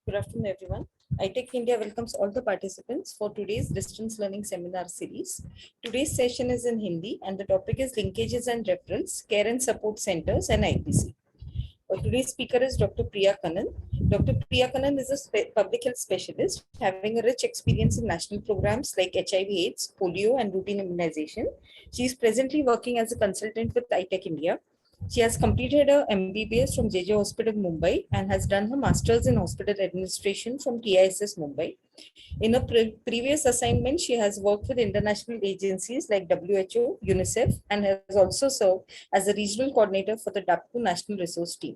Good afternoon, everyone. iTech India welcomes all the participants for today's distance learning seminar series. Today's session is in Hindi and the topic is linkages and referrals, care and support centers and IPC. Today's speaker is Dr. Priya Kannan. Dr. Priya Kannan is a public health specialist having a rich experience in national programs like HIV/AIDS, polio, and routine immunization. She is presently working as a consultant with iTech India. She has completed her MBBS from JJ Hospital, Mumbai, and has done her Masters in Hospital Administration from TISS, Mumbai. In her previous assignment, she has worked with international agencies like WHO, UNICEF, and has also served as the regional coordinator for the DAPCO National Resource Team.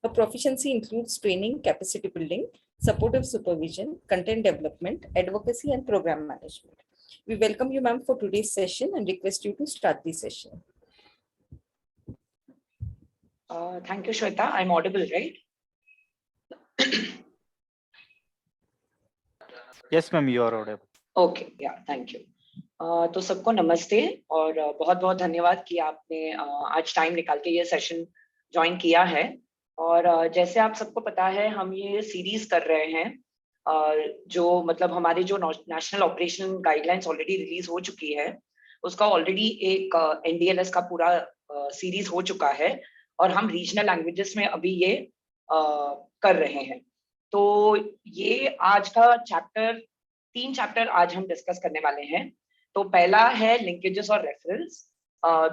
Her proficiency includes training, capacity building, supportive supervision, content development, advocacy, and program management. We welcome you, ma'am, for today's session and request you to start the session. Thank you, Shweta. I'm audible, right? Yes, ma'am, you are audible. Okay, yeah, thank you. तो सबको नमस्ते और बहुत बहुत धन्यवाद कि आपने आज टाइम निकाल के ये सेशन ज्वाइन किया है। और जैसे आप सबको पता है, हम ये सीरीज कर रहे हैं जो मतलब हमारे जो national operation guidelines already release हो चुकी है, उसका ऑलरेडी एक NDLS का पूरा सीरीज हो चुका है और हम रीजनल लैंग्वेजेस में अभी ये कर रहे हैं। तो ये आज का तीन चैप्टर आज हम डिस्कस करने वाले हैं। तो पहला है लिंकेजेस और रेफरल्स,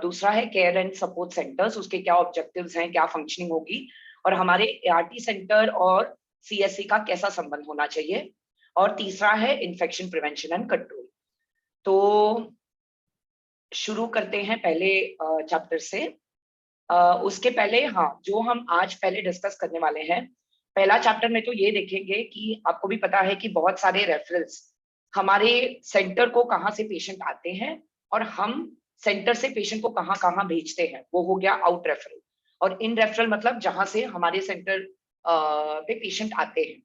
दूसरा है केयर एंड सपोर्ट सेंटर्स, उसके क्या ऑब्जेक्टिव्स हैं, क्या फंक्शनिंग होगी, और हमारे ART सेंटर और CSC का कैसा संबंध होना चाहिए, और तीसरा है इन्फेक्शन प्रिवेंशन एंड कंट्रोल। तो शुरू करते हैं पहले चैप्टर से। उसके पहले जो हम आज पहले डिस्कस करने वाले हैं, पहला चैप्टर में तो ये देखेंगे कि आपको भी पता है कि बहुत सारे रेफरल्स हमारे सेंटर को कहाँ से पेशेंट आते हैं और हम सेंटर से पेशेंट को कहाँ कहाँ भेजते हैं, वो हो गया आउट रेफरल। और इन रेफरल मतलब जहां से हमारे सेंटर पे पेशेंट आते हैं।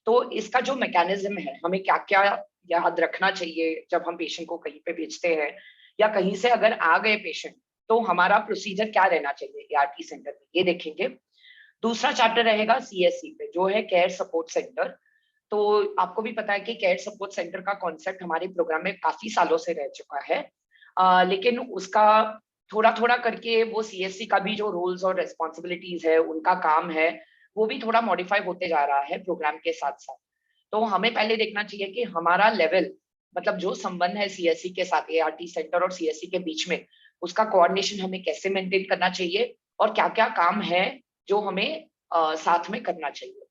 तो इसका जो मैकेनिज्म है, हमें क्या क्या याद रखना चाहिए जब हम पेशेंट को कहीं पे भेजते हैं, या कहीं से अगर आ गए पेशेंट तो हमारा प्रोसीजर क्या रहना चाहिए ART सेंटर में, ये देखेंगे। दूसरा चैप्टर रहेगा CSC पे, जो है केयर सपोर्ट सेंटर। तो आपको भी पता है कि केयर सपोर्ट सेंटर का कॉन्सेप्ट हमारे प्रोग्राम में काफी सालों से रह चुका है, लेकिन उसका थोड़ा थोड़ा करके वो CSC का भी जो रोल्स और रेस्पॉन्सिबिलिटीज है, उनका काम है, वो भी थोड़ा मॉडिफाई होते जा रहा है प्रोग्राम के साथ साथ। तो हमें पहले देखना चाहिए कि हमारा लेवल, मतलब जो संबंध है CSC के साथ, ART सेंटर और CSC के बीच में, उसका कोऑर्डिनेशन हमें कैसे मेंटेन करना चाहिए और क्या क्या काम है जो हमें साथ में करना चाहिए।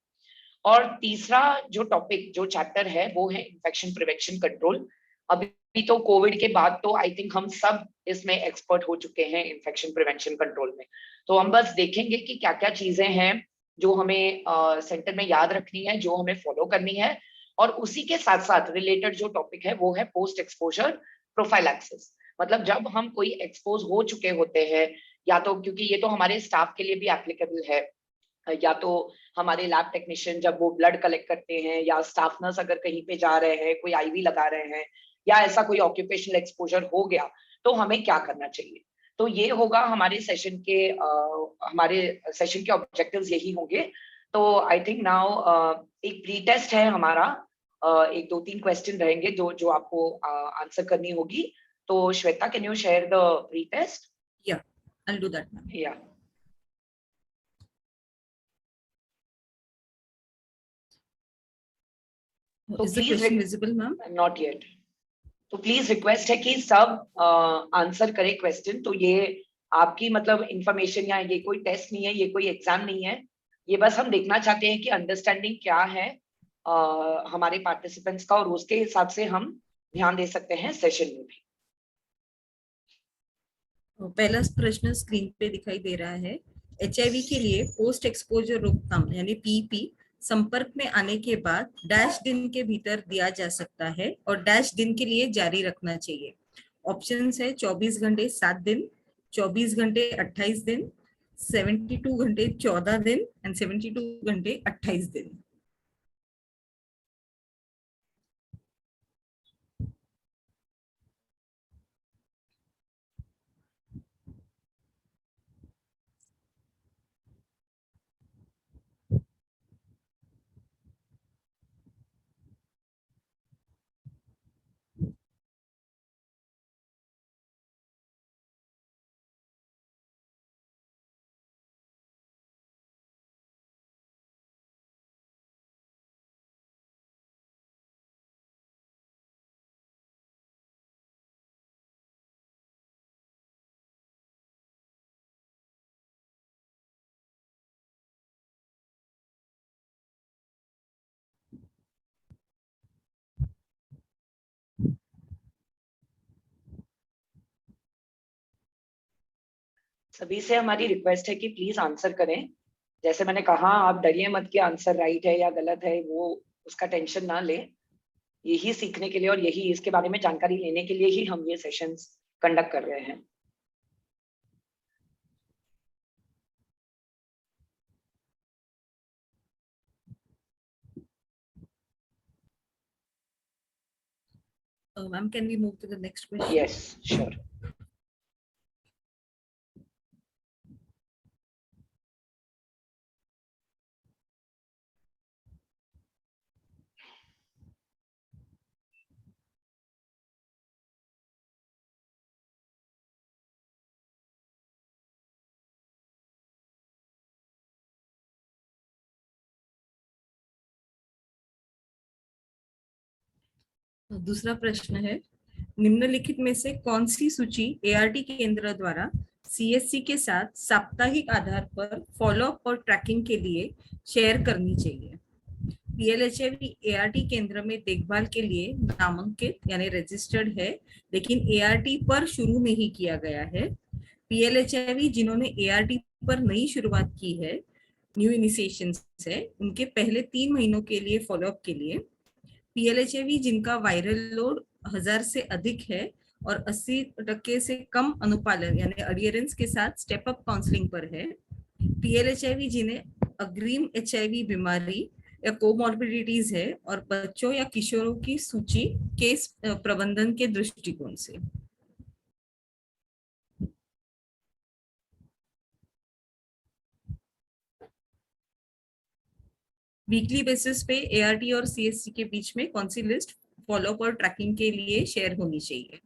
और तीसरा जो टॉपिक, जो चैप्टर है, वो है इन्फेक्शन प्रिवेंशन कंट्रोल। अभी तो कोविड के बाद तो आई थिंक हम सब इसमें एक्सपर्ट हो चुके हैं इन्फेक्शन प्रिवेंशन कंट्रोल में। तो हम बस देखेंगे कि क्या क्या चीजें हैं जो हमें सेंटर में याद रखनी है, जो हमें फॉलो करनी है। और उसी के साथ साथ रिलेटेड जो टॉपिक है वो है पोस्ट एक्सपोजर प्रोफाइलैक्सिस। मतलब जब हम कोई एक्सपोज हो चुके होते हैं, या तो क्योंकि ये तो हमारे स्टाफ के लिए भी एप्लीकेबल है, या तो हमारे लैब टेक्नीशियन जब वो ब्लड कलेक्ट करते हैं, या स्टाफ नर्स अगर कहीं पे जा रहे हैं, कोई IV लगा रहे हैं, या ऐसा कोई ऑक्यूपेशनल एक्सपोजर हो गया, तो हमें क्या करना चाहिए। तो ये होगा हमारे सेशन के ऑब्जेक्टिव्स यही होंगे। तो आई थिंक नाउ एक प्री टेस्ट है हमारा, एक 2-3 क्वेश्चन रहेंगे जो आपको आंसर करनी होगी। तो Shweta, can you share the pre test? Yeah, I'll do that, ma'am. Yeah. Is the question visible, ma'am? Not yet. तो प्लीज रिक्वेस्ट है कि सब आंसर करें क्वेश्चन। तो ये आपकी मतलब इंफॉर्मेशन, या ये कोई टेस्ट नहीं है, ये कोई एग्जाम नहीं है, ये बस हम देखना चाहते हैं कि अंडरस्टैंडिंग क्या है हमारे पार्टिसिपेंट्स का, और उसके हिसाब से हम ध्यान दे सकते हैं सेशन में भी। पहला प्रश्न स्क्रीन पे दिखाई दे रहा है। HIV के लिए पोस्ट एक्सपोजर रोकथाम यानी PEP संपर्क में आने के बाद डैश दिन के भीतर दिया जा सकता है और डैश दिन के लिए जारी रखना चाहिए। ऑप्शंस है 24 घंटे 7 दिन, 24 घंटे 28 दिन, 72 घंटे 14 दिन एंड 72 घंटे 28 दिन। सभी से हमारी रिक्वेस्ट है कि प्लीज आंसर करें। जैसे मैंने कहा, आप डरिए मत कि आंसर राइट है या गलत है, वो उसका टेंशन ना लें। यही सीखने के लिए और यही इसके बारे में जानकारी लेने के लिए ही हम ये सेशंस कंडक्ट कर रहे हैं। Ma'am, can we move to the next question? Yes, sure. दूसरा प्रश्न है, निम्नलिखित में से कौन सी सूची एआरटी केंद्र द्वारा सीएससी के साथ साप्ताहिक आधार पर फॉलोअप और ट्रैकिंग के लिए शेयर करनी चाहिए? पीएलएचआईवी एआरटी केंद्र में देखभाल के लिए नामांकित यानी रजिस्टर्ड है, लेकिन एआरटी पर शुरू नहीं किया गया है। पीएलएचआईवी जिन्होंने एआरटी पर नई शुरुआत की है, न्यू इनिशिएशन है, उनके पहले 3 महीनों के लिए फॉलोअप के लिए। पीएलएचआईवी जिनका वायरल लोड 1000 से अधिक है और 80% से कम अनुपालन यानी अडियरेंस के साथ स्टेप अप काउंसलिंग पर है। पीएलएचआईवी जिन्हें अग्रिम एचआईवी बीमारी या कोमॉर्बिडिटीज है और बच्चों या किशोरों की सूची केस प्रबंधन के दृष्टिकोण से। वीकली बेसिस पे एआरटी और सीएससी के बीच में कौन सी लिस्ट फॉलोअप और ट्रैकिंग के लिए शेयर होनी चाहिए?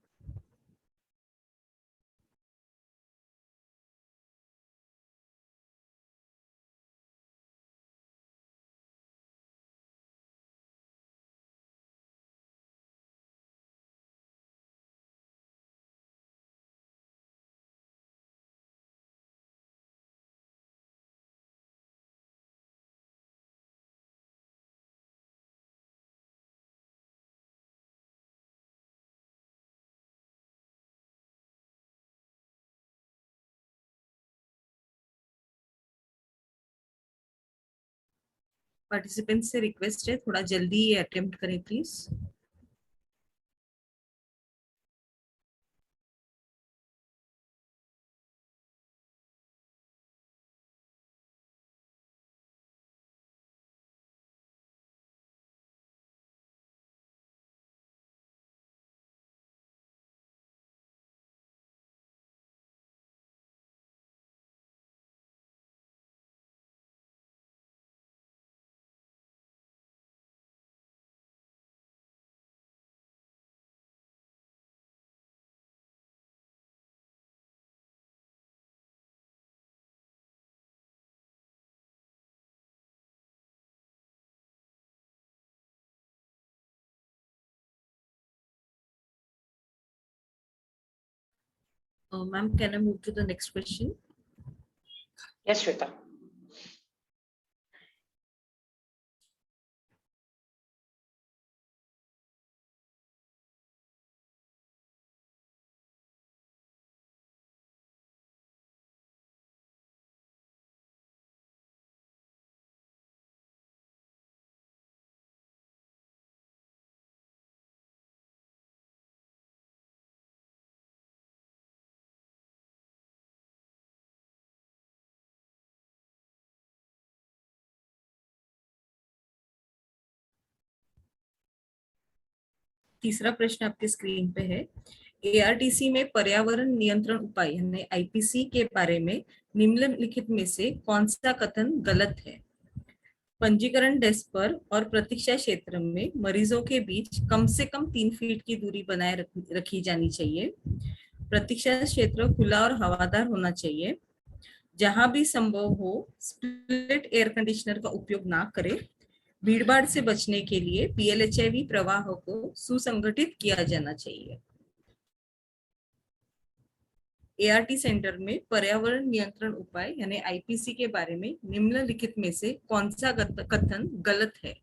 पार्टिसिपेंट से रिक्वेस्ट है, थोड़ा जल्दी ये अटेम्प्ट करें please. Ma'am, can I move to the next question? Yes Shweta. तीसरा प्रश्न आपके स्क्रीन पे है, एआरटीसी में पर्यावरण नियंत्रण उपाय यानी आईपीसी के बारे में निम्नलिखित में से कौन सा कथन गलत है? पंजीकरण डेस्क पर और प्रतीक्षा क्षेत्र में मरीजों के बीच कम से कम 3 फीट की दूरी बनाए रखी जानी चाहिए। प्रतीक्षा क्षेत्र खुला और हवादार होना चाहिए। जहां भी संभव हो स्प्लिट एयर कंडीशनर का उपयोग ना करें। भीड़भाड़ से बचने के लिए पीएलएचआईवी प्रवाह को सुसंगठित किया जाना चाहिए। एआरटी सेंटर में पर्यावरण नियंत्रण उपाय यानी आईपीसी के बारे में निम्नलिखित में से कौन सा कथन गलत है?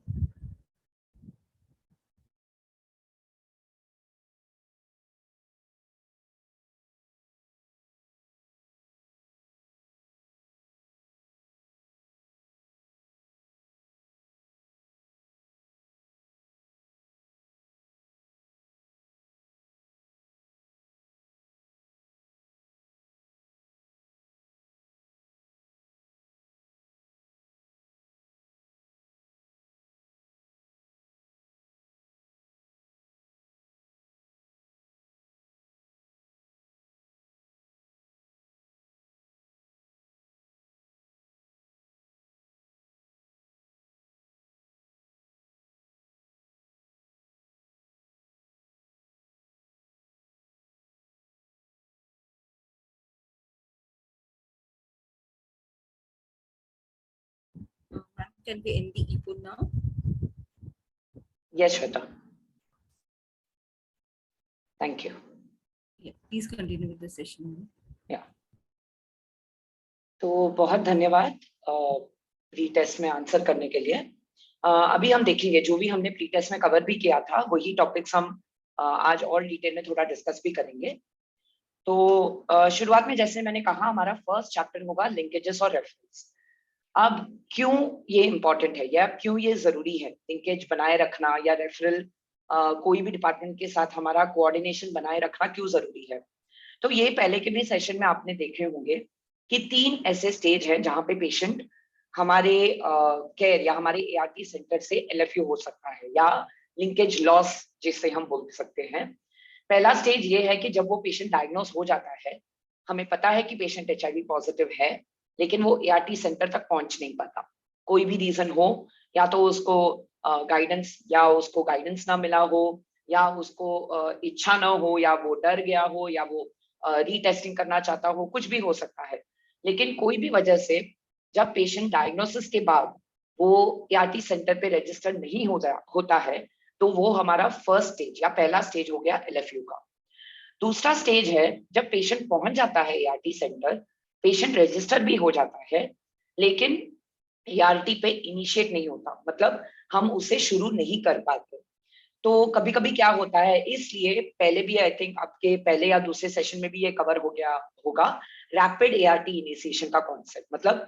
Can we end the e-poll now? Yes, Shweta. Thank you. Yeah, please continue with the session. तो बहुत धन्यवाद प्री टेस्ट में आंसर करने के लिए। अभी हम देखेंगे जो भी हमने प्री टेस्ट में कवर भी किया था वही टॉपिक्स हम आज और डिटेल में थोड़ा डिस्कस भी करेंगे। तो शुरुआत में जैसे मैंने कहा हमारा फर्स्ट चैप्टर होगा लिंकेजेस और रेफरेंस। अब क्यों ये इम्पोर्टेंट है या क्यों ये जरूरी है लिंकेज बनाए रखना या रेफरल कोई भी डिपार्टमेंट के साथ हमारा कोऑर्डिनेशन बनाए रखना क्यों जरूरी है। तो ये पहले के भी सेशन में आपने देखे होंगे कि 3 ऐसे स्टेज हैं जहां पे पेशेंट हमारे केयर या हमारे एआरटी सेंटर से एलएफयू हो सकता है या लिंकेज लॉस जिसे हम बोल सकते हैं। पहला स्टेज ये है कि जब वो पेशेंट डायग्नोस हो जाता है, हमें पता है कि पेशेंट एचआईवी पॉजिटिव है, लेकिन वो एआरटी सेंटर तक पहुंच नहीं पाता, कोई भी रीजन हो, या तो उसको गाइडेंस ना मिला हो, या उसको इच्छा ना हो, या वो डर गया हो, या वो रीटेस्टिंग करना चाहता हो, कुछ भी हो सकता है। लेकिन कोई भी वजह से जब पेशेंट डायग्नोसिस के बाद वो एआरटी सेंटर पे रजिस्टर्ड नहीं होता है, तो वो हमारा फर्स्ट स्टेज या पहला स्टेज हो गया एलएफयू का। दूसरा स्टेज है जब पेशेंट पहुंच जाता है एआरटी सेंटर, पेशेंट रजिस्टर भी हो जाता है, लेकिन एआरटी पे इनिशिएट नहीं होता, मतलब हम उसे शुरू नहीं कर पाते। तो कभी कभी क्या होता है, इसलिए पहले भी आई थिंक आपके पहले या दूसरे सेशन में भी ये कवर हो गया होगा, रैपिड एआरटी इनिशिएशन का कॉन्सेप्ट। मतलब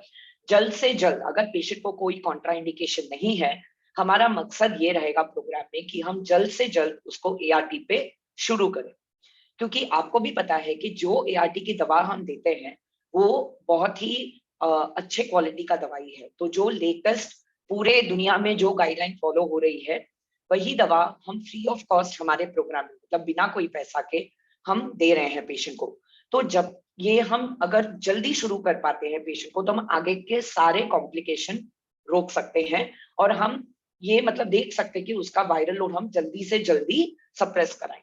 जल्द से जल्द, अगर पेशेंट को कोई कॉन्ट्राइंडिकेशन नहीं है, हमारा मकसद ये रहेगा प्रोग्राम में कि हम जल्द से जल्द उसको एआरटी पे शुरू करें। क्योंकि आपको भी पता है कि जो एआरटी की दवा हम देते हैं वो बहुत ही अच्छे क्वालिटी का दवाई है। तो जो लेटेस्ट पूरे दुनिया में जो गाइडलाइन फॉलो हो रही है, वही दवा हम फ्री ऑफ कॉस्ट हमारे प्रोग्राम में, मतलब बिना कोई पैसा के हम दे रहे हैं पेशेंट को। तो जब ये हम अगर जल्दी शुरू कर पाते हैं पेशेंट को, तो हम आगे के सारे कॉम्प्लिकेशन रोक सकते हैं, और हम ये मतलब देख सकते हैं कि उसका वायरल लोड हम जल्दी से जल्दी सप्रेस कराएं।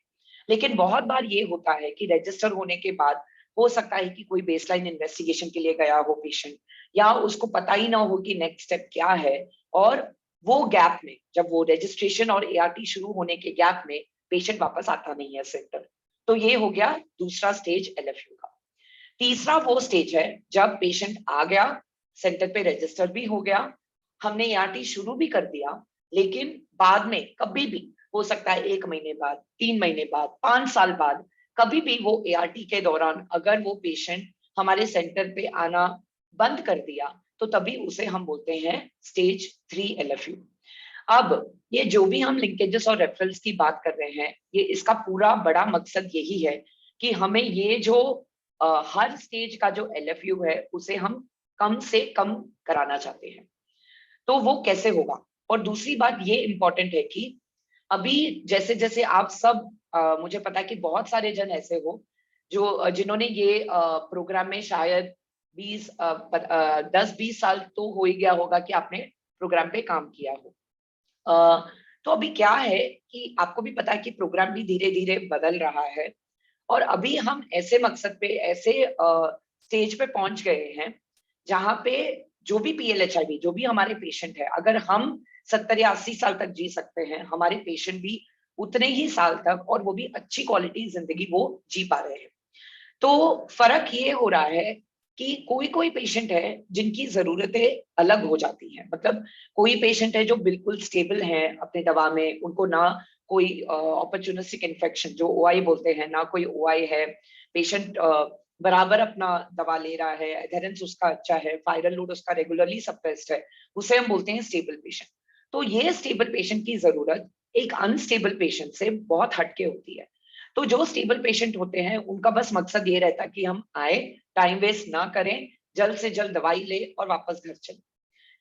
लेकिन बहुत बार ये होता है कि रजिस्टर होने के बाद हो सकता है कि कोई बेसलाइन इन्वेस्टिगेशन के लिए गया हो पेशेंट, या उसको पता ही ना हो कि नेक्स्ट स्टेप क्या है, और वो गैप में, जब वो रजिस्ट्रेशन और एआरटी शुरू होने के गैप में पेशेंट वापस आता नहीं है सेंटर। तो ये हो गया दूसरा स्टेज एलएफयू का। तीसरा वो स्टेज है जब पेशेंट आ गया, सेंटर पे रजिस्टर भी हो गया, हमने एआरटी शुरू भी कर दिया, लेकिन बाद में कभी भी हो सकता है 1 महीने बाद, 3 महीने बाद, 5 साल बाद, कभी भी वो एआरटी के दौरान अगर वो पेशेंट हमारे सेंटर पे आना बंद कर दिया, तो तभी उसे हम बोलते हैं स्टेज 3 एलएफयू। अब ये जो भी हम लिंकेजेस और रेफरल्स की बात कर रहे हैं, ये इसका पूरा बड़ा मकसद यही है कि हमें ये जो हर स्टेज का जो एलएफयू है उसे हम कम से कम कराना चाहते हैं। तो वो कैसे होगा? और दूसरी बात ये इम्पोर्टेंट है कि अभी जैसे जैसे आप सब मुझे पता है कि बहुत सारे जन ऐसे हो जो जिन्होंने ये प्रोग्राम में शायद 10-20 साल तो हो ही गया होगा कि आपने प्रोग्राम पे काम किया हो। तो अभी क्या है कि आपको भी पता है कि प्रोग्राम भी धीरे धीरे बदल रहा है, और अभी हम ऐसे मकसद पे, ऐसे स्टेज पे पहुंच गए हैं जहां पे जो भी पीएलएचआईवी, जो भी हमारे पेशेंट है, अगर हम 70 या 80 साल तक जी सकते हैं, हमारे पेशेंट भी उतने ही साल तक, और वो भी अच्छी क्वालिटी जिंदगी वो जी पा रहे हैं। तो फर्क ये हो रहा है कि कोई कोई पेशेंट है जिनकी जरूरतें अलग हो जाती हैं। मतलब कोई पेशेंट है जो बिल्कुल स्टेबल है अपने दवा में, उनको ना कोई ऑपर्चुनिस्टिक इन्फेक्शन जो ओआई बोलते हैं, ना कोई ओआई है, पेशेंट बराबर अपना दवा ले रहा है, एडहेरेंस उसका अच्छा है, वायरल लोड उसका रेगुलरली सप्रेस्ड है, उसे हम बोलते हैं स्टेबल पेशेंट। तो ये स्टेबल पेशेंट की जरूरत एक अनस्टेबल पेशेंट से बहुत हटके होती है। तो जो स्टेबल पेशेंट होते हैं उनका बस मकसद ये रहता है कि हम आए, टाइम वेस्ट ना करें, जल्द से जल्द दवाई ले और वापस घर चले।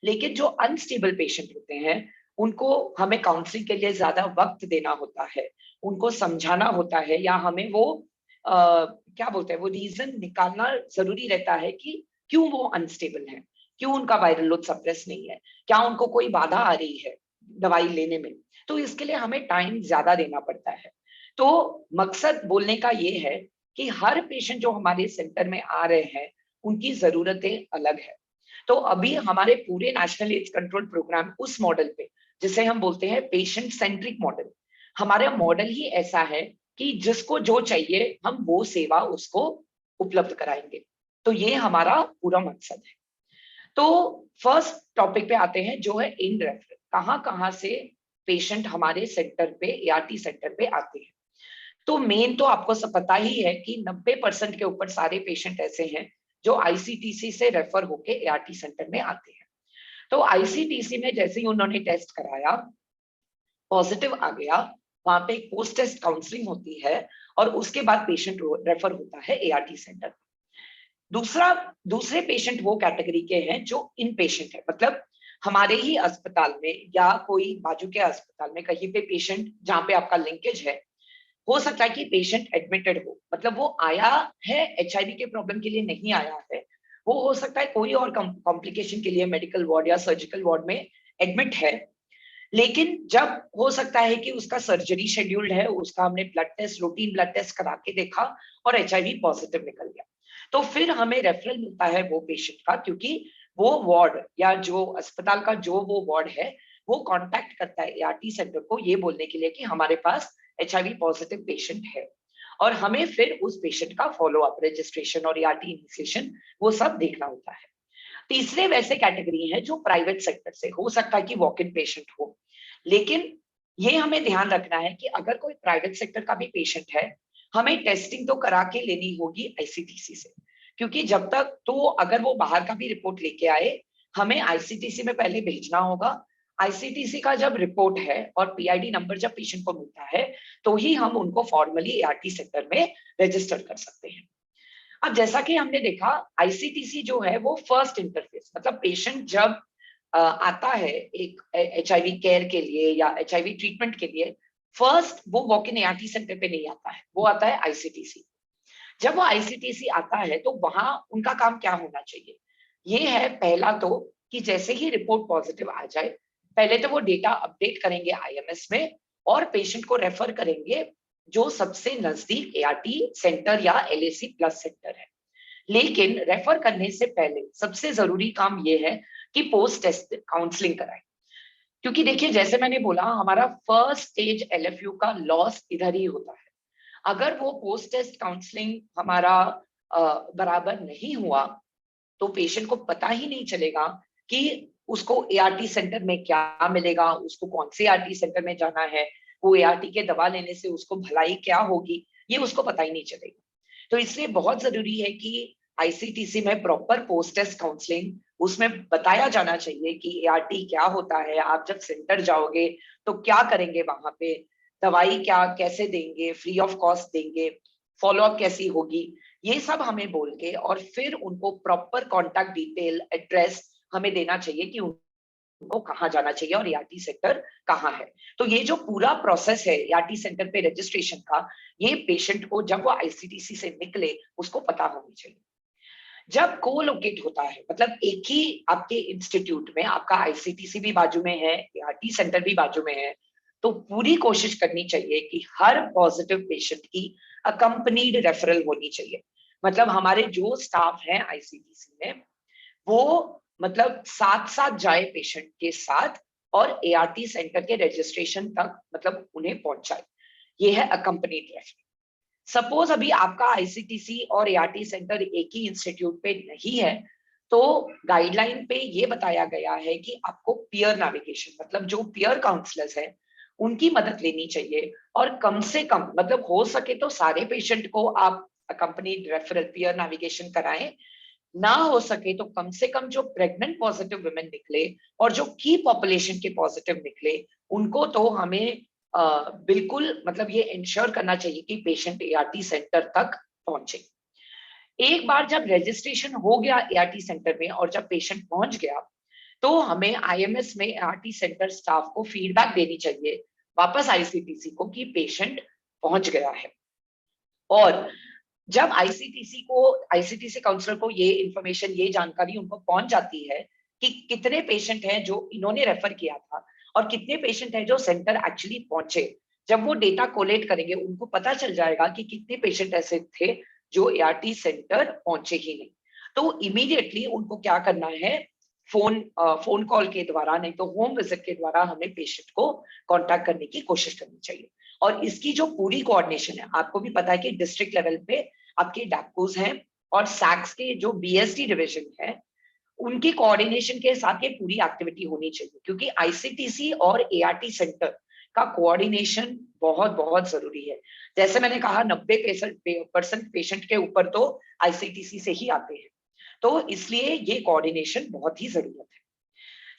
लेकिन जो अनस्टेबल पेशेंट होते हैं उनको हमें काउंसलिंग के लिए ज्यादा वक्त देना होता है, उनको समझाना होता है, या हमें वो क्या बोलते हैं, वो रीजन निकालना जरूरी रहता है कि क्यों वो अनस्टेबल है, क्यों उनका वायरल लोड सप्रेस नहीं है, क्या उनको कोई बाधा आ रही है दवाई लेने में। तो इसके लिए हमें टाइम ज्यादा देना पड़ता है। तो मकसद बोलने का ये है कि हर पेशेंट जो हमारे सेंटर में आ रहे हैं उनकी जरूरतें अलग है। तो अभी हमारे पूरे नेशनल एड्स कंट्रोल प्रोग्राम उस मॉडल पे, जिसे हम बोलते हैं पेशेंट सेंट्रिक मॉडल, हमारा मॉडल ही ऐसा है कि जिसको जो चाहिए हम वो सेवा उसको उपलब्ध कराएंगे। तो ये हमारा पूरा मकसद है। तो फर्स्ट टॉपिक पे आते हैं जो है इन रेफरल, कहाँ से पेशेंट हमारे सेंटर पे एआरटी सेंटर पे आते हैं। तो मेन तो आपको सब पता ही है कि 90% के ऊपर सारे पेशेंट ऐसे हैं जो आईसीटीसी से रेफर होके एआरटी सेंटर में आते हैं। तो आईसीटीसी में जैसे ही उन्होंने टेस्ट कराया, पॉजिटिव आ गया, वहां पे एक पोस्ट टेस्ट काउंसलिंग होती है और उसके बाद पेशेंट रेफर होता है एआरटी सेंटर। दूसरे पेशेंट वो कैटेगरी के हैं जो इन पेशेंट है, मतलब हमारे ही अस्पताल में या कोई बाजू के अस्पताल में कहीं पे पेशेंट जहाँ पे आपका लिंकेज है, हो सकता है कि पेशेंट एडमिटेड हो, मतलब वो आया है एचआईवी के प्रॉब्लम के लिए नहीं आया है, वो हो सकता है कोई और कॉम्प्लिकेशन के लिए मेडिकल वार्ड या सर्जिकल वार्ड में एडमिट है, लेकिन जब हो सकता है कि उसका सर्जरी शेड्यूल्ड है, उसका हमने blood test, routine blood test करा के देखा और एचआईवी पॉजिटिव निकल गया, तो फिर हमें रेफरल मिलता है वो पेशेंट का, क्योंकि वो वार्ड या जो अस्पताल का जो वो वार्ड है वो कांटेक्ट करता है एआरटी सेंटर को ये बोलने के लिए कि हमारे पास एचआईवी पॉजिटिव पेशेंट है, और हमें फिर उस पेशेंट का फॉलो अप, रजिस्ट्रेशन और एआरटी इनिशिएशन वो सब देखना होता है। तीसरे वैसे कैटेगरी है जो प्राइवेट सेक्टर से, हो सकता है कि वॉक इन पेशेंट हो, लेकिन ये हमें ध्यान रखना है कि अगर कोई प्राइवेट सेक्टर का भी पेशेंट है, हमें टेस्टिंग तो करा के लेनी होगी आईसीटीसी से, क्योंकि जब तक तो अगर वो बाहर का भी रिपोर्ट लेके आए, हमें आईसीटीसी में पहले भेजना होगा। आईसीटीसी का जब रिपोर्ट है और पीआईडी नंबर जब पेशेंट को मिलता है, तो ही हम उनको फॉर्मली एआरटी सेक्टर में रजिस्टर कर सकते हैं। अब जैसा कि हमने देखा, आईसीटीसी जो है वो फर्स्ट इंटरफेस, मतलब पेशेंट जब आता है एक एचआईवी केयर के लिए या एचआईवी ट्रीटमेंट के लिए, फर्स्ट वो वॉक इन एआरटी सेंटर पे नहीं आता है, वो आता है आईसीटीसी। जब वो आईसीटीसी आता है तो वहां उनका काम क्या होना चाहिए, ये है पहला तो कि जैसे ही रिपोर्ट पॉजिटिव आ जाए, पहले तो वो डेटा अपडेट करेंगे आईएमएस में और पेशेंट को रेफर करेंगे जो सबसे नजदीक एआरटी सेंटर या एलएसी प्लस सेंटर है। लेकिन रेफर करने से पहले सबसे जरूरी काम ये है कि पोस्ट टेस्ट काउंसलिंग कराएं, क्योंकि देखिए जैसे मैंने बोला, हमारा फर्स्ट स्टेज एलएफयू का लॉस इधर ही होता है। अगर वो पोस्ट टेस्ट काउंसलिंग हमारा बराबर नहीं हुआ, तो पेशेंट को पता ही नहीं चलेगा कि उसको एआरटी सेंटर में क्या मिलेगा, उसको कौन से एआरटी सेंटर में जाना है, वो एआरटी के दवा लेने से उसको भलाई क्या होगी, ये उसको पता ही नहीं चलेगा। तो इसलिए बहुत जरूरी है कि आईसीटीसी में प्रॉपर पोस्ट टेस्ट काउंसलिंग, उसमें बताया जाना चाहिए कि एआरटी क्या होता है, आप जब सेंटर जाओगे तो क्या करेंगे, वहां पे दवाई क्या कैसे देंगे, फ्री ऑफ कॉस्ट देंगे, फॉलोअप कैसी होगी, ये सब हमें बोल के और फिर उनको प्रॉपर कॉन्टैक्ट डिटेल, एड्रेस हमें देना चाहिए कि उनको कहाँ जाना चाहिए और एआरटी सेंटर कहाँ है। तो ये जो पूरा प्रोसेस है एआरटी सेंटर पे रजिस्ट्रेशन का, ये पेशेंट को जब वो आईसीटीसी से निकले उसको पता होनी चाहिए। जब कोलोकेट होता है, मतलब एक ही आपके इंस्टीट्यूट में आपका आईसीटीसी भी बाजू में है, एआरटी सेंटर भी बाजू में है, तो पूरी कोशिश करनी चाहिए कि हर पॉजिटिव पेशेंट की अकम्पनीड रेफरल होनी चाहिए। मतलब हमारे जो स्टाफ हैं आईसीटीसी में, वो मतलब साथ साथ जाए पेशेंट के साथ और एआरटी सेंटर के रजिस्ट्रेशन तक मतलब उन्हें पहुंचाए, ये है अकम्पनीड रेफरल। सपोज अभी आपका आईसीटीसी और एआरटी सेंटर एक ही इंस्टीट्यूट पे नहीं है, तो गाइडलाइन पे ये बताया गया है कि आपको पीयर नेविगेशन, मतलब जो पीयर काउंसलर्स हैं उनकी मदद लेनी चाहिए, और कम से कम मतलब हो सके तो सारे पेशेंट को आप अकम्पनीड रेफरल पीयर नेविगेशन कराएं, ना हो सके तो कम से कम जो प्रेग्नेंट पॉजिटिव वुमेन निकले और जो की पॉपुलेशन के पॉजिटिव निकले, उनको तो हमें बिल्कुल मतलब ये इंश्योर करना चाहिए कि पेशेंट एआरटी सेंटर तक पहुंचे। एक बार जब रजिस्ट्रेशन हो गया एआरटी सेंटर में और जब पेशेंट पहुंच गया, तो हमें आईएमएस में एआरटी सेंटर स्टाफ को फीडबैक देनी चाहिए वापस आईसीटीसी को कि पेशेंट पहुंच गया है। और जब आईसीटीसी काउंसलर को ये इंफॉर्मेशन, ये जानकारी उनको पहुंच जाती है कि कितने पेशेंट हैं जो इन्होंने रेफर किया था और कितने पेशेंट हैं जो सेंटर एक्चुअली पहुंचे, जब वो डेटा कोलेक्ट करेंगे उनको पता चल जाएगा कि कितने पेशेंट ऐसे थे जो एआरटी सेंटर पहुंचे ही नहीं। तो इमीडिएटली उनको क्या करना है, फोन कॉल के द्वारा, नहीं तो होम विजिट के द्वारा हमें पेशेंट को कांटेक्ट करने की कोशिश करनी चाहिए। और इसकी जो पूरी कोऑर्डिनेशन है, आपको भी पता है कि डिस्ट्रिक्ट लेवल पे आपके डैप्कोज हैं और सैक्स के जो बीएसटी डिवीजन है उनकी कोऑर्डिनेशन के साथ ये पूरी एक्टिविटी होनी चाहिए, क्योंकि आईसीटीसी और एआरटी सेंटर का कोऑर्डिनेशन बहुत बहुत जरूरी है। जैसे मैंने कहा 90% पेशेंट के ऊपर तो आईसीटीसी से ही आते हैं, तो इसलिए ये कोऑर्डिनेशन बहुत ही जरूरत है।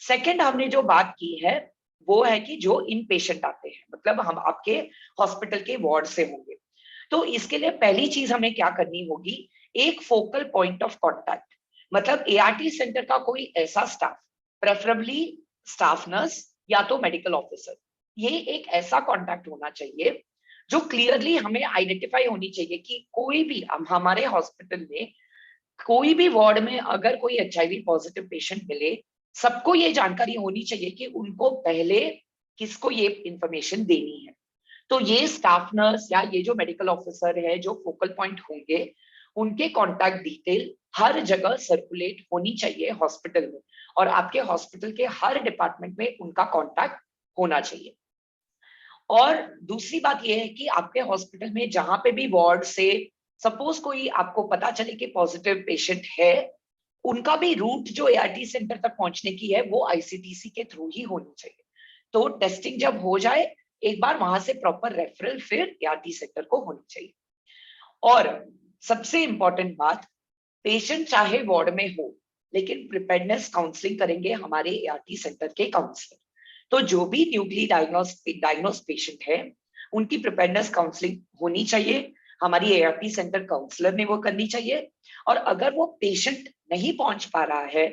सेकंड हमने जो बात की है वो है कि जो इन पेशेंट आते हैं, मतलब हम आपके हॉस्पिटल के वार्ड से होंगे, तो इसके लिए पहली चीज हमें क्या करनी होगी, एक फोकल पॉइंट ऑफ कांटेक्ट, मतलब एआरटी सेंटर का कोई ऐसा स्टाफ, प्रेफरेबली स्टाफ नर्स या तो मेडिकल ऑफिसर, ये एक ऐसा कांटेक्ट होना चाहिए जो क्लियरली हमें आइडेंटिफाई होनी चाहिए कि कोई भी हमारे हॉस्पिटल में कोई भी वार्ड में अगर कोई एचआईवी पॉजिटिव पेशेंट मिले, सबको ये जानकारी होनी चाहिए कि उनको पहले किसको ये इंफॉर्मेशन देनी है। तो ये स्टाफ नर्स या ये जो मेडिकल ऑफिसर है जो फोकल पॉइंट होंगे, उनके कॉन्टैक्ट डिटेल हर जगह सर्कुलेट होनी चाहिए हॉस्पिटल में, और आपके हॉस्पिटल के हर डिपार्टमेंट में उनका कॉन्टैक्ट होना चाहिए। और दूसरी बात यह है कि आपके हॉस्पिटल में जहां पे भी वार्ड से सपोज कोई आपको पता चले कि पॉजिटिव पेशेंट है, उनका भी रूट जो एआरटी सेंटर तक पहुंचने की है वो आईसीटीसी के थ्रू ही होनी चाहिए। तो टेस्टिंग जब हो जाए एक बार, वहां से प्रॉपर रेफरल फिर एआरटी सेंटर को होनी चाहिए। और सबसे इंपॉर्टेंट बात, पेशेंट चाहे वार्ड में हो लेकिन प्रिपेयर्डनेस काउंसलिंग करेंगे हमारे एआरटी सेंटर के काउंसलर। तो जो भी न्यूक्ली डायग्नोस पेशेंट है उनकी प्रिपेयर्डनेस काउंसलिंग होनी चाहिए, हमारी एआरटी सेंटर काउंसलर ने वो करनी चाहिए। और अगर वो पेशेंट नहीं पहुंच पा रहा है,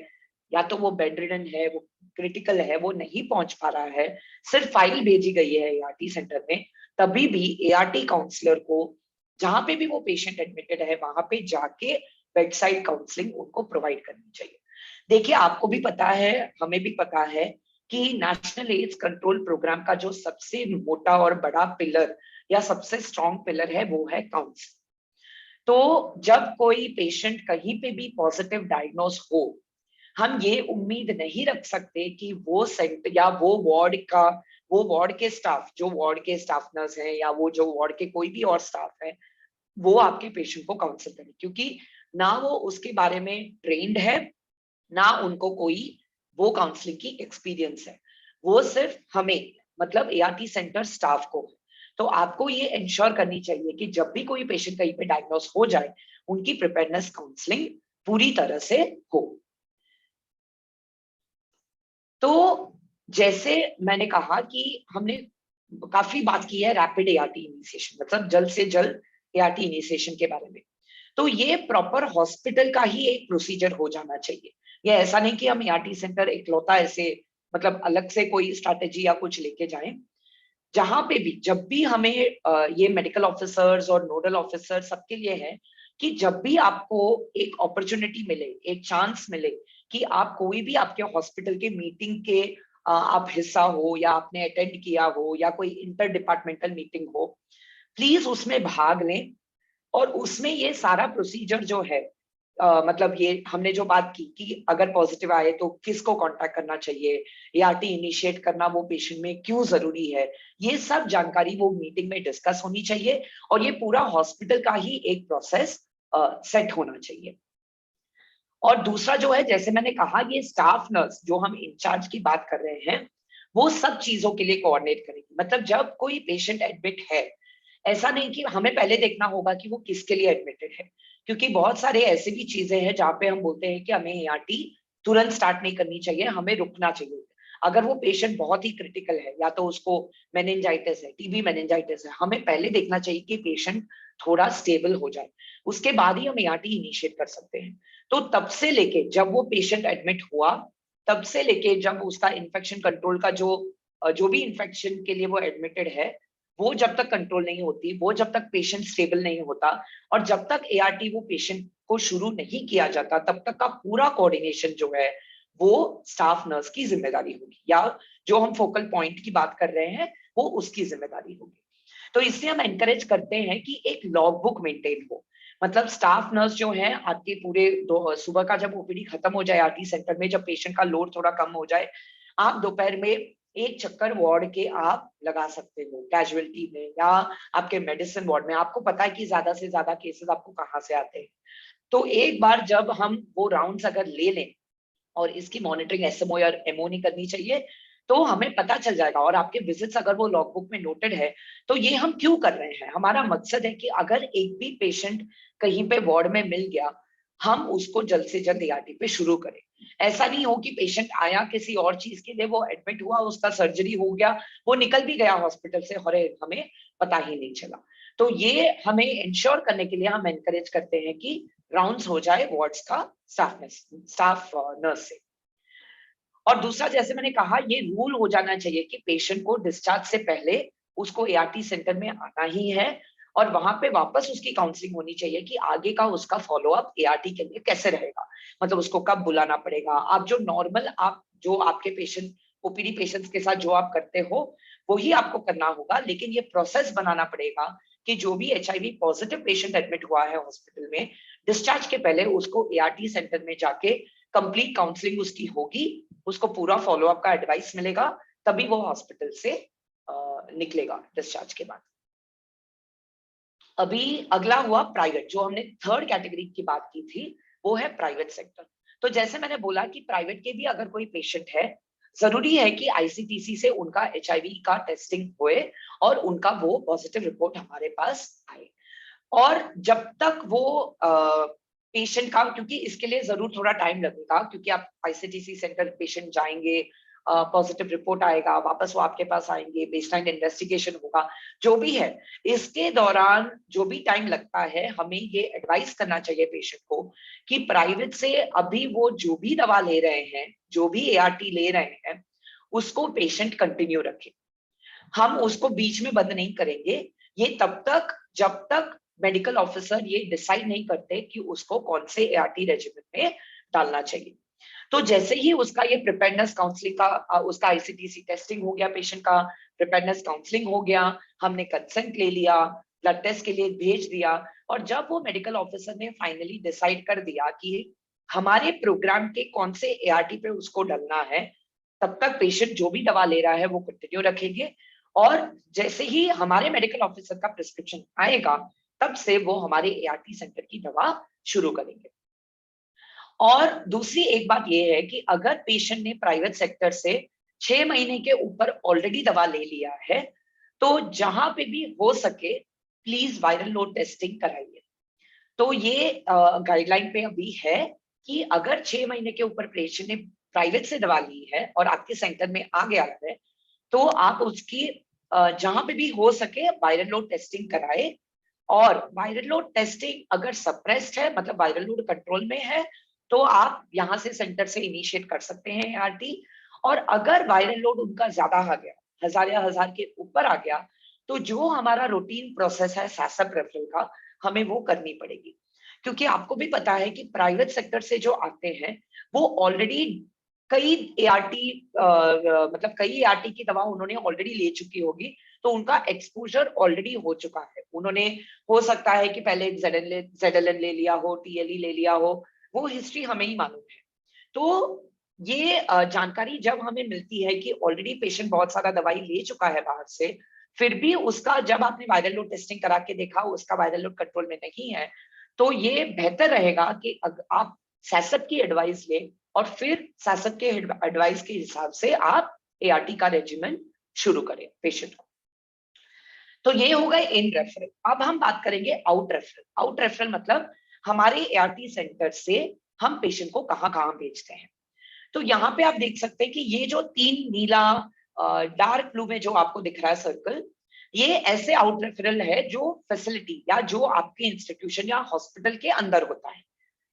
या तो वो बेड रिडन है, वो क्रिटिकल है, वो नहीं पहुंच पा रहा है, सिर्फ फाइल भेजी गई है एआरटी सेंटर में, तभी भी एआरटी काउंसलर को जहां पे भी वो पेशेंट एडमिटेड है वहां पे जाके बेड साइड काउंसलिंग उनको प्रोवाइड करनी चाहिए। देखिए, आपको भी पता है, हमें भी पता है कि नेशनल एड्स कंट्रोल प्रोग्राम का जो सबसे मोटा और बड़ा पिलर या सबसे स्ट्रॉन्ग पिलर है वो है काउंसलिंग। तो जब कोई पेशेंट कहीं पे भी पॉजिटिव डायग्नोस हो, हम ये उम्मीद नहीं रख सकते कि वो सेंटर या वो वार्ड के स्टाफ, जो वार्ड के स्टाफ नर्स हैं या वो जो वार्ड के कोई भी और स्टाफ है, वो आपके पेशेंट को काउंसिल करें, क्योंकि ना वो उसके बारे में ट्रेंड है, ना उनको कोई वो काउंसलिंग की एक्सपीरियंस है, वो सिर्फ हमें मतलब एआरटी सेंटर स्टाफ को। तो आपको ये इंश्योर करनी चाहिए कि जब भी कोई पेशेंट कहीं पे डायग्नोस हो जाए, उनकी प्रिपेयर्डनेस काउंसलिंग पूरी तरह से हो। तो जैसे मैंने कहा कि हमने काफी बात की है रैपिड एआरटी इनिशिएशन, मतलब जल्द से जल्द एआरटी इनिशिएशन के बारे में। तो ये प्रॉपर हॉस्पिटल का ही एक प्रोसीजर हो जाना चाहिए। ये ऐसा नहीं कि हम एआरटी सेंटर इकलौता ऐसे मतलब अलग से कोई स्ट्रैटेजी या कुछ लेके जाएं। जहां पे भी जब भी हमें ये मेडिकल ऑफिसर्स और नोडल ऑफिसर सबके लिए है कि जब भी आपको एक अपॉर्चुनिटी मिले, एक चांस मिले कि आप कोई भी आपके हॉस्पिटल के मीटिंग के आप हिस्सा हो या आपने अटेंड किया हो या कोई इंटर डिपार्टमेंटल मीटिंग हो, प्लीज उसमें भाग लें। और उसमें ये सारा प्रोसीजर जो है मतलब ये हमने जो बात की कि अगर पॉजिटिव आए तो किसको कांटेक्ट करना चाहिए, एआरटी इनिशिएट करना वो पेशेंट में क्यों जरूरी है, ये सब जानकारी वो मीटिंग में डिस्कस होनी चाहिए। और ये पूरा हॉस्पिटल का ही एक प्रोसेस सेट होना चाहिए। और दूसरा जो है, जैसे मैंने कहा, ये स्टाफ नर्स जो हम इंचार्ज की बात कर रहे हैं, वो सब चीजों के लिए कोऑर्डिनेट करेंगे। मतलब जब कोई पेशेंट एडमिट है, ऐसा नहीं कि हमें पहले देखना होगा कि वो किसके लिए एडमिटेड है, क्योंकि बहुत सारे ऐसे भी चीजें हैं जहाँ पे हम बोलते हैं कि हमें एआरटी तुरंत स्टार्ट नहीं करनी चाहिए, हमें रुकना चाहिए। अगर वो पेशेंट बहुत ही क्रिटिकल है या तो उसको मेनिंजाइटिस है, टीबी मेनिंजाइटिस है, हमें पहले देखना चाहिए कि पेशेंट थोड़ा स्टेबल हो जाए, उसके बाद ही हम एआरटी इनिशिएट कर सकते हैं। तो तब से लेके जब वो पेशेंट एडमिट हुआ, तब से लेके जब उसका इन्फेक्शन कंट्रोल का जो भी इन्फेक्शन के लिए वो एडमिटेड है, वो जब तक कंट्रोल नहीं होती, वो जब तक पेशेंट स्टेबल नहीं होता, और जब तक एआरटी वो पेशेंट को शुरू नहीं किया जाता, तब तक का पूरा कोऑर्डिनेशन जो है वो स्टाफ नर्स की जिम्मेदारी होगी, या जो हम फोकल पॉइंट की बात कर रहे हैं वो उसकी जिम्मेदारी होगी। तो इसलिए हम एनकरेज करते हैं कि एक लॉग बुक मेंटेन हो, मतलब स्टाफ नर्स जो है आपके पूरे सुबह का जब ओपीडी खत्म हो जाए आरटी सेंटर में, जब पेशेंट का लोड थोड़ा कम हो जाए, आप दोपहर में एक चक्कर वार्ड के आप लगा सकते हो, कैजुअलिटी में या आपके मेडिसिन वार्ड में। आपको पता है कि ज्यादा से ज्यादा केसेस आपको कहाँ से आते हैं, तो एक बार जब हम वो राउंड्स अगर ले लें, और इसकी मॉनिटरिंग एसएमओ या एमओ नहीं करनी चाहिए, तो हमें पता चल जाएगा। और आपके विजिट्स अगर वो लॉगबुक में नोटेड है, तो ये हम क्यों कर रहे हैं, हमारा मकसद है कि अगर एक भी पेशेंट कहीं पे वार्ड में मिल गया, हम उसको जल्द से जल्द एआरटी पे शुरू करें। ऐसा नहीं हो कि पेशेंट आया किसी और चीज के लिए, वो एडमिट हुआ, उसका सर्जरी हो गया, वो निकल भी गया हॉस्पिटल से और हमें पता ही नहीं चला। तो ये हमें इंश्योर करने के लिए हम एनकरेज करते हैं कि राउंड्स हो जाए वार्ड्स का स्टाफ नर्स से। और दूसरा, जैसे मैंने कहा, ये रूल हो जाना चाहिए कि पेशेंट को डिस्चार्ज से पहले उसको एआरटी सेंटर में आना ही है, और वहां पे वापस उसकी काउंसलिंग होनी चाहिए कि आगे का उसका फॉलोअप एआरटी के लिए कैसे रहेगा, मतलब उसको कब बुलाना पड़ेगा। आप जो नॉर्मल आप जो आपके पेशेंट ओपीडी पेशेंट्स के साथ जो आप करते हो वही आपको करना होगा, लेकिन ये प्रोसेस बनाना पड़ेगा कि जो भी एचआईवी पॉजिटिव पेशेंट एडमिट हुआ है हॉस्पिटल में, डिस्चार्ज के पहले उसको एआरटी सेंटर में जाके कंप्लीट काउंसलिंग उसकी होगी, उसको पूरा फॉलोअप का एडवाइस मिलेगा, तभी वो हॉस्पिटल से निकलेगा डिस्चार्ज के बाद। अभी अगला हुआ प्राइवेट, जो हमने थर्ड कैटेगरी की बात की थी, वो है प्राइवेट सेक्टर। तो जैसे मैंने बोला कि प्राइवेट के भी अगर कोई पेशेंट है, जरूरी है कि आईसीटीसी से उनका एचआईवी का टेस्टिंग होए और उनका वो पॉजिटिव रिपोर्ट हमारे पास आए। और जब तक वो पेशेंट का, क्योंकि इसके लिए जरूर थोड़ा टाइम लगेगा, क्योंकि आप आईसीटीसी सेंटर पेशेंट जाएंगे, पॉजिटिव रिपोर्ट आएगा, वापस वो आपके पास आएंगे, बेसलाइन इन्वेस्टिगेशन होगा, जो भी है, इसके दौरान जो भी टाइम लगता है, हमें ये एडवाइस करना चाहिए पेशेंट को कि प्राइवेट से अभी वो जो भी दवा ले रहे हैं, जो भी एआरटी ले रहे हैं, उसको पेशेंट कंटिन्यू रखे। हम उसको बीच में बंद नहीं करेंगे, ये तब तक जब तक मेडिकल ऑफिसर ये डिसाइड नहीं करते कि उसको कौन से एआरटी रेजिमेंट में डालना चाहिए। तो जैसे ही उसका ये प्रिपेयरनेस काउंसलिंग का उसका आईसीटीसी टेस्टिंग हो गया, पेशेंट का प्रिपेयरनेस काउंसलिंग हो गया, हमने कंसेंट ले लिया, ब्लड टेस्ट के लिए भेज दिया, और जब वो मेडिकल ऑफिसर ने फाइनली डिसाइड कर दिया कि हमारे प्रोग्राम के कौन से एआरटी पे उसको डालना है, तब तक पेशेंट जो भी दवा ले रहा है वो कंटिन्यू रखेंगे। और जैसे ही हमारे मेडिकल ऑफिसर का प्रिस्क्रिप्शन आएगा, तब से वो हमारे एआरटी सेंटर की दवा शुरू करेंगे। और दूसरी एक बात यह है कि अगर पेशेंट ने प्राइवेट सेक्टर से 6 महीने के ऊपर ऑलरेडी दवा ले लिया है, तो जहां पे भी हो सके प्लीज वायरल लोड टेस्टिंग कराइए। तो ये गाइडलाइन पे अभी है कि अगर 6 महीने के ऊपर पेशेंट ने प्राइवेट से दवा ली है और आपके सेंटर में आ गया है, तो आप उसकी जहां पे भी हो सके वायरल लोड टेस्टिंग कराए। और वायरल लोड टेस्टिंग अगर सप्रेस्ड है, मतलब वायरल लोड कंट्रोल में है, तो आप यहाँ से सेंटर से इनिशिएट कर सकते हैं एआरटी। और अगर वायरल लोड उनका ज्यादा आ गया, 1000 या 1000 के ऊपर आ गया, तो जो हमारा रूटीन प्रोसेस है सैसअप रेफरल का, हमें वो करनी पड़ेगी। क्योंकि आपको भी पता है कि प्राइवेट सेक्टर से जो आते हैं, वो ऑलरेडी कई एआरटी मतलब कई एआरटी की दवा उन्होंने ऑलरेडी ले चुकी होगी, तो उनका एक्सपोजर ऑलरेडी हो चुका है। उन्होंने, हो सकता है कि पहले जेडएलएन ले लिया हो, टीएलई ले लिया हो, वो हिस्ट्री हमें ही मालूम है। तो ये जानकारी जब हमें मिलती है कि ऑलरेडी पेशेंट बहुत सारा दवाई ले चुका है बाहर से, फिर भी उसका जब आपने वायरल लोड टेस्टिंग करा के देखा उसका वायरल लोड कंट्रोल में नहीं है, तो ये बेहतर रहेगा कि आप सैसअप की एडवाइस लें और फिर सैसअप के एडवाइस के हिसाब से आप एआरटी का रेजिमेंट शुरू करें पेशेंट को। तो ये हो गए इन रेफरल। अब हम बात करेंगे आउट रेफरल। आउट रेफरल मतलब हमारे एआरटी सेंटर से हम पेशेंट को कहाँ कहाँ भेजते हैं। तो यहाँ पे आप देख सकते हैं कि ये जो 3 नीला डार्क ब्लू में जो आपको दिख रहा है सर्कल, ये ऐसे आउट रेफरल है जो फैसिलिटी या जो आपके इंस्टीट्यूशन या हॉस्पिटल के अंदर होता है।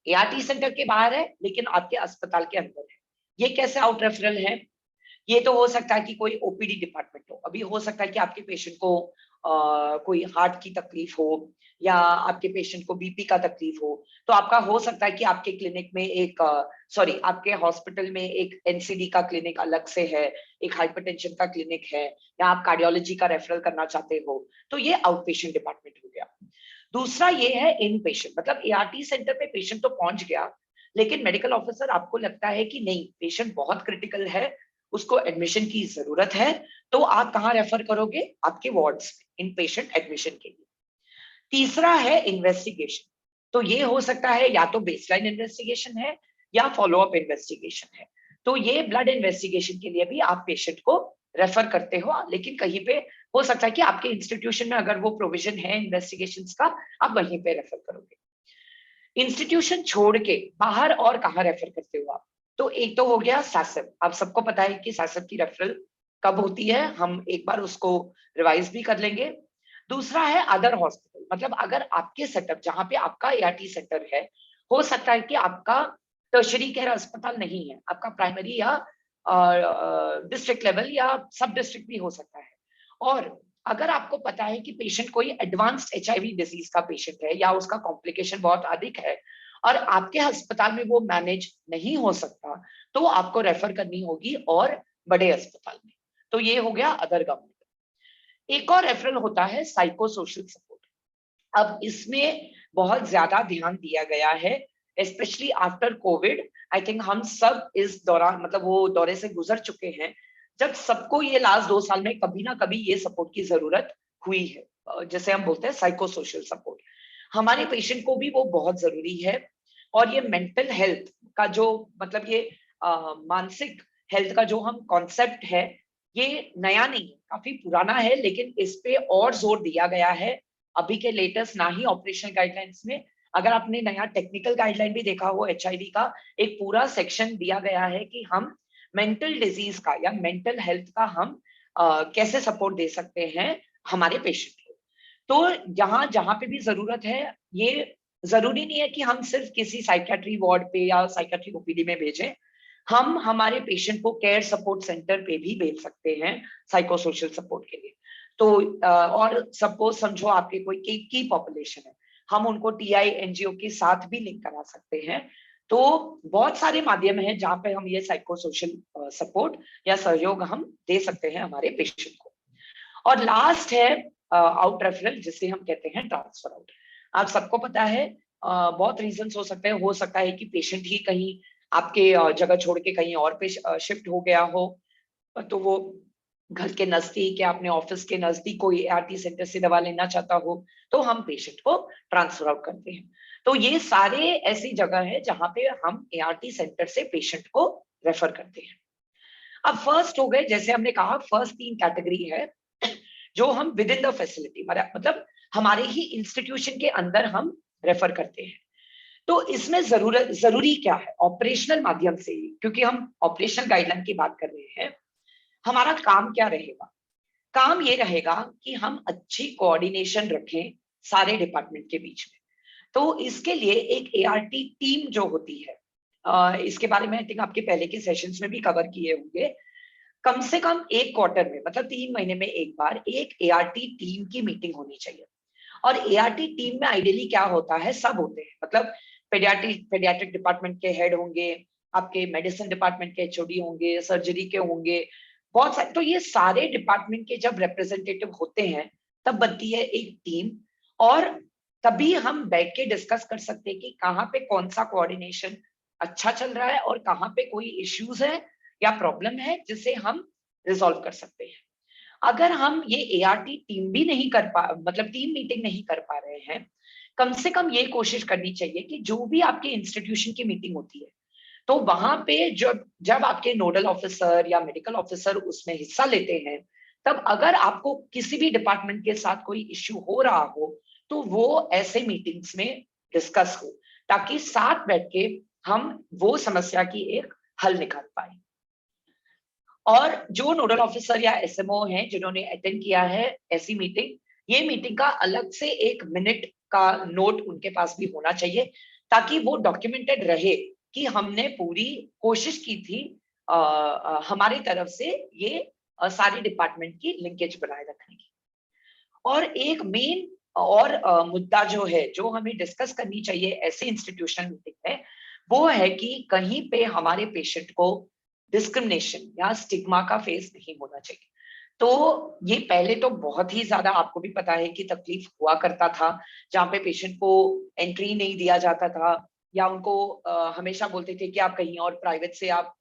एआरटी सेंटर के बाहर है लेकिन आपके अस्पताल के अंदर है। ये कैसे आउट रेफरल है? ये तो हो सकता है कि कोई ओपीडी डिपार्टमेंट हो, अभी हो सकता है कि आपके पेशेंट को कोई हार्ट की तकलीफ हो या आपके पेशेंट को बीपी का तकलीफ हो, तो आपका हो सकता है कि आपके क्लिनिक में एक आपके हॉस्पिटल में एक एनसीडी का क्लिनिक अलग से है, एक हाइपरटेंशन का क्लिनिक है, या आप कार्डियोलॉजी का रेफरल करना चाहते हो, तो ये आउट पेशेंट डिपार्टमेंट हो गया। दूसरा ये है इन पेशेंट, मतलब एआरटी सेंटर पे पेशेंट तो पहुंच गया, लेकिन मेडिकल ऑफिसर आपको लगता है कि नहीं पेशेंट बहुत क्रिटिकल है, उसको एडमिशन की जरूरत है, तो आप कहाँ रेफर करोगे? आपके वार्ड्स में इन पेशेंट एडमिशन के लिए। तीसरा है इन्वेस्टिगेशन, तो ये हो सकता है या तो बेसलाइन इन्वेस्टिगेशन है या फॉलोअप इन्वेस्टिगेशन है। तो ये ब्लड इन्वेस्टिगेशन के लिए भी आप पेशेंट को रेफर करते हो, लेकिन कहीं पे हो सकता है कि आपके इंस्टीट्यूशन में अगर वो प्रोविजन है इन्वेस्टिगेशंस का, आप वहीं पे रेफर करोगे। इंस्टीट्यूशन छोड़ के बाहर और कहाँ रेफर करते हो आप? तो एक तो हो गया सैसब, आप सबको पता है कि सैसब की रेफरल कब होती है, हम एक बार उसको रिवाइज भी कर लेंगे। दूसरा है अदर हॉस्पिटल, मतलब अगर आपके सेटअप जहां पे आपका एआरटी सेंटर है, हो सकता है कि आपका टर्शरी केयर अस्पताल नहीं है, आपका प्राइमरी या डिस्ट्रिक्ट लेवल या सब डिस्ट्रिक्ट भी हो सकता है। और अगर आपको पता है कि पेशेंट कोई एडवांस्ड एचआईवी डिजीज का पेशेंट है या उसका कॉम्प्लिकेशन बहुत अधिक है और आपके अस्पताल में वो मैनेज नहीं हो सकता, तो आपको रेफर करनी होगी और बड़े अस्पताल में। तो ये हो गया अदर गवर्नमेंट। एक और रेफरल होता है साइको सोशल सपोर्ट। अब इसमें बहुत ज्यादा ध्यान दिया गया है, specially after Covid. I think हम सब इस दौरान, मतलब वो दौरे से गुजर चुके हैं जब सबको ये लास्ट 2 साल में कभी ना कभी ये सपोर्ट की जरूरत हुई है, जैसे हम बोलते हैं साइको सोशल सपोर्ट। हमारे पेशेंट को भी वो बहुत जरूरी है। और ये मेंटल हेल्थ का जो, मतलब ये मानसिक हेल्थ का जो हम कॉन्सेप्ट है, ये नया नहीं है, काफी पुराना है, लेकिन इस पे और जोर दिया गया है अभी के लेटेस्ट ना ही ऑपरेशनल गाइडलाइंस में। अगर आपने नया टेक्निकल गाइडलाइन भी देखा हो एचआईवी का, एक पूरा सेक्शन दिया गया है कि हम मेंटल डिजीज का या मेंटल हेल्थ का हम कैसे सपोर्ट दे सकते हैं हमारे पेशेंट को। तो जहां जहां पे भी जरूरत है, ये जरूरी नहीं है कि हम सिर्फ किसी साइकेट्री वार्ड पे या साइकेट्री ओपीडी में भेजें, हम हमारे पेशेंट को केयर सपोर्ट सेंटर पे भी भेज सकते हैं साइको सोशल सपोर्ट के लिए। तो और सपोज समझो आपके कोई की पॉपुलेशन है, हम उनको टीआई एनजीओ के साथ भी लिंक करा सकते हैं। तो बहुत सारे माध्यम हैं जहां पे हम ये साइको सोशल सपोर्ट या सहयोग हम दे सकते हैं हमारे पेशेंट को। और लास्ट है आउट रेफरल, जिसे हम कहते हैं ट्रांसफर आउट। आप सबको पता है बहुत रीजंस हो सकता है कि पेशेंट ही कहीं आपके जगह छोड़ के कहीं और पे शिफ्ट हो गया हो, तो वो घर के नजदीक या अपने ऑफिस के नजदीक कोई एआरटी सेंटर से दवा लेना चाहता हो, तो हम पेशेंट को ट्रांसफर आउट करते हैं। तो ये सारे ऐसी जगह है जहां पे हम एआरटी सेंटर से पेशेंट को रेफर करते हैं। अब फर्स्ट हो गए, जैसे हमने कहा फर्स्ट 3 कैटेगरी है जो हम विद इन द फैसिलिटी, मतलब हमारे ही इंस्टीट्यूशन के अंदर हम रेफर करते हैं। तो इसमें जरूरी क्या है ऑपरेशनल माध्यम से, क्योंकि हम ऑपरेशनल गाइडलाइन की बात कर रहे हैं, हमारा काम क्या रहेगा? काम ये रहेगा कि हम अच्छी कोऑर्डिनेशन रखें सारे डिपार्टमेंट के बीच में। तो इसके लिए एक एआरटी टीम जो होती है, इसके बारे में आई थिंक आपके पहले के सेशंस में भी कवर किए होंगे, कम से कम 1 क्वार्टर में, मतलब 3 महीने में एक बार एक एआरटी टीम की मीटिंग होनी चाहिए। और एआरटी टीम में आइडियली क्या होता है, सब होते हैं, मतलब पेडियाट्रिक डिपार्टमेंट के हेड होंगे, आपके मेडिसिन डिपार्टमेंट के एचओडी होंगे, सर्जरी के होंगे, बहुत सारे। तो ये सारे डिपार्टमेंट के जब रिप्रेजेंटेटिव होते हैं तब बनती है एक टीम, और तभी हम बैठ के डिस्कस कर सकते हैं कि कहाँ पे कौन सा कोऑर्डिनेशन अच्छा चल रहा है और कहाँ पे कोई इश्यूज है या प्रॉब्लम है जिसे हम रिजॉल्व कर सकते हैं। अगर हम ये एआरटी टीम भी नहीं कर पा, मतलब टीम मीटिंग नहीं कर पा रहे हैं, कम से कम ये कोशिश करनी चाहिए कि जो भी आपके इंस्टीट्यूशन की मीटिंग होती है, तो वहां पे जब जब आपके नोडल ऑफिसर या मेडिकल ऑफिसर उसमें हिस्सा लेते हैं, तब अगर आपको किसी भी डिपार्टमेंट के साथ कोई इश्यू हो रहा हो, तो वो ऐसे मीटिंग्स में डिस्कस हो, ताकि साथ बैठ के हम वो समस्या की एक हल निकाल पाए। और जो नोडल ऑफिसर या एसएमओ हैं जिन्होंने अटेंड किया है ऐसी मीटिंग, ये मीटिंग का अलग से 1 मिनट का नोट उनके पास भी होना चाहिए, ताकि वो डॉक्यूमेंटेड रहे कि हमने पूरी कोशिश की थी हमारी तरफ से ये सारी डिपार्टमेंट की लिंकेज बनाए रखने की। और एक मेन और मुद्दा जो है, जो हमें डिस्कस करनी चाहिए ऐसे इंस्टीट्यूशनल मीटिंग में, वो है कि कहीं पे हमारे पेशेंट को डिस्क्रिमिनेशन या स्टिग्मा का फेस नहीं होना चाहिए। तो ये पहले तो बहुत ही ज्यादा आपको भी पता है कि तकलीफ हुआ करता था, जहाँ पे पेशेंट को एंट्री नहीं दिया जाता था, या उनको हमेशा बोलते थे कि आप कहीं और प्राइवेट से आप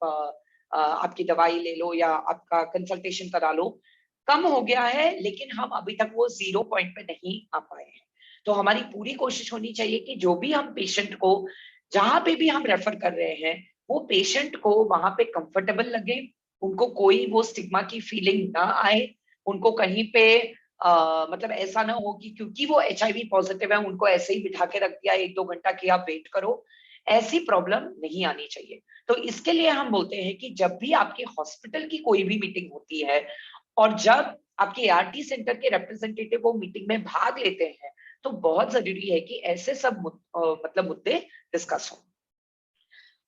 आपकी दवाई ले लो या आपका कंसल्टेशन करा लो। कम हो गया है, लेकिन हम अभी तक वो 0 पॉइंट पे नहीं आ पाए हैं। तो हमारी पूरी कोशिश होनी चाहिए कि जो भी हम पेशेंट को जहां पे भी हम रेफर कर रहे हैं, वो पेशेंट को वहां पे कंफर्टेबल लगे, उनको कोई वो स्टिग्मा की फीलिंग ना आए, उनको कहीं पे मतलब ऐसा ना हो कि क्योंकि वो HIV पॉजिटिव है उनको ऐसे ही बिठा के रख दिया 1-2 घंटा कि आप वेट करो। ऐसी प्रॉब्लम नहीं आनी चाहिए। तो इसके लिए हम बोलते हैं कि जब भी आपके हॉस्पिटल की कोई भी मीटिंग होती है और जब आपके ART सेंटर के रिप्रेजेंटेटिव वो मीटिंग में भाग लेते हैं, तो बहुत जरूरी है कि ऐसे सब मतलब मुद्दे डिस्कस हो।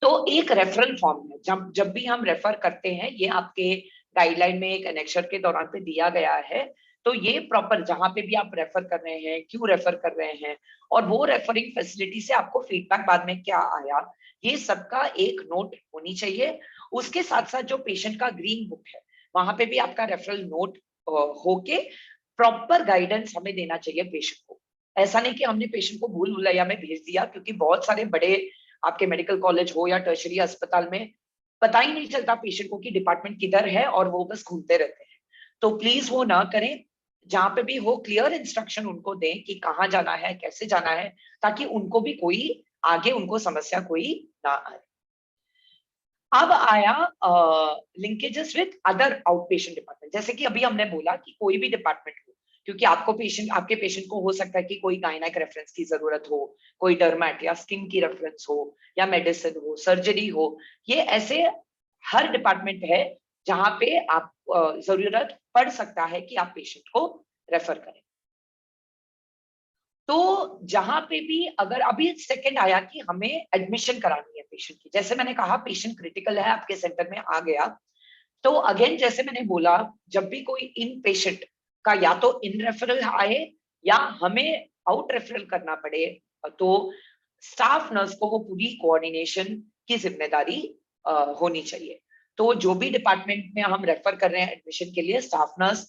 तो एक रेफरल फॉर्म है, जब जब भी हम रेफर करते हैं, ये आपके गाइडलाइन में एक एनेक्सर के दौरान पे दिया गया है। तो ये प्रॉपर जहां पे भी आप रेफर कर रहे हैं, क्यों रेफर कर रहे हैं, और वो रेफरिंग फैसिलिटी से आपको फीडबैक बाद में क्या आया, ये सबका एक नोट होनी चाहिए। उसके साथ साथ जो पेशेंट का ग्रीन बुक है, वहां पे भी आपका रेफरल नोट होके प्रॉपर गाइडेंस हमें देना चाहिए पेशेंट को। ऐसा नहीं कि हमने पेशेंट को भूल भुलैया में भेज दिया, क्योंकि बहुत सारे बड़े आपके मेडिकल कॉलेज हो या टर्शरी अस्पताल में पता ही नहीं चलता पेशेंट को कि डिपार्टमेंट किधर है, और वो बस घूमते रहते हैं। तो प्लीज वो ना करें। जहां पे भी हो क्लियर इंस्ट्रक्शन उनको दें कि कहाँ जाना है, कैसे जाना है, ताकि उनको भी कोई आगे उनको समस्या कोई ना आए। अब आया linkages with other out patient department. जैसे कि अभी हमने बोला कि कोई भी डिपार्टमेंट हो, क्योंकि आपके पेशेंट को हो सकता है कि कोई गायनेक रेफरेंस की जरूरत हो, कोई डर्मेट या स्किन की रेफरेंस हो, या मेडिसिन हो, सर्जरी हो। ये ऐसे हर डिपार्टमेंट है जहां पे आप जरूरत पड़ सकता है कि आप पेशेंट को रेफर करें। तो जहां पे भी अगर अभी सेकंड आया कि हमें एडमिशन करानी है पेशेंट की, जैसे मैंने कहा पेशेंट क्रिटिकल है, आपके सेंटर में आ गया, तो अगेन जैसे मैंने बोला, जब भी कोई इन पेशेंट का या तो इन रेफरल आए या हमें आउट रेफरल करना पड़े, तो स्टाफ नर्स को वो पूरी कोऑर्डिनेशन की जिम्मेदारी होनी चाहिए। तो जो भी डिपार्टमेंट में हम रेफर कर रहे हैं एडमिशन के लिए, स्टाफ नर्स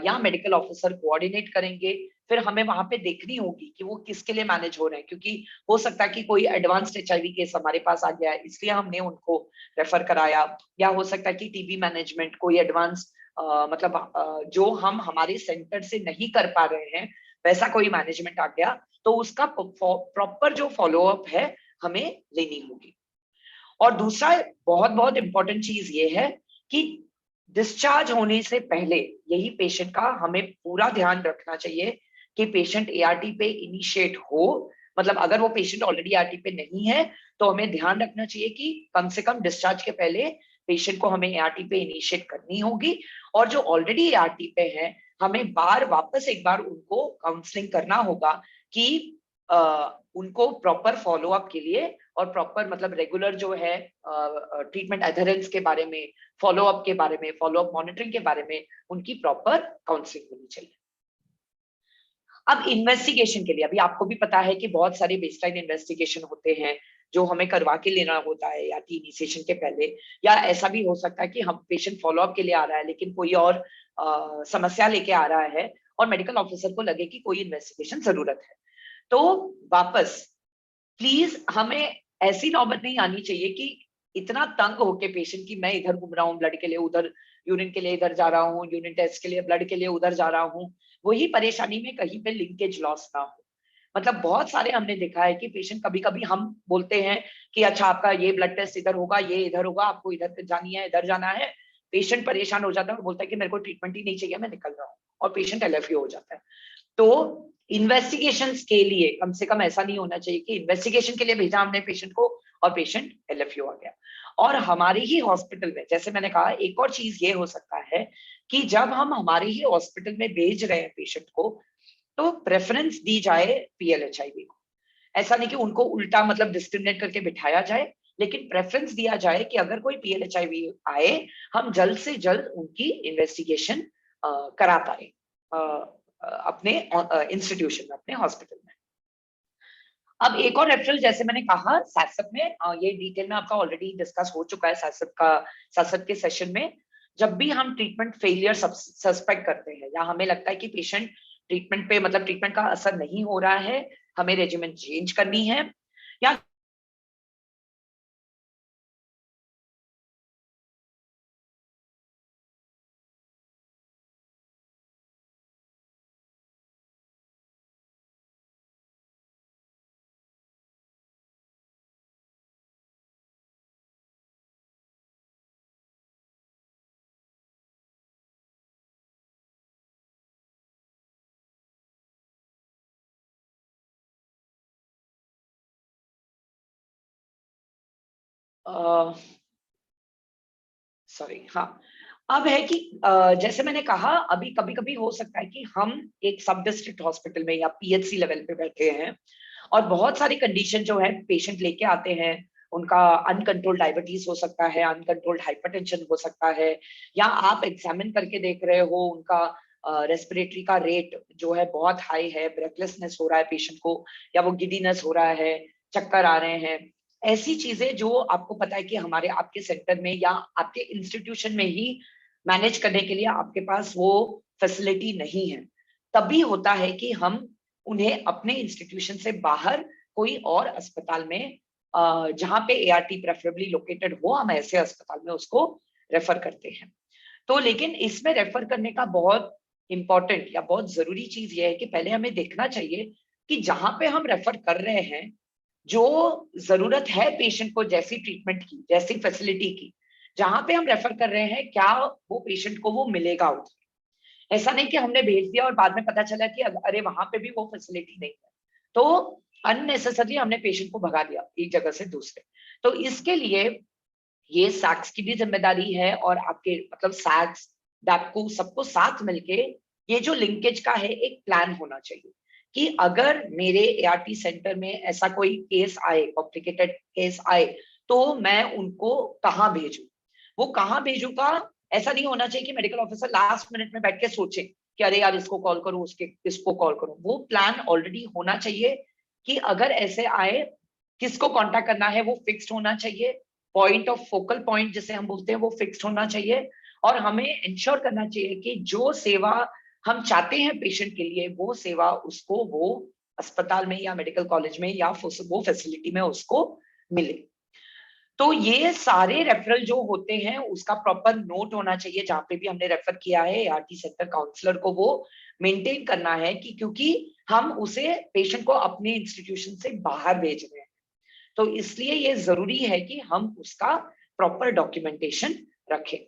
या मेडिकल ऑफिसर कोऑर्डिनेट करेंगे। फिर हमें वहां पे देखनी होगी कि वो किसके लिए मैनेज हो रहे हैं, क्योंकि हो सकता है कि कोई एडवांस्ड HIV केस हमारे पास आ गया है, इसलिए हमने उनको रेफर कराया, या हो सकता है कि TB मैनेजमेंट कोई एडवांस मतलब जो हम हमारे सेंटर से नहीं कर पा रहे हैं, वैसा कोई मैनेजमेंट आ गया, तो उसका प्रॉपर जो फॉलोअप है हमें लेनी होगी। और दूसरा बहुत बहुत इंपॉर्टेंट चीज ये है कि डिस्चार्ज होने से पहले यही पेशेंट का हमें पूरा ध्यान रखना चाहिए कि पेशेंट ART पे इनिशिएट हो। मतलब अगर वो पेशेंट ऑलरेडी ART पे नहीं है, तो हमें ध्यान रखना चाहिए कि कम से कम डिस्चार्ज के पहले पेशेंट को हमें ART पे इनिशिएट करनी होगी। और जो ऑलरेडी ART पे है, हमें वापस एक बार उनको काउंसलिंग करना होगा कि उनको प्रॉपर फॉलोअप के लिए और प्रॉपर मतलब रेगुलर जो है ट्रीटमेंट एडहेरेंस के बारे में, फॉलोअप के बारे में, फॉलोअप मॉनिटरिंग के बारे में उनकी प्रॉपर काउंसलिंग होनी चाहिए। अब इन्वेस्टिगेशन के लिए अभी आपको भी पता है कि बहुत सारे बेसलाइन इन्वेस्टिगेशन होते हैं जो हमें करवा के लेना होता है या इनिशिएशन के पहले, या ऐसा भी हो सकता है कि हम पेशेंट फॉलोअप के लिए आ रहा है लेकिन कोई और समस्या लेके आ रहा है और मेडिकल ऑफिसर को लगे कि कोई इन्वेस्टिगेशन जरूरत है। तो वापस प्लीज हमें ऐसी नौबत नहीं आनी चाहिए कि इतना तंग होके पेशेंट की मैं इधर घूम रहा हूँ ब्लड के लिए, उधर यूरिन के लिए इधर जा रहा हूँ, यूरिन टेस्ट के लिए ब्लड के लिए उधर जा रहा हूँ, वही परेशानी में कहीं पे लिंकेज लॉस ना हो। मतलब बहुत सारे हमने देखा है कि पेशेंट कभी कभी हम बोलते हैं कि अच्छा आपका ये ब्लड टेस्ट इधर होगा, ये इधर होगा, आपको इधर जानी है, इधर जाना है। पेशेंट परेशान हो जाता है और बोलता है कि मेरे को ट्रीटमेंट ही नहीं चाहिए, मैं निकल रहा हूँ, और पेशेंट LFU हो जाता है। तो इन्वेस्टिगेशंस के लिए कम से कम ऐसा नहीं होना चाहिए कि इन्वेस्टिगेशन के लिए भेजा हमने पेशेंट को और पेशेंट LFU आ गया। और हमारे ही हॉस्पिटल में, जैसे मैंने कहा, एक और चीज ये हो सकता है कि जब हम हमारे ही हॉस्पिटल में भेज रहे हैं पेशेंट को, तो प्रेफरेंस दी जाए PLHIV को। ऐसा नहीं कि उनको उल्टा मतलब डिस्क्रिमिनेट करके बिठाया जाए, लेकिन प्रेफरेंस दिया जाए कि अगर कोई PLHIV आए, हम जल्द से जल्द उनकी इन्वेस्टिगेशन करा पाए अपने इंस्टीट्यूशन में, अपने हॉस्पिटल में। अब एक और रेफरल, जैसे मैंने कहा SASP में, ये डिटेल में आपका ऑलरेडी डिस्कस हो चुका है SASP के सेशन में। जब भी हम ट्रीटमेंट फेलियर सस्पेक्ट करते हैं या हमें लगता है कि पेशेंट ट्रीटमेंट पे मतलब ट्रीटमेंट का असर नहीं हो रहा है, हमें रेजिमेंट चेंज करनी है या सॉरी, हाँ, अब है कि जैसे मैंने कहा अभी कभी कभी हो सकता है कि हम एक सब डिस्ट्रिक्ट हॉस्पिटल में या पीएचसी लेवल पे बैठे हैं और बहुत सारी कंडीशन जो है पेशेंट लेके आते हैं, उनका अनकंट्रोल्ड डायबिटीज हो सकता है, अनकंट्रोल्ड हाइपरटेंशन हो सकता है, या आप एग्जामिन करके देख रहे हो उनका रेस्पिरेटरी का रेट जो है बहुत हाई है, ब्रेथलेसनेस हो रहा है पेशेंट को, या वो गिडीनेस हो रहा है, चक्कर आ रहे हैं, ऐसी चीजें जो आपको पता है कि हमारे आपके सेंटर में या आपके इंस्टीट्यूशन में ही मैनेज करने के लिए आपके पास वो फैसिलिटी नहीं है, तभी होता है कि हम उन्हें अपने इंस्टीट्यूशन से बाहर कोई और अस्पताल में जहां पे एआरटी प्रेफरेबली लोकेटेड हो, हम ऐसे अस्पताल में उसको रेफर करते हैं। तो लेकिन इसमें रेफर करने का बहुत इंपॉर्टेंट या बहुत जरूरी चीज ये है कि पहले हमें देखना चाहिए कि जहां पे हम रेफर कर रहे हैं, जो जरूरत है पेशेंट को जैसी ट्रीटमेंट की, जैसी फैसिलिटी की, जहां पे हम रेफर कर रहे हैं, क्या वो पेशेंट को वो मिलेगा उधर। ऐसा नहीं कि हमने भेज दिया और बाद में पता चला कि अरे वहां पे भी वो फैसिलिटी नहीं है, तो अननेसेसरली हमने पेशेंट को भगा दिया एक जगह से दूसरे। तो इसके लिए ये सैक्स की भी जिम्मेदारी है और आपके मतलब सैक्स, डैपको, सबको साथ मिलके ये जो लिंकेज का है एक प्लान होना चाहिए कि अगर मेरे एआरटी सेंटर में ऐसा कोई केस आए, कॉम्प्लिकेटेड केस आए, तो मैं उनको कहाँ भेजूं। वो कहाँ भेजूं का ऐसा नहीं होना चाहिए कि मेडिकल ऑफिसर लास्ट मिनट में बैठ के सोचे कि अरे यार इसको कॉल करूं, उसके इसको कॉल करूं। वो प्लान ऑलरेडी होना चाहिए कि अगर ऐसे आए किसको कांटेक्ट करना है, वो फिक्स्ड होना चाहिए। पॉइंट ऑफ फोकल पॉइंट जिसे हम बोलते हैं वो फिक्स्ड होना चाहिए, और हमें इंश्योर करना चाहिए कि जो सेवा हम चाहते हैं पेशेंट के लिए, वो सेवा उसको वो अस्पताल में या मेडिकल कॉलेज में या वो फैसिलिटी में उसको मिले। तो ये सारे रेफरल जो होते हैं उसका प्रॉपर नोट होना चाहिए, जहां पे भी हमने रेफर किया है एआरटी सेंटर काउंसलर को वो मेंटेन करना है कि क्योंकि हम उसे पेशेंट को अपने इंस्टीट्यूशन से बाहर भेज रहे हैं, तो इसलिए ये जरूरी है कि हम उसका प्रॉपर डॉक्यूमेंटेशन रखें।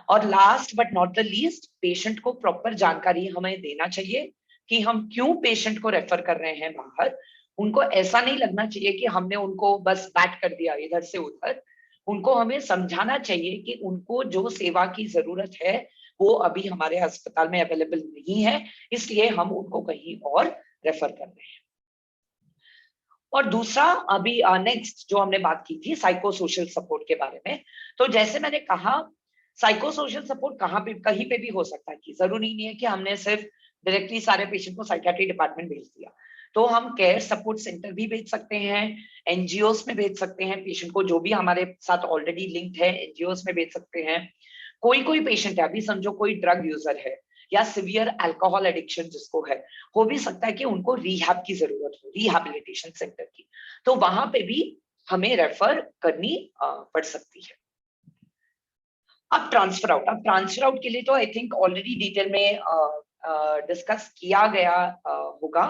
और last but not the least, patient को प्रॉपर जानकारी हमें देना चाहिए कि हम क्यों पेशेंट को रेफर कर रहे हैं बाहर। उनको ऐसा नहीं लगना चाहिए कि हमने उनको बस बैट कर दिया इधर से उधर। उनको हमें समझाना चाहिए कि उनको जो सेवा की जरूरत है वो अभी हमारे अस्पताल में अवेलेबल नहीं है, इसलिए हम उनको कहीं और रेफर कर रहे हैं। और दूसरा, अभी नेक्स्ट जो हमने बात की थी साइको सोशल सपोर्ट के बारे में, तो जैसे मैंने कहा साइको सोशल सपोर्ट कहाँ पे कहीं पे भी हो सकता है, कि जरूरी नहीं है कि हमने सिर्फ डायरेक्टली सारे पेशेंट को साइकियाट्री डिपार्टमेंट भेज दिया। तो हम केयर सपोर्ट सेंटर भी भेज सकते हैं, एनजीओस में भेज सकते हैं पेशेंट को, जो भी हमारे साथ ऑलरेडी लिंक्ड है एनजीओस में भेज सकते हैं। कोई कोई पेशेंट है, अभी समझो कोई ड्रग यूजर है या सिवियर अल्कोहल एडिक्शन जिसको है, हो भी सकता है कि उनको रिहैब की जरूरत हो, रिहैबिलिटेशन सेंटर की, तो वहां पे भी हमें रेफर करनी पड़ सकती है। अब ट्रांसफर आउट के लिए तो आई थिंक ऑलरेडी डिटेल में डिस्कस किया गया होगा,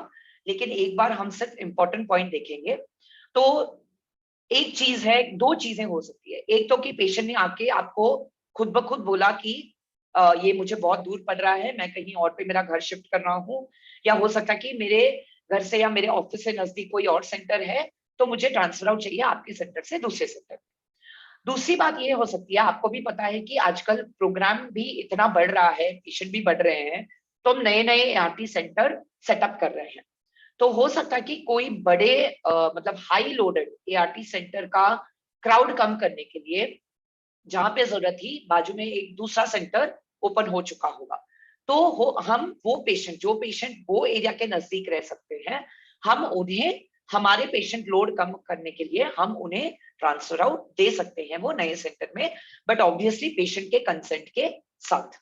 लेकिन एक बार हम सिर्फ इंपॉर्टेंट पॉइंट देखेंगे। तो एक चीज है, दो चीजें हो सकती है, एक तो कि पेशेंट ने आके आपको खुद ब खुद बोला कि ये मुझे बहुत दूर पड़ रहा है, मैं कहीं और पे मेरा घर शिफ्ट कर रहा हूँ, या हो सकता है कि मेरे घर से या मेरे ऑफिस से नजदीक कोई और सेंटर है, तो मुझे ट्रांसफर आउट चाहिए आपके सेंटर से दूसरे सेंटर। दूसरी बात ये हो सकती है, आपको भी पता है कि आजकल प्रोग्राम भी इतना बढ़ रहा है, पेशेंट भी बढ़ रहे हैं, तो हम नए नए एआरटी सेंटर सेटअप कर रहे हैं। तो हो सकता है कि कोई बड़े मतलब हाई लोडेड एआरटी सेंटर का क्राउड कम करने के लिए, जहां पे जरूरत थी बाजू में एक दूसरा सेंटर ओपन हो चुका होगा, तो हम वो पेशेंट, जो पेशेंट वो एरिया के नजदीक रह सकते हैं, हम उन्हें हमारे पेशेंट लोड कम करने के लिए हम उन्हें ट्रांसफर आउट दे सकते हैं वो नए सेंटर में, बट ऑब्वियसली पेशेंट के कंसेंट के साथ।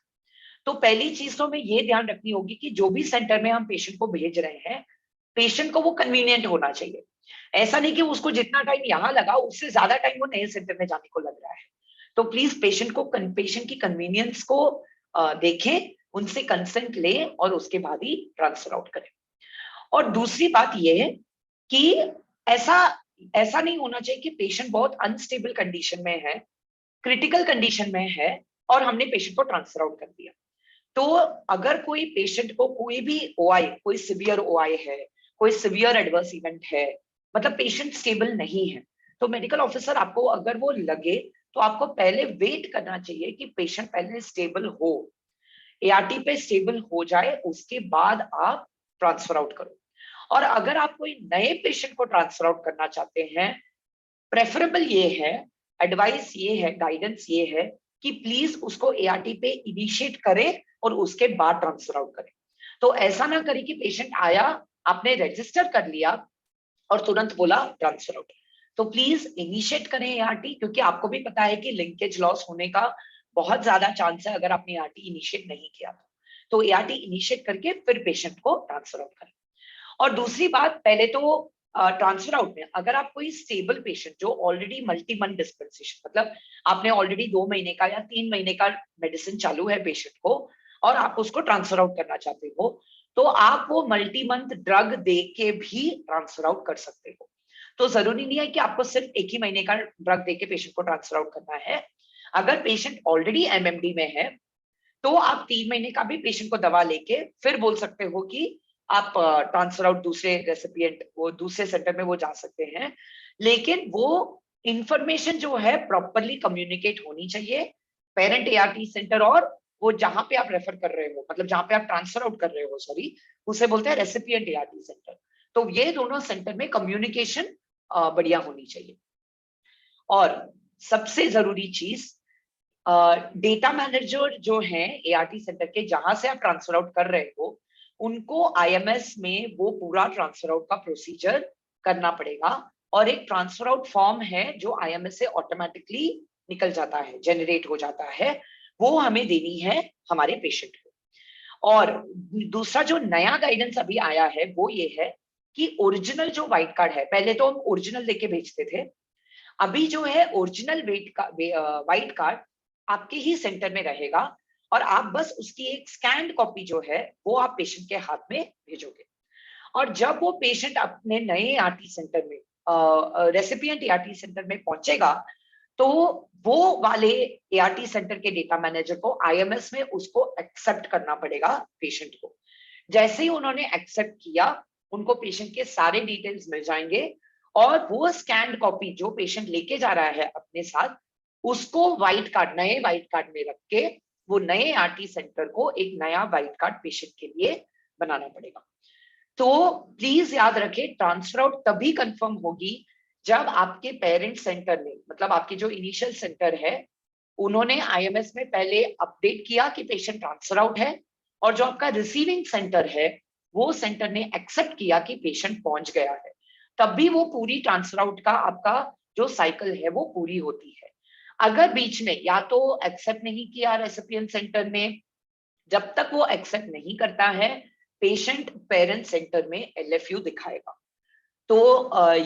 तो पहली चीज तो हमें ये ध्यान रखनी होगी कि जो भी सेंटर में हम पेशेंट को भेज रहे हैं, पेशेंट को वो कन्वीनियंट होना चाहिए। ऐसा नहीं कि उसको जितना टाइम यहाँ लगा उससे ज्यादा टाइम वो नए सेंटर में जाने को लग रहा है। तो प्लीज पेशेंट की कन्वीनियंस को देखें, उनसे कंसेंट लें और उसके बाद ही ट्रांसफर आउट करें। और दूसरी बात यह है कि ऐसा नहीं होना चाहिए कि पेशेंट बहुत अनस्टेबल कंडीशन में है, क्रिटिकल कंडीशन में है और हमने पेशेंट को ट्रांसफर आउट कर दिया। तो अगर कोई पेशेंट को कोई भी ओआई, कोई सिवियर ओआई है, कोई सिवियर एडवर्स इवेंट है, मतलब पेशेंट स्टेबल नहीं है, तो मेडिकल ऑफिसर आपको अगर वो लगे तो आपको पहले वेट करना चाहिए कि पेशेंट पहले स्टेबल हो, एआरटी पे स्टेबल हो जाए, उसके बाद आप ट्रांसफर आउट करो। और अगर आप कोई नए पेशेंट को ट्रांसफर आउट करना चाहते हैं, प्रेफरेबल ये है, एडवाइस ये है, गाइडेंस ये है कि प्लीज उसको एआरटी पे इनिशिएट करें और उसके बाद ट्रांसफर आउट करें। तो ऐसा ना करें कि पेशेंट आया, आपने रजिस्टर कर लिया और तुरंत बोला ट्रांसफर आउट। तो प्लीज इनिशिएट करें एआरटी, क्योंकि आपको भी पता है कि लिंकेज लॉस होने का बहुत ज्यादा चांस है अगर आपने एआरटी इनिशिएट नहीं किया तो एआरटी इनिशिएट करके फिर पेशेंट को ट्रांसफर आउट करें। और दूसरी बात, पहले तो ट्रांसफर आउट में अगर आप कोई स्टेबल पेशेंट जो ऑलरेडी मल्टी मंथ डिस्पेंसेशन, मतलब आपने ऑलरेडी 2 महीने का या 3 महीने का मेडिसिन चालू है पेशेंट को और आप उसको ट्रांसफर आउट करना चाहते हो, तो आप वो मल्टी मंथ ड्रग दे के भी ट्रांसफर आउट कर सकते हो। तो जरूरी नहीं है कि आपको सिर्फ 1 ही महीने का ड्रग दे के पेशेंट को ट्रांसफर आउट करना है। अगर पेशेंट ऑलरेडी एमएमडी में है तो आप 3 महीने का भी पेशेंट को दवा लेके फिर बोल सकते हो कि आप ट्रांसफर आउट दूसरे रेसिपिएंट, वो दूसरे सेंटर में वो जा सकते हैं। लेकिन वो इंफॉर्मेशन जो है प्रॉपरली कम्युनिकेट होनी चाहिए पेरेंट एआरटी सेंटर और वो जहां पे आप रेफर कर रहे हो, मतलब जहां पे आप ट्रांसफर आउट कर रहे हो, सॉरी, उसे बोलते हैं रेसिपिएंट एआरटी सेंटर। तो ये दोनों सेंटर में कम्युनिकेशन बढ़िया होनी चाहिए। और सबसे जरूरी चीज, डेटा मैनेजर जो है एआरटी सेंटर के जहां से आप ट्रांसफर आउट कर रहे हो, उनको आईएमएस में वो पूरा ट्रांसफर आउट का प्रोसीजर करना पड़ेगा। और एक ट्रांसफर आउट फॉर्म है जो आईएमएस से ऑटोमेटिकली निकल जाता है, जनरेट हो जाता है, वो हमें देनी है हमारे पेशेंट को। और दूसरा जो नया गाइडेंस अभी आया है वो ये है कि ओरिजिनल जो व्हाइट कार्ड है, पहले तो हम ओरिजिनल लेके भेजते थे, अभी जो है ओरिजिनल व्हाइट कार्ड आपके ही सेंटर में रहेगा और आप बस उसकी एक स्कैन्ड कॉपी जो है वो आप पेशेंट के हाथ में भेजोगे। और जब वो पेशेंट अपने नए आरटी सेंटर में, रेसिपिएंट एआरटी सेंटर में पहुंचेगा, तो वो वाले एआरटी सेंटर के डेटा मैनेजर को आईएमएस में उसको एक्सेप्ट करना पड़ेगा पेशेंट को। जैसे ही उन्होंने एक्सेप्ट किया, उनको पेशेंट के सारे डिटेल्स मिल जाएंगे और वो स्कैन्ड कॉपी जो पेशेंट लेके जा रहा है अपने साथ, उसको व्हाइट कार्ड, नए व्हाइट कार्ड में रख के वो नए आरटी सेंटर को एक नया व्हाइट कार्ड पेशेंट के लिए बनाना पड़ेगा। तो प्लीज याद रखें, ट्रांसफर आउट तभी कंफर्म होगी जब आपके पेरेंट सेंटर ने, मतलब आपके जो इनिशियल सेंटर है, उन्होंने आईएमएस में पहले अपडेट किया कि पेशेंट ट्रांसफर आउट है, और जो आपका रिसीविंग सेंटर है वो सेंटर ने एक्सेप्ट किया कि पेशेंट पहुंच गया है, तब भी वो पूरी ट्रांसफर आउट का आपका जो साइकिल है वो पूरी होती है। अगर बीच में या तो एक्सेप्ट नहीं किया रेसिपिएंट सेंटर ने, जब तक वो एक्सेप्ट नहीं करता है, पेशेंट पेरेंट सेंटर में एलएफयू दिखाएगा। तो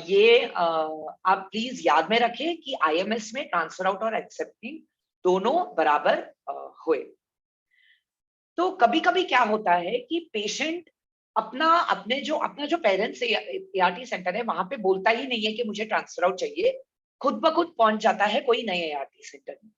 ये आप प्लीज याद में रखें कि आईएमएस में ट्रांसफर आउट और एक्सेप्टिंग दोनों बराबर हुए। तो कभी कभी क्या होता है कि पेशेंट अपना जो पेरेंट्स एआरटी सेंटर है वहां पे बोलता ही नहीं है कि मुझे ट्रांसफर आउट चाहिए, खुद ब खुद पहुंच जाता है कोई नए एआरटी सेंटर में।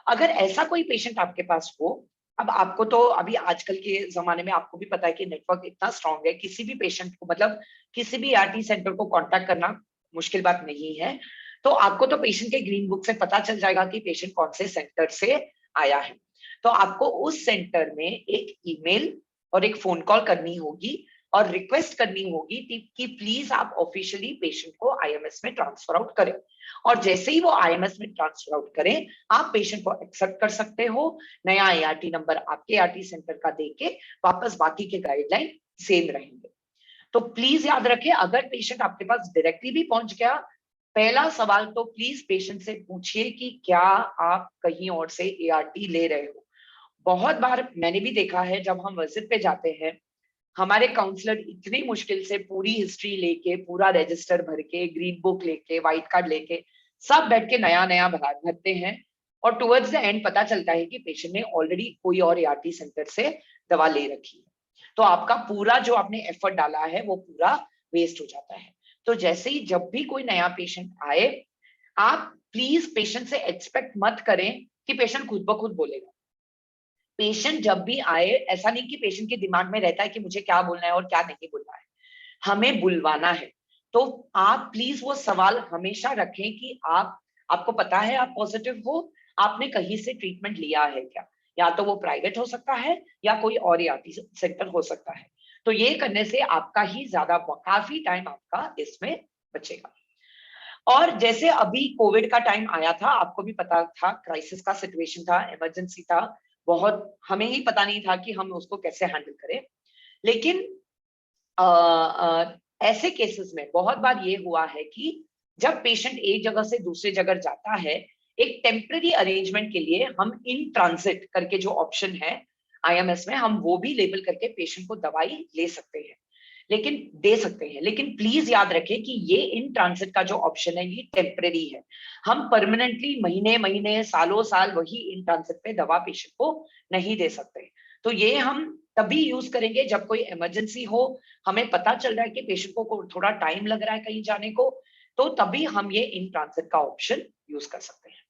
अगर ऐसा कोई पेशेंट आपके पास हो, अब आपको तो अभी आजकल के जमाने में आपको भी पता है कि नेटवर्क इतना स्ट्रांग है, किसी भी पेशेंट को, मतलब किसी भी एआरटी सेंटर को कांटेक्ट करना मुश्किल बात नहीं है। तो आपको तो पेशेंट के ग्रीन बुक से पता चल जाएगा कि पेशेंट कौन से सेंटर से आया है। तो आपको उस सेंटर में एक ईमेल और एक फोन कॉल करनी होगी और रिक्वेस्ट करनी होगी कि प्लीज आप ऑफिशियली पेशेंट को आईएमएस में ट्रांसफर आउट करें। और जैसे ही वो आईएमएस में ट्रांसफर आउट करें, आप पेशेंट को एक्सेप्ट कर सकते हो, नया एआरटी नंबर आपके एआरटी सेंटर का देके वापस बाकी के गाइडलाइन सेम रहेंगे। तो प्लीज याद रखें, अगर पेशेंट आपके पास डायरेक्टली भी पहुंच गया पहला सवाल तो प्लीज पेशेंट से पूछिए कि क्या आप कहीं और से ART ले रहे हो। बहुत बार मैंने भी देखा है जब हम विजिट पे जाते हैं, हमारे काउंसलर इतनी मुश्किल से पूरी हिस्ट्री लेके, पूरा रजिस्टर भर के, ग्रीन बुक लेके, व्हाइट कार्ड लेके, सब बैठ के नया नया भरते हैं और टुवर्ड्स द एंड पता चलता है कि पेशेंट ने ऑलरेडी कोई और ART सेंटर से दवा ले रखी है। तो आपका पूरा जो आपने एफर्ट डाला है वो पूरा वेस्ट हो जाता है। तो जैसे ही जब भी कोई नया पेशेंट आए, आप प्लीज पेशेंट से एक्सपेक्ट मत करें कि पेशेंट खुद ब खुद बोलेगा। पेशेंट जब भी आए, ऐसा नहीं कि पेशेंट के दिमाग में रहता है कि मुझे क्या बोलना है और क्या नहीं बोलना है, हमें बुलवाना है। तो आप प्लीज वो सवाल हमेशा रखें कि आपको पता है आप पॉजिटिव हो, आपने कहीं से ट्रीटमेंट लिया है क्या, या तो वो प्राइवेट हो सकता है या कोई और ART सेंटर हो सकता है। तो ये करने से आपका ही ज्यादा काफी टाइम आपका इसमें बचेगा। और जैसे अभी कोविड का टाइम आया था, आपको भी पता था, क्राइसिस का सिचुएशन था, इमरजेंसी था, बहुत हमें ही पता नहीं था कि हम उसको कैसे हैंडल करें। लेकिन ऐसे केसेस में बहुत बार ये हुआ है कि जब पेशेंट एक जगह से दूसरी जगह जाता है, एक टेम्पररी अरेंजमेंट के लिए हम इन ट्रांजिट करके जो ऑप्शन है IMS में, हम वो भी लेबल करके पेशेंट को दवाई ले सकते हैं, लेकिन दे सकते हैं। लेकिन प्लीज याद रखें कि ये इन ट्रांजिट का जो ऑप्शन है ये टेम्पररी है। हम परमानेंटली महीने महीने, सालों साल वही इन ट्रांजिट पे दवा पेशेंट को नहीं दे सकते। तो ये हम तभी यूज करेंगे जब कोई इमरजेंसी हो, हमें पता चल रहा है कि पेशेंट को थोड़ा टाइम लग रहा है कहीं जाने को, तो तभी हम ये इन ट्रांजिट का ऑप्शन यूज कर सकते हैं।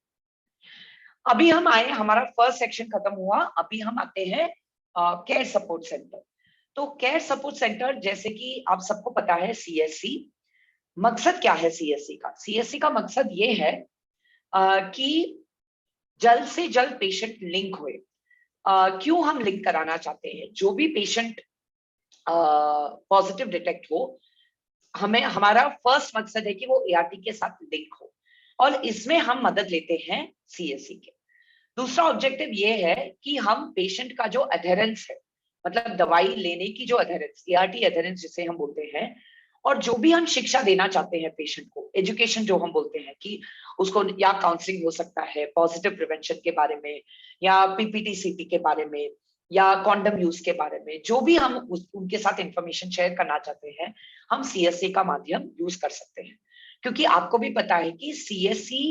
अभी हम आए, हमारा फर्स्ट सेक्शन खत्म हुआ, अभी हम आते हैं केयर सपोर्ट सेंटर। तो केयर सपोर्ट सेंटर, जैसे कि आप सबको पता है CSC, मकसद क्या है CSC का? CSC का मकसद ये है कि जल्द से जल्द पेशेंट लिंक हुए। क्यों हम लिंक कराना चाहते हैं? जो भी पेशेंट पॉजिटिव डिटेक्ट हो, हमारा फर्स्ट मकसद है कि वो ART के साथ लिंक हो, और इसमें हम मदद लेते हैं CSC के। दूसरा ऑब्जेक्टिव ये है कि हम पेशेंट का जो अधेरेंस है, मतलब दवाई लेने की जो अधेरेंस, ART अधेरेंस जिसे हम बोलते हैं, और जो भी हम शिक्षा देना चाहते हैं पेशेंट को, एजुकेशन जो हम बोलते हैं कि उसको, या काउंसलिंग हो सकता है पॉजिटिव प्रिवेंशन के बारे में, या PPT-CT के बारे में, या कॉन्डम यूज के बारे में, जो भी हम उनके साथ इंफॉर्मेशन शेयर करना चाहते हैं, हम CSC का माध्यम यूज कर सकते हैं। क्योंकि आपको भी पता है कि CSC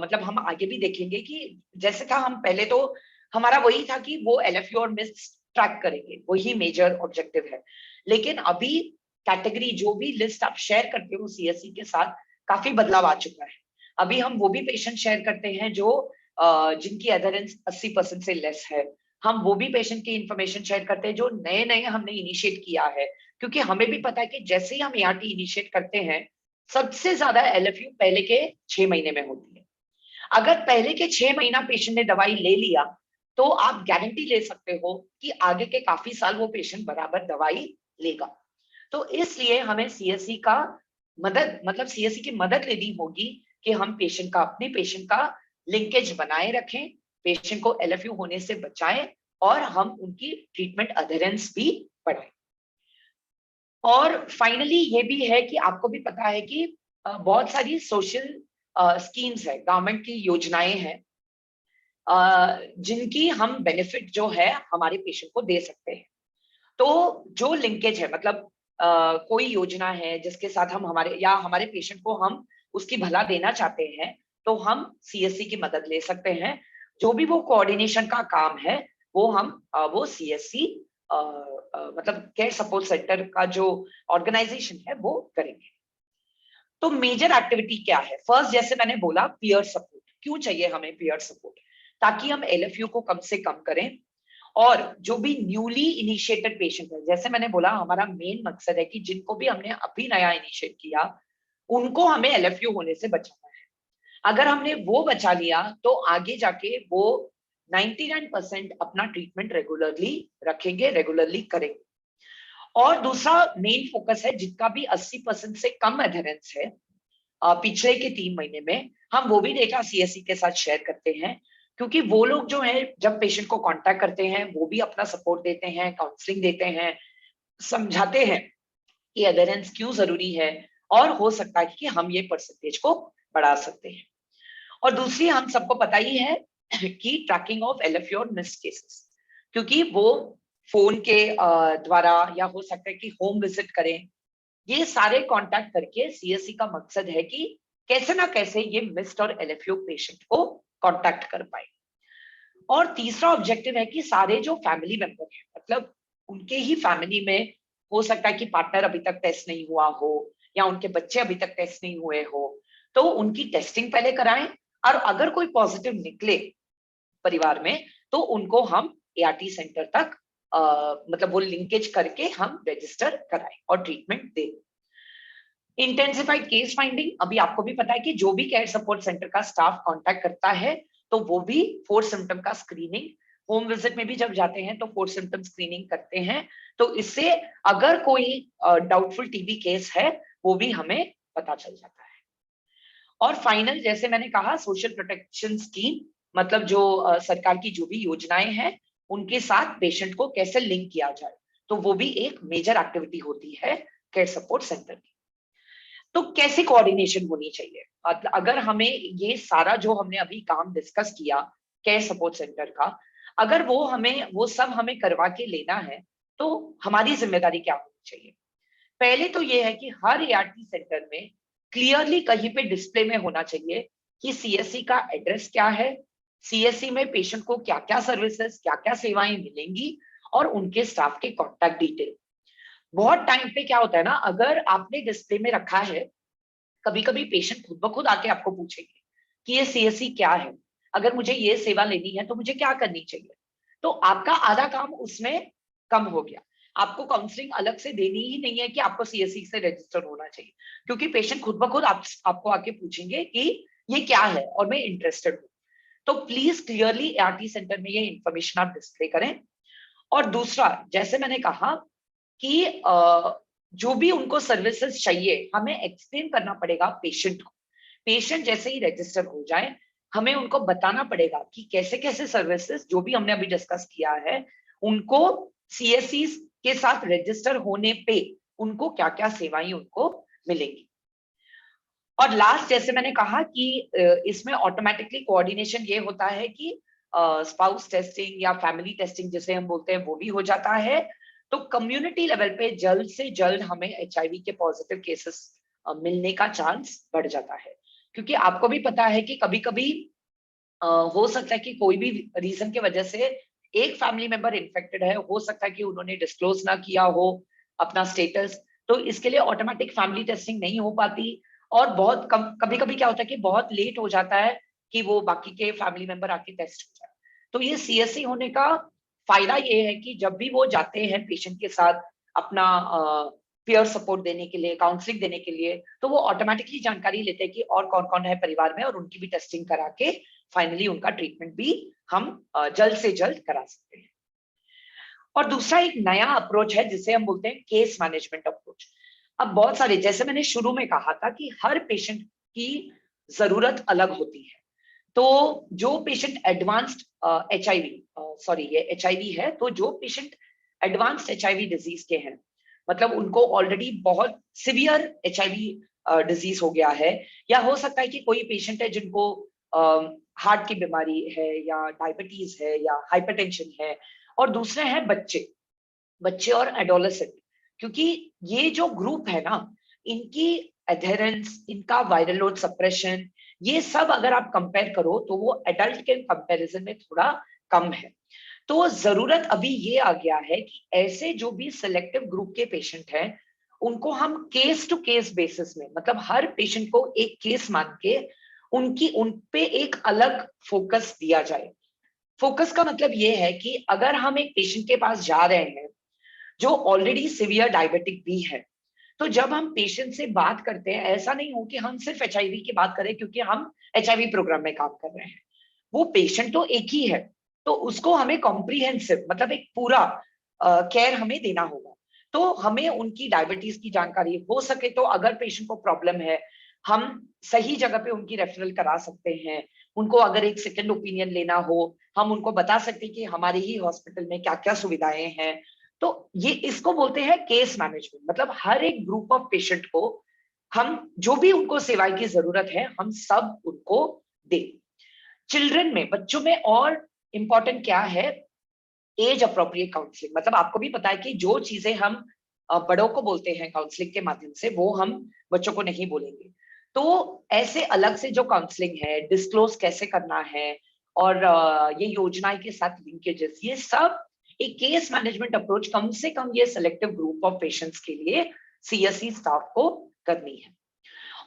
मतलब हम आगे भी देखेंगे कि जैसे था, हम पहले तो हमारा वही था कि वो LFU और मिस ट्रैक करेंगे, वही मेजर ऑब्जेक्टिव है। लेकिन अभी कैटेगरी, जो भी लिस्ट आप शेयर करते हो CSC के साथ, काफी बदलाव आ चुका है। अभी हम वो भी पेशेंट शेयर करते हैं जो जिनकी एडहेरेंस 80% से लेस है। हम वो भी पेशेंट की इंफॉर्मेशन शेयर करते हैं जो नए नए हमने इनिशिएट किया है, क्योंकि हमें भी पता है कि जैसे ही हम ART इनिशिएट करते हैं, सबसे ज्यादा LFU पहले के 6 महीने में होती है। अगर पहले के 6 महीना पेशेंट ने दवाई ले लिया, तो आप गारंटी ले सकते हो कि आगे के काफी साल वो पेशेंट बराबर दवाई लेगा। तो इसलिए हमें CSC का मदद, मतलब CSC की मदद लेनी होगी कि हम पेशेंट का, अपने पेशेंट का लिंकेज बनाए रखें, पेशेंट को LFU होने से बचाएं, और हम उनकी ट्रीटमेंट अधेरेंस भी बढ़ाएं। और फाइनली ये भी है कि आपको भी पता है कि बहुत सारी सोशल स्कीम्स है, गवर्नमेंट की योजनाएं हैं, जिनकी हम बेनिफिट जो है हमारे पेशेंट को दे सकते हैं। तो जो लिंकेज है, मतलब कोई योजना है जिसके साथ हम हमारे पेशेंट को हम उसकी भला देना चाहते हैं, तो हम CSC की मदद ले सकते हैं। जो भी वो कोऑर्डिनेशन का काम है, वो CSC मतलब केयर सपोर्ट सेंटर का जो ऑर्गेनाइजेशन है वो करेंगे। तो मेजर एक्टिविटी क्या है? फर्स्ट, जैसे मैंने बोला, पीयर सपोर्ट। क्यों चाहिए हमें पीयर सपोर्ट? ताकि हम LFU को कम से कम करें, और जो भी न्यूली इनिशिएटेड पेशेंट है, जैसे मैंने बोला, हमारा मेन मकसद है कि जिनको भी हमने अभी नया इनिशिएट किया, उनको हमें LFU होने से बचाना है। अगर हमने वो बचा लिया, तो आगे जाके वो 99% अपना ट्रीटमेंट रेगुलरली रखेंगे, रेगुलरली करेंगे। और दूसरा मेन फोकस है, जिनका भी 80% से कम एडहेरेंस है पिछले के 3 महीने में, हम वो भी डेटा CSC के साथ शेयर करते हैं। क्योंकि वो लोग जो है, जब पेशेंट को कांटेक्ट करते हैं, वो भी अपना सपोर्ट देते हैं, काउंसलिंग देते हैं, समझाते हैं कि एडहेरेंस क्यों जरूरी है, और हो सकता है कि हम ये परसेंटेज को बढ़ा सकते हैं। और दूसरी, हम सबको पता ही है कि ट्रैकिंग ऑफ LFA और मिस्ड केसेस, क्योंकि वो फोन के द्वारा या हो सकता है कि होम विजिट करें, ये सारे कांटेक्ट करके CSC का मकसद है कि कैसे ना कैसे ये मिस्ड और LFA पेशेंट को कांटेक्ट कर पाए। और तीसरा ऑब्जेक्टिव है कि सारे जो फैमिली मेंबर हैं, मतलब उनके ही फैमिली में हो सकता है कि पार्टनर अभी तक टेस्ट नहीं हुआ हो या उनके बच्चे अभी तक टेस्ट नहीं हुए हो, तो उनकी टेस्टिंग पहले कराएं, और अगर कोई पॉजिटिव निकले परिवार में तो उनको हम ART सेंटर तक मतलब वो लिंकेज करके हम रजिस्टर कराएं और ट्रीटमेंट दें। इंटेंसिफाइड केस फाइंडिंग, अभी आपको भी पता है कि जो भी केयर सपोर्ट सेंटर का स्टाफ कांटेक्ट करता है तो वो भी 4 सिम्टम का स्क्रीनिंग, होम विजिट में भी जब जाते हैं तो 4 सिम्टम स्क्रीनिंग करते हैं, तो इससे अगर कोई डाउटफुल TB केस है वो भी हमें पता चल जाता है। और फाइनल, जैसे मैंने कहा, सोशल प्रोटेक्शन स्कीम, मतलब जो सरकार की जो भी योजनाएं हैं उनके साथ पेशेंट को कैसे लिंक किया जाए, तो वो भी एक मेजर एक्टिविटी होती है केयर सपोर्ट सेंटर की। तो कैसे कोऑर्डिनेशन होनी चाहिए, अगर हमें ये सारा जो हमने अभी काम डिस्कस किया केयर सपोर्ट सेंटर का, अगर वो सब हमें करवा के लेना है तो हमारी जिम्मेदारी क्या होनी चाहिए? पहले तो ये है कि हर ART सेंटर में क्लियरली कहीं पे डिस्प्ले में होना चाहिए कि CSC का एड्रेस क्या है, CSC में पेशेंट को क्या क्या सर्विसेज, क्या क्या सेवाएं मिलेंगी, और उनके स्टाफ के कॉन्टैक्ट डिटेल। बहुत टाइम पे क्या होता है ना, अगर आपने डिस्प्ले में रखा है, कभी कभी पेशेंट खुद ब खुद आके आपको पूछेंगे कि ये CSC क्या है, अगर मुझे ये सेवा लेनी है तो मुझे क्या करनी चाहिए, तो आपका आधा काम उसमें कम हो गया। आपको काउंसलिंग अलग से देनी ही नहीं है कि आपको CSC से रजिस्टर होना चाहिए, क्योंकि पेशेंट खुद ब खुद आपको आके पूछेंगे कि ये क्या है और मैं इंटरेस्टेड हूँ। तो प्लीज क्लियरली ART सेंटर में ये इंफॉर्मेशन आप डिस्प्ले करें। और दूसरा, जैसे मैंने कहा कि जो भी उनको सर्विसेज चाहिए हमें एक्सप्लेन करना पड़ेगा पेशेंट को। पेशेंट जैसे ही रजिस्टर हो जाए हमें उनको बताना पड़ेगा कि कैसे कैसे सर्विसेज जो भी हमने अभी डिस्कस किया है उनको CSC के साथ रजिस्टर होने पे उनको क्या क्या सेवाएं उनको मिलेंगी। और लास्ट, जैसे मैंने कहा कि इसमें ऑटोमेटिकली कोऑर्डिनेशन ये होता है कि स्पाउस टेस्टिंग या फैमिली टेस्टिंग जिसे हम बोलते हैं वो भी हो जाता है, तो कम्युनिटी लेवल पे जल्द से जल्द हमें HIV के पॉजिटिव केसेस मिलने का चांस बढ़ जाता है। क्योंकि आपको भी पता है कि कभी कभी हो सकता है कि कोई भी रीजन की वजह से एक फैमिली मेंबर इन्फेक्टेड है, हो सकता है कि उन्होंने डिस्क्लोज ना किया हो अपना स्टेटस, तो इसके लिए ऑटोमेटिक फैमिली टेस्टिंग नहीं हो पाती, और बहुत कम, कभी कभी क्या होता है कि बहुत लेट हो जाता है कि वो बाकी के फैमिली मेंबर आके टेस्ट हो जाए। तो ये CSC होने का फायदा ये है कि जब भी वो जाते हैं पेशेंट के साथ अपना पीयर सपोर्ट देने के लिए, काउंसलिंग देने के लिए, तो वो ऑटोमेटिकली जानकारी लेते हैं कि और कौन कौन है परिवार में, और उनकी भी टेस्टिंग करा के फाइनली उनका ट्रीटमेंट भी हम जल्द से जल्द करा सकते हैं। और दूसरा एक नया अप्रोच है जिसे हम बोलते हैं केस मैनेजमेंट अप्रोच। अब बहुत सारे, जैसे मैंने शुरू में कहा था कि हर पेशेंट की जरूरत अलग होती है, तो जो पेशेंट एडवांस्ड HIV, सॉरी ये HIV है, तो जो पेशेंट एडवांस्ड HIV डिजीज के हैं, मतलब उनको ऑलरेडी बहुत सिवियर HIV डिजीज हो गया है, या हो सकता है कि कोई पेशेंट है जिनको हार्ट की बीमारी है या डायबिटीज है या हाइपरटेंशन है, और दूसरे हैं बच्चे और एडोलेसेंट, क्योंकि ये जो ग्रुप है ना, इनकी एडहेरेंस, इनका वायरल लोड सप्रेशन, ये सब अगर आप कंपेयर करो तो वो एडल्ट के कंपैरिजन में थोड़ा कम है। तो जरूरत अभी ये आ गया है कि ऐसे जो भी सिलेक्टिव ग्रुप के पेशेंट हैं उनको हम केस टू केस बेसिस में, मतलब हर पेशेंट को एक केस मान के उन पे एक अलग फोकस दिया जाए। फोकस का मतलब ये है कि अगर हम एक पेशेंट के पास जा रहे हैं जो ऑलरेडी सिवियर डायबिटिक भी है, तो जब हम पेशेंट से बात करते हैं, ऐसा नहीं हो कि हम सिर्फ HIV की बात करें क्योंकि हम HIV प्रोग्राम में काम कर रहे हैं। वो पेशेंट तो एक ही है, तो उसको हमें कॉम्प्रिहेंसिव, मतलब एक पूरा केयर हमें देना होगा। तो हमें उनकी डायबिटीज की जानकारी, हो सके तो अगर पेशेंट को प्रॉब्लम है हम सही जगह पे उनकी रेफरल करा सकते हैं। उनको अगर एक सेकंड ओपिनियन लेना हो, हम उनको बता सकते हैं कि हमारे ही हॉस्पिटल में क्या क्या सुविधाएं हैं। तो ये इसको बोलते हैं केस मैनेजमेंट, मतलब हर एक ग्रुप ऑफ पेशेंट को हम जो भी उनको सेवाएं की जरूरत है हम सब उनको दे। चिल्ड्रन में, बच्चों में और इम्पोर्टेंट क्या है, एज अप्रोप्रिएट काउंसलिंग। मतलब आपको भी पता है कि जो चीजें हम बड़ों को बोलते हैं काउंसलिंग के माध्यम से, वो हम बच्चों को नहीं बोलेंगे। तो ऐसे अलग से जो काउंसलिंग है, डिस्क्लोज कैसे करना है, और ये योजनाएं के साथ लिंकेजेस, ये सब एक केस मैनेजमेंट अप्रोच कम से कम ये सिलेक्टिव ग्रुप ऑफ पेशेंट्स के लिए सीएससी स्टाफ को करनी है।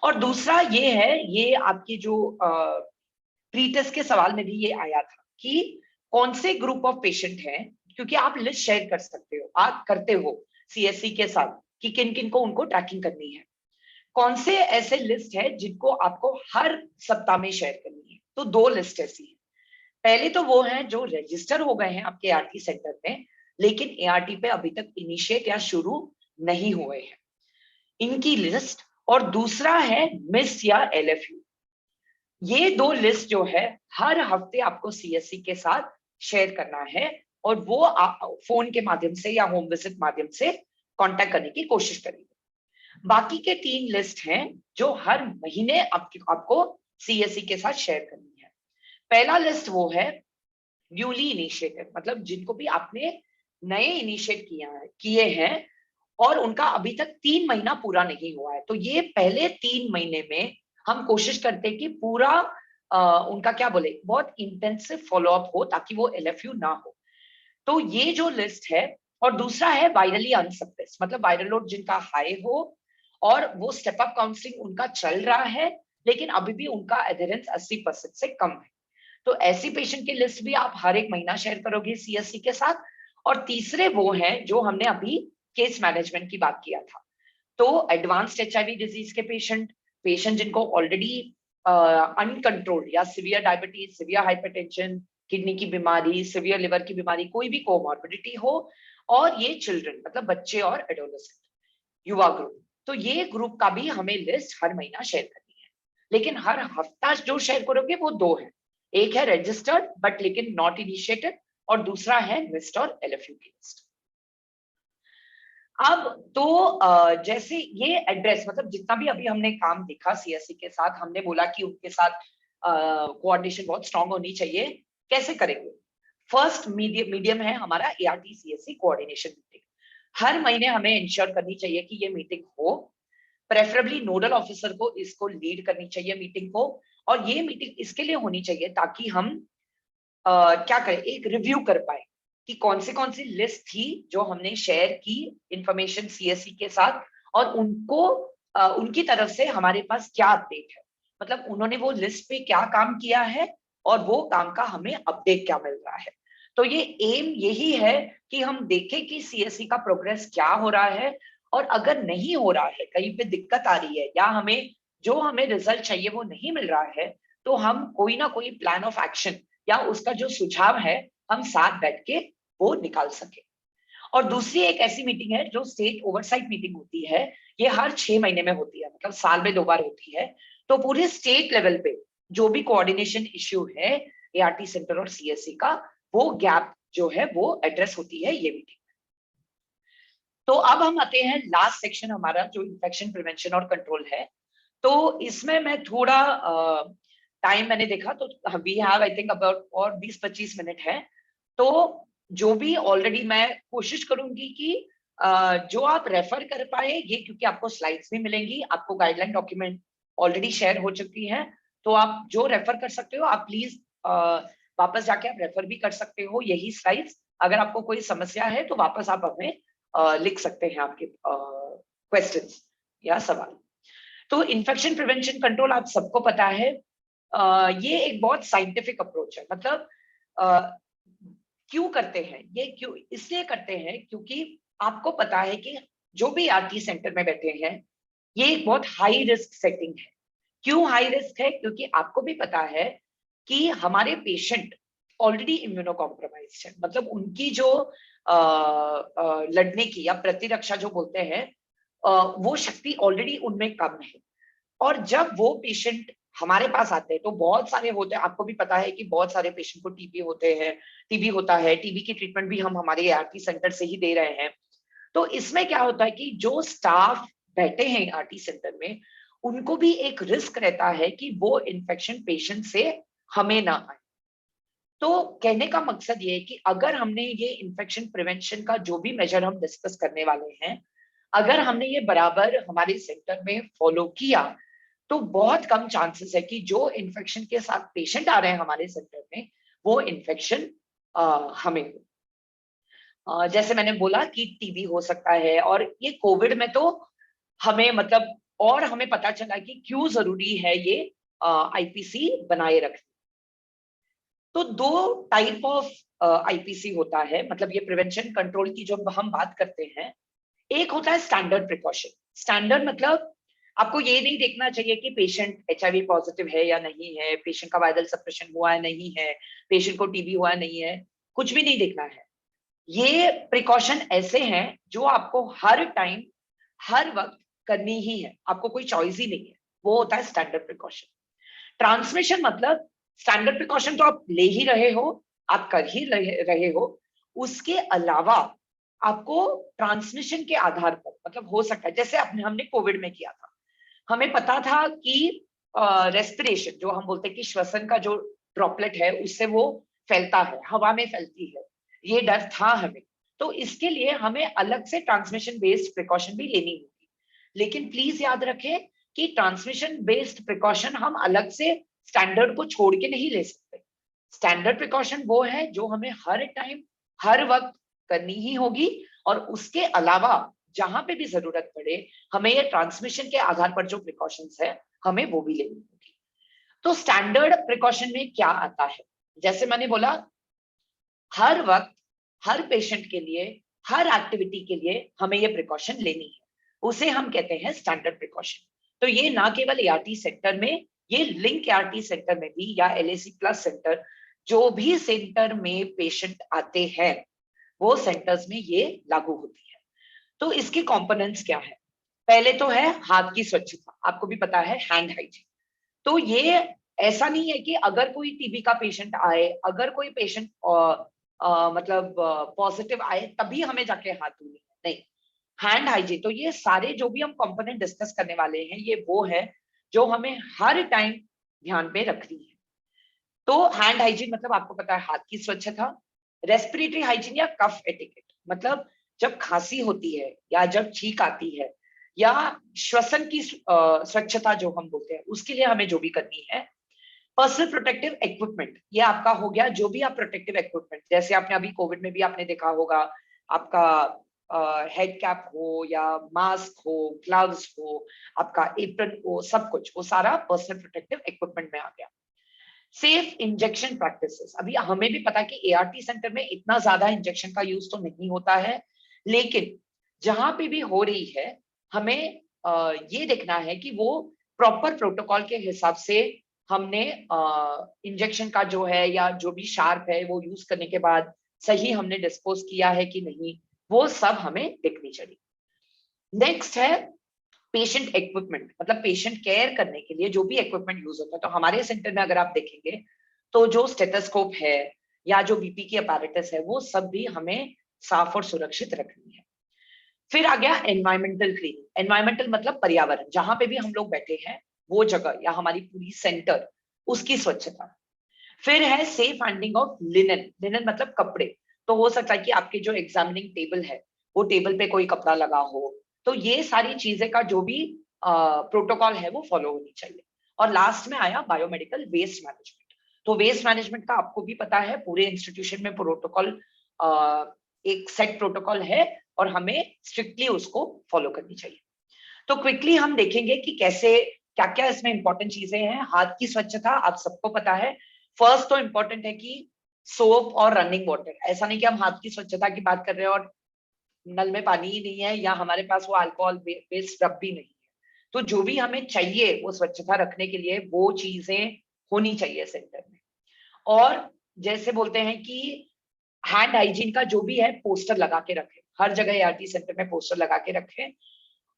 और दूसरा ये है, ये आपकी जो प्री टेस्ट के सवाल में भी ये आया था कि कौन से ग्रुप ऑफ पेशेंट हैं, क्योंकि आप लिस्ट शेयर कर सकते हो, आप करते हो सीएससी के साथ कि किन किन को उनको ट्रैकिंग करनी है। कौन से ऐसे लिस्ट है जिनको आपको हर सप्ताह में शेयर करनी है? तो 2 लिस्ट ऐसी है। पहले तो वो हैं जो रजिस्टर हो गए हैं आपके एआरटी सेंटर में, लेकिन एआरटी पे अभी तक इनिशिएट या शुरू नहीं हुए हैं, इनकी लिस्ट। और दूसरा है मिस या एलएफयू। ये 2 लिस्ट जो है हर हफ्ते आपको सीएससी के साथ शेयर करना है, और वो आप फोन के माध्यम से या होम विजिट माध्यम से कांटेक्ट करने की कोशिश करेंगे। बाकी के 3 लिस्ट हैं जो हर महीने आपको सीएससी के साथ शेयर करनी है। पहला लिस्ट वो है न्यूली इनिशिएटेड, मतलब जिनको भी आपने नए इनिशिएट किए हैं और उनका अभी तक 3 महीना पूरा नहीं हुआ है। तो ये पहले 3 महीने में हम कोशिश करते हैं कि पूरा उनका क्या बोले, बहुत इंटेंसिव फॉलोअप हो ताकि वो एलएफयू ना हो। तो ये जो लिस्ट है। और दूसरा है वायरली अनसप्रेस, मतलब वायरल लोड जिनका हाई हो और वो स्टेप अप काउंसलिंग उनका चल रहा है, लेकिन अभी भी उनका एडहेरेंस 80% से कम है। तो ऐसी पेशेंट की लिस्ट भी आप हर एक महीना शेयर करोगे सीएससी के साथ। और तीसरे वो हैं जो हमने अभी केस मैनेजमेंट की बात किया था। तो एडवांस्ड एचआईवी डिजीज के पेशेंट जिनको ऑलरेडी अनकंट्रोल्ड या severe diabetes, severe hypertension, kidney की बीमारी, सिवियर लिवर की बीमारी, कोई भी कोमॉर्बिडिटी हो, और ये चिल्ड्रन मतलब बच्चे और एडोलेसेंट, युवा ग्रुप, तो ये ग्रुप का भी हमें लिस्ट हर महीना शेयर करनी है। लेकिन हर हफ्ता जो शेयर करोगे वो 2 है, एक है रजिस्टर्ड बट लेकिन नॉट इनिशिएटेड, और दूसरा है मिस्ड और एलएफयू की लिस्ट। अब तो जैसे ये एड्रेस, मतलब जितना भी अभी हमने काम देखा सीएससी के साथ, हमने बोला कि उनके साथ कोऑर्डिनेशन बहुत स्ट्रांग होनी चाहिए। कैसे करेंगे? फर्स्ट मीडियम है हमारा एआरटी सीएससी कोऑर्डिनेशन मीटिंग। हर महीने हमें इंश्योर करनी चाहिए कि ये मीटिंग हो, प्रेफरेबली नोडल ऑफिसर को इसको लीड करनी चाहिए मीटिंग को। और ये मीटिंग इसके लिए होनी चाहिए ताकि हम क्या करें, एक रिव्यू कर पाए कि कौन सी लिस्ट थी जो हमने शेयर की इंफॉर्मेशन सीएससी के साथ, और उनको उनकी तरफ से हमारे पास क्या अपडेट है, मतलब उन्होंने वो लिस्ट पे क्या काम किया है और वो काम का हमें अपडेट क्या मिल रहा है। तो ये एम यही है कि हम देखें कि सीएससी का प्रोग्रेस क्या हो रहा है, और अगर नहीं हो रहा है, कहीं पे दिक्कत आ रही है या हमें रिजल्ट चाहिए वो नहीं मिल रहा है, तो हम कोई ना कोई प्लान ऑफ एक्शन या उसका जो सुझाव है हम साथ बैठ के वो निकाल सके। और दूसरी एक ऐसी मीटिंग है जो स्टेट ओवरसाइट मीटिंग होती है, ये हर 6 महीने में होती है, मतलब साल में 2 बार होती है। तो पूरे स्टेट लेवल पे जो भी कोऑर्डिनेशन इश्यू है एआरटी सेंटर और सीएससी का, वो गैप जो है वो एड्रेस होती है ये मीटिंग। तो अब हम आते हैं लास्ट सेक्शन हमारा जो इन्फेक्शन प्रिवेंशन और कंट्रोल है। तो इसमें मैं थोड़ा टाइम मैंने देखा तो we have I think about और 20-25 मिनट है। तो जो भी ऑलरेडी मैं कोशिश करूंगी कि जो आप रेफर कर पाए ये, क्योंकि आपको स्लाइड्स भी मिलेंगी, आपको गाइडलाइन डॉक्यूमेंट ऑलरेडी शेयर हो चुकी है, तो आप जो रेफर कर सकते हो आप प्लीज वापस जाके आप रेफर भी कर सकते हो यही स्लाइड्स। अगर आपको कोई समस्या है तो वापस आप हमें लिख सकते हैं आपके क्वेश्चंस या सवाल। तो इन्फेक्शन प्रिवेंशन कंट्रोल आप सबको पता है, ये एक बहुत साइंटिफिक अप्रोच है। मतलब क्यों करते हैं ये, क्यों इसलिए करते हैं क्योंकि आपको पता है कि जो भी आरटी सेंटर में बैठे हैं ये एक बहुत हाई रिस्क सेटिंग है। क्यों हाई रिस्क है? क्योंकि आपको भी पता है कि हमारे पेशेंट ऑलरेडी इम्यूनो कॉम्प्रोमाइज्ड है, मतलब उनकी जो लड़ने की या प्रतिरक्षा जो बोलते हैं वो शक्ति ऑलरेडी उनमें कम है। और जब वो पेशेंट हमारे पास आते हैं तो बहुत सारे होते हैं, आपको भी पता है कि बहुत सारे पेशेंट को टीबी होते हैं, टीबी होता है, टीबी की ट्रीटमेंट भी हम हमारे एआरटी सेंटर से ही दे रहे हैं। तो इसमें क्या होता है कि जो स्टाफ बैठे हैं आरटी सेंटर में, उनको भी एक रिस्क रहता है कि वो इन्फेक्शन पेशेंट से हमें ना आए। तो कहने का मकसद ये है कि अगर हमने ये इन्फेक्शन प्रिवेंशन का जो भी मेजर हम डिस्कस करने वाले हैं, अगर हमने ये बराबर हमारे सेंटर में फॉलो किया, तो बहुत कम चांसेस है कि जो इन्फेक्शन के साथ पेशेंट आ रहे हैं हमारे सेंटर में, वो इन्फेक्शन हमें हो। जैसे मैंने बोला कि टीबी हो सकता है, और ये कोविड में तो हमें मतलब और हमें पता चला कि क्यों जरूरी है ये आईपीसी बनाए रखना। तो दो टाइप ऑफ आईपीसी होता है, मतलब ये प्रिवेंशन कंट्रोल की जो हम बात करते हैं। एक होता है स्टैंडर्ड प्रिकॉशन। स्टैंडर्ड मतलब आपको ये नहीं देखना चाहिए कि पेशेंट एचआईवी पॉजिटिव है या नहीं है, पेशेंट का वायरल सप्रेशन हुआ है नहीं है, पेशेंट को टीबी हुआ है नहीं है, कुछ भी नहीं देखना है। ये प्रिकॉशन ऐसे हैं जो आपको हर टाइम हर वक्त करनी ही है, आपको कोई चॉइस ही नहीं है। वो होता है स्टैंडर्ड प्रिकॉशन। ट्रांसमिशन मतलब स्टैंडर्ड प्रिकॉशन तो आप ले ही रहे हो, आप कर ही रहे हो, उसके अलावा आपको ट्रांसमिशन के आधार पर, मतलब हो सकता है जैसे हमने कोविड में किया था, हमें पता था कि रेस्पिरेशन जो हम बोलते हैं कि श्वसन का जो ड्रॉपलेट है उससे वो फैलता है, हवा में फैलती है, ये डर था हमें। तो इसके लिए हमें अलग से ट्रांसमिशन बेस्ड प्रिकॉशन भी लेनी होगी। लेकिन प्लीज याद रखें कि ट्रांसमिशन बेस्ड प्रिकॉशन हम अलग से स्टैंडर्ड को छोड़ के नहीं ले सकते। स्टैंडर्ड प्रिकॉशन वो है जो हमें हर टाइम हर वक्त करनी ही होगी, और उसके अलावा जहां पे भी जरूरत पड़े हमें ये ट्रांसमिशन के आधार पर जो प्रिकॉशंस है हमें वो भी लेनी होगी। तो स्टैंडर्ड प्रिकॉशन में क्या आता है, जैसे मैंने बोला, हर वक्त हर पेशेंट के लिए हर एक्टिविटी के लिए हमें ये प्रिकॉशन लेनी है, उसे हम कहते हैं स्टैंडर्ड प्रिकॉशन। तो ये ना केवल एआरटी सेंटर में, ये लिंक एआरटी सेंटर में भी या एलएसी प्लस सेंटर, जो भी सेंटर में पेशेंट आते हैं वो सेंटर्स में ये लागू होती है। तो इसके कंपोनेंट्स क्या है? पहले तो है हाथ की स्वच्छता, आपको भी पता है हैंड हाइजीन। तो ये ऐसा नहीं है कि अगर कोई टीबी का पेशेंट आए, अगर कोई पेशेंट मतलब पॉजिटिव आए तभी हमें जाके हाथ धोने हैं, नहीं। हैंड हाइजीन, तो ये सारे जो भी हम कंपोनेंट डिस्कस करने वाले हैं ये वो है जो हमें हर टाइम ध्यान पे रखनी है। तो हैंड हाइजीन मतलब आपको पता है हाथ की स्वच्छता। रेस्पिरेटरी हाइजीन या कफ एटिकेट, मतलब जब खांसी होती है या जब छींक आती है या श्वसन की स्वच्छता जो हम बोलते हैं, उसके लिए हमें जो भी करनी है। पर्सनल प्रोटेक्टिव इक्विपमेंट, ये आपका हो गया जो भी आप प्रोटेक्टिव इक्विपमेंट, जैसे आपने अभी कोविड में भी आपने देखा होगा, आपका हेड कैप हो या मास्क हो, ग्लव्स हो, आपका एप्रन हो, सब कुछ वो सारा पर्सनल प्रोटेक्टिव इक्विपमेंट में आ गया। सेफ इंजेक्शन प्रैक्टिसेस, अभी हमें भी पता कि एआरटी सेंटर में इतना ज्यादा इंजेक्शन का यूज तो नहीं होता है, लेकिन जहां पे भी हो रही है हमें ये देखना है कि वो प्रॉपर प्रोटोकॉल के हिसाब से हमने इंजेक्शन का जो है या जो भी शार्प है वो यूज करने के बाद सही हमने डिस्पोज किया है कि नहीं, वो सब हमें देखनी चाहिए। नेक्स्ट है पेशेंट इक्विपमेंट, मतलब पेशेंट केयर करने के लिए जो भी इक्विपमेंट यूज होता है। तो हमारे सेंटर में अगर आप देखेंगे तो जो स्टेथोस्कोप है या जो बीपी की अपैरेटस है वो सब भी हमें साफ और सुरक्षित रखनी है। फिर आ गया एनवायरमेंटल क्लीनिंग। एनवायरमेंटल मतलब पर्यावरण, जहां पे भी हम लोग बैठे हैं वो जगह या हमारी पूरी सेंटर, उसकी स्वच्छता। फिर है safe handling of linen. Linen मतलब कपड़े, तो हो सकता है कि आपके जो एग्जामिनिंग टेबल है वो टेबल पे कोई कपड़ा लगा हो, तो ये सारी चीजें का जो भी प्रोटोकॉल है वो फॉलो होनी चाहिए। और लास्ट में आया बायोमेडिकल वेस्ट मैनेजमेंट। तो वेस्ट मैनेजमेंट का आपको भी पता है, पूरे इंस्टीट्यूशन में प्रोटोकॉल, एक सेट प्रोटोकॉल है और हमें स्ट्रिक्टली उसको फॉलो करनी चाहिए। तो क्विकली हम देखेंगे कि कैसे क्या क्या इसमें इंपॉर्टेंट चीजें हैं। हाथ की स्वच्छता आप सबको पता है, फर्स्ट तो इंपॉर्टेंट है कि सोप और रनिंग वाटर। ऐसा नहीं कि हम हाथ की स्वच्छता की बात कर रहे हैं और नल में पानी ही नहीं है या हमारे पास वो अल्कोहल बेस्ड रब भी नहीं है। तो जो भी हमें चाहिए वो स्वच्छता रखने के लिए वो चीजें होनी चाहिए सेंटर में। और जैसे बोलते हैं कि हैंड हाइजीन का जो भी है पोस्टर लगा के रखें, हर जगह एआरटी सेंटर में पोस्टर लगा के रखें।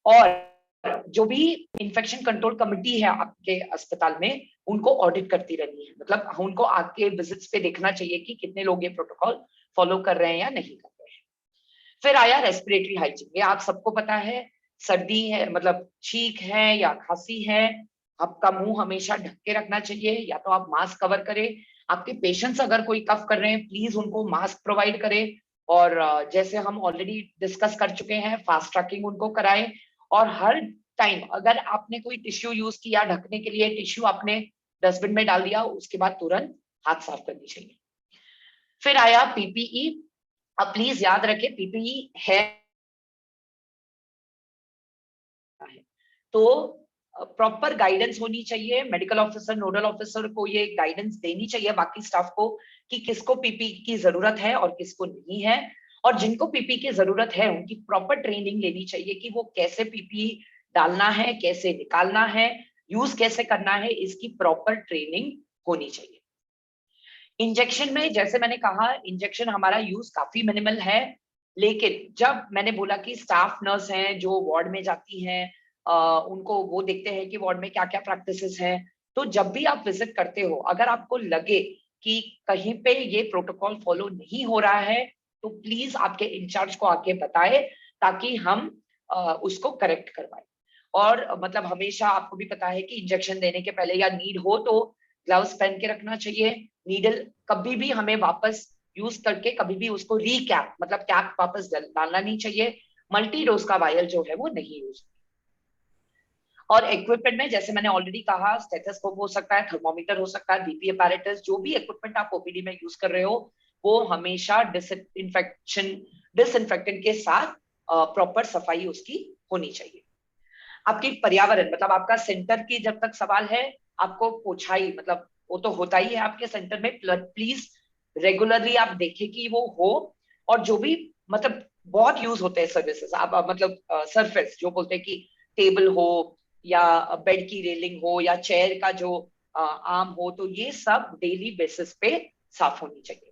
और जो भी इन्फेक्शन कंट्रोल कमेटी है आपके अस्पताल में, उनको ऑडिट करती रहनी है, मतलब उनको आके विजिट्स पे देखना चाहिए कि कितने लोग ये प्रोटोकॉल फॉलो कर रहे हैं या नहीं कर रहे हैं। फिर आया रेस्पिरेटरी हाइजीन, ये आप सबको पता है, सर्दी है, मतलब छींक है या खांसी है, आपका मुंह हमेशा ढक के रखना चाहिए, या तो आप मास्क कवर करें। आपके पेशेंट्स अगर कोई कफ कर रहे हैं, प्लीज उनको मास्क प्रोवाइड करें। और जैसे हम ऑलरेडी डिस्कस कर चुके हैं, फास्ट ट्रैकिंग उनको कराएं। और हर टाइम अगर आपने कोई टिश्यू यूज किया ढकने के लिए, टिश्यू आपने डस्टबिन में डाल दिया, उसके बाद तुरंत हाथ साफ करनी चाहिए। फिर आया पीपीई। अब प्लीज याद रखें, पीपीई है तो प्रॉपर गाइडेंस होनी चाहिए। मेडिकल ऑफिसर, नोडल ऑफिसर को ये गाइडेंस देनी चाहिए बाकी स्टाफ को कि किसको पीपी की जरूरत है और किसको नहीं है। और जिनको पीपी की जरूरत है उनकी प्रॉपर ट्रेनिंग लेनी चाहिए कि वो कैसे पीपी डालना है, कैसे निकालना है, यूज कैसे करना है, इसकी प्रॉपर ट्रेनिंग होनी चाहिए। इंजेक्शन में जैसे मैंने कहा, इंजेक्शन हमारा यूज काफी मिनिमल है, लेकिन जब मैंने बोला कि स्टाफ नर्स हैं जो वार्ड में जाती हैं, उनको वो देखते हैं कि वार्ड में क्या क्या प्रैक्टिसेस हैं, तो जब भी आप विजिट करते हो, अगर आपको लगे कि कहीं पे ये प्रोटोकॉल फॉलो नहीं हो रहा है, तो प्लीज आपके इंचार्ज को आके बताएं ताकि हम उसको करेक्ट करवाएं। और मतलब हमेशा आपको भी पता है कि इंजेक्शन देने के पहले या नीड हो तो ग्लव्स पहन के रखना चाहिए। नीडल कभी भी हमें वापस यूज करके कभी भी उसको रीकैप, मतलब कैप वापस डालना नहीं चाहिए। मल्टी डोज का वायल जो है वो नहीं यूज। और इक्विपमेंट में जैसे मैंने ऑलरेडी कहा, स्टेथोस्कोप हो सकता है, थर्मोमीटर हो सकता है, बीपी अपैरेटस, जो भी इक्विपमेंट आप ओपीडी में यूज कर रहे हो वो हमेशा डिसइंफेक्टेंट के साथ प्रॉपर सफाई उसकी होनी चाहिए। आपकी पर्यावरण, मतलब आपका सेंटर की जब तक सवाल है, आपको पोछाई, मतलब वो तो होता ही है आपके सेंटर में, प्लीज रेगुलरली आप देखें कि वो हो। और जो भी मतलब बहुत यूज होते हैं सर्विसेज, आप मतलब सरफेस जो बोलते हैं कि टेबल हो या बेड की रेलिंग हो या चेयर का जो आर्म हो, तो ये सब डेली बेसिस पे साफ होनी चाहिए।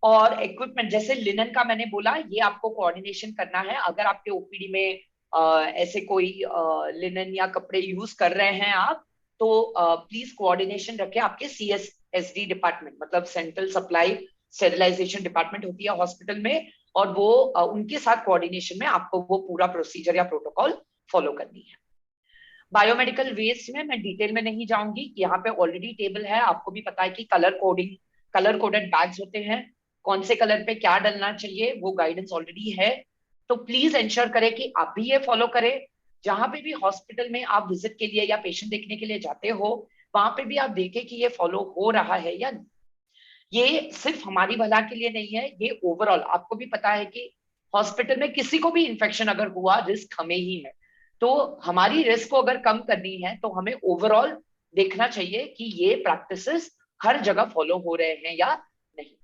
और इक्विपमेंट जैसे लिनन का मैंने बोला, ये आपको कोऑर्डिनेशन करना है। अगर आपके ओपीडी में ऐसे कोई लिनन या कपड़े यूज कर रहे हैं आप, तो प्लीज कोऑर्डिनेशन रखें आपके CSSD डिपार्टमेंट, मतलब सेंट्रल सप्लाई स्टेरिलाइजेशन डिपार्टमेंट होती है हॉस्पिटल में, और वो उनके साथ कोऑर्डिनेशन में आपको वो पूरा प्रोसीजर या प्रोटोकॉल फॉलो करनी है। बायोमेडिकल वेस्ट में मैं डिटेल में नहीं जाऊंगी, यहाँ पे ऑलरेडी टेबल है, आपको भी पता है कि कलर कोडेड बैग्स होते हैं, कौन से कलर पे क्या डलना चाहिए वो गाइडेंस ऑलरेडी है। तो प्लीज इंश्योर करें कि आप भी ये फॉलो करें। जहां पे भी हॉस्पिटल में आप विजिट के लिए या पेशेंट देखने के लिए जाते हो, वहां पे भी आप देखें कि ये फॉलो हो रहा है या नहीं। ये सिर्फ हमारी भला के लिए नहीं है, ये ओवरऑल आपको भी पता है कि हॉस्पिटल में किसी को भी इन्फेक्शन अगर हुआ, रिस्क हमें ही है। तो हमारी रिस्क को अगर कम करनी है तो हमें ओवरऑल देखना चाहिए कि ये प्रैक्टिसेस हर जगह फॉलो हो रहे हैं या नहीं।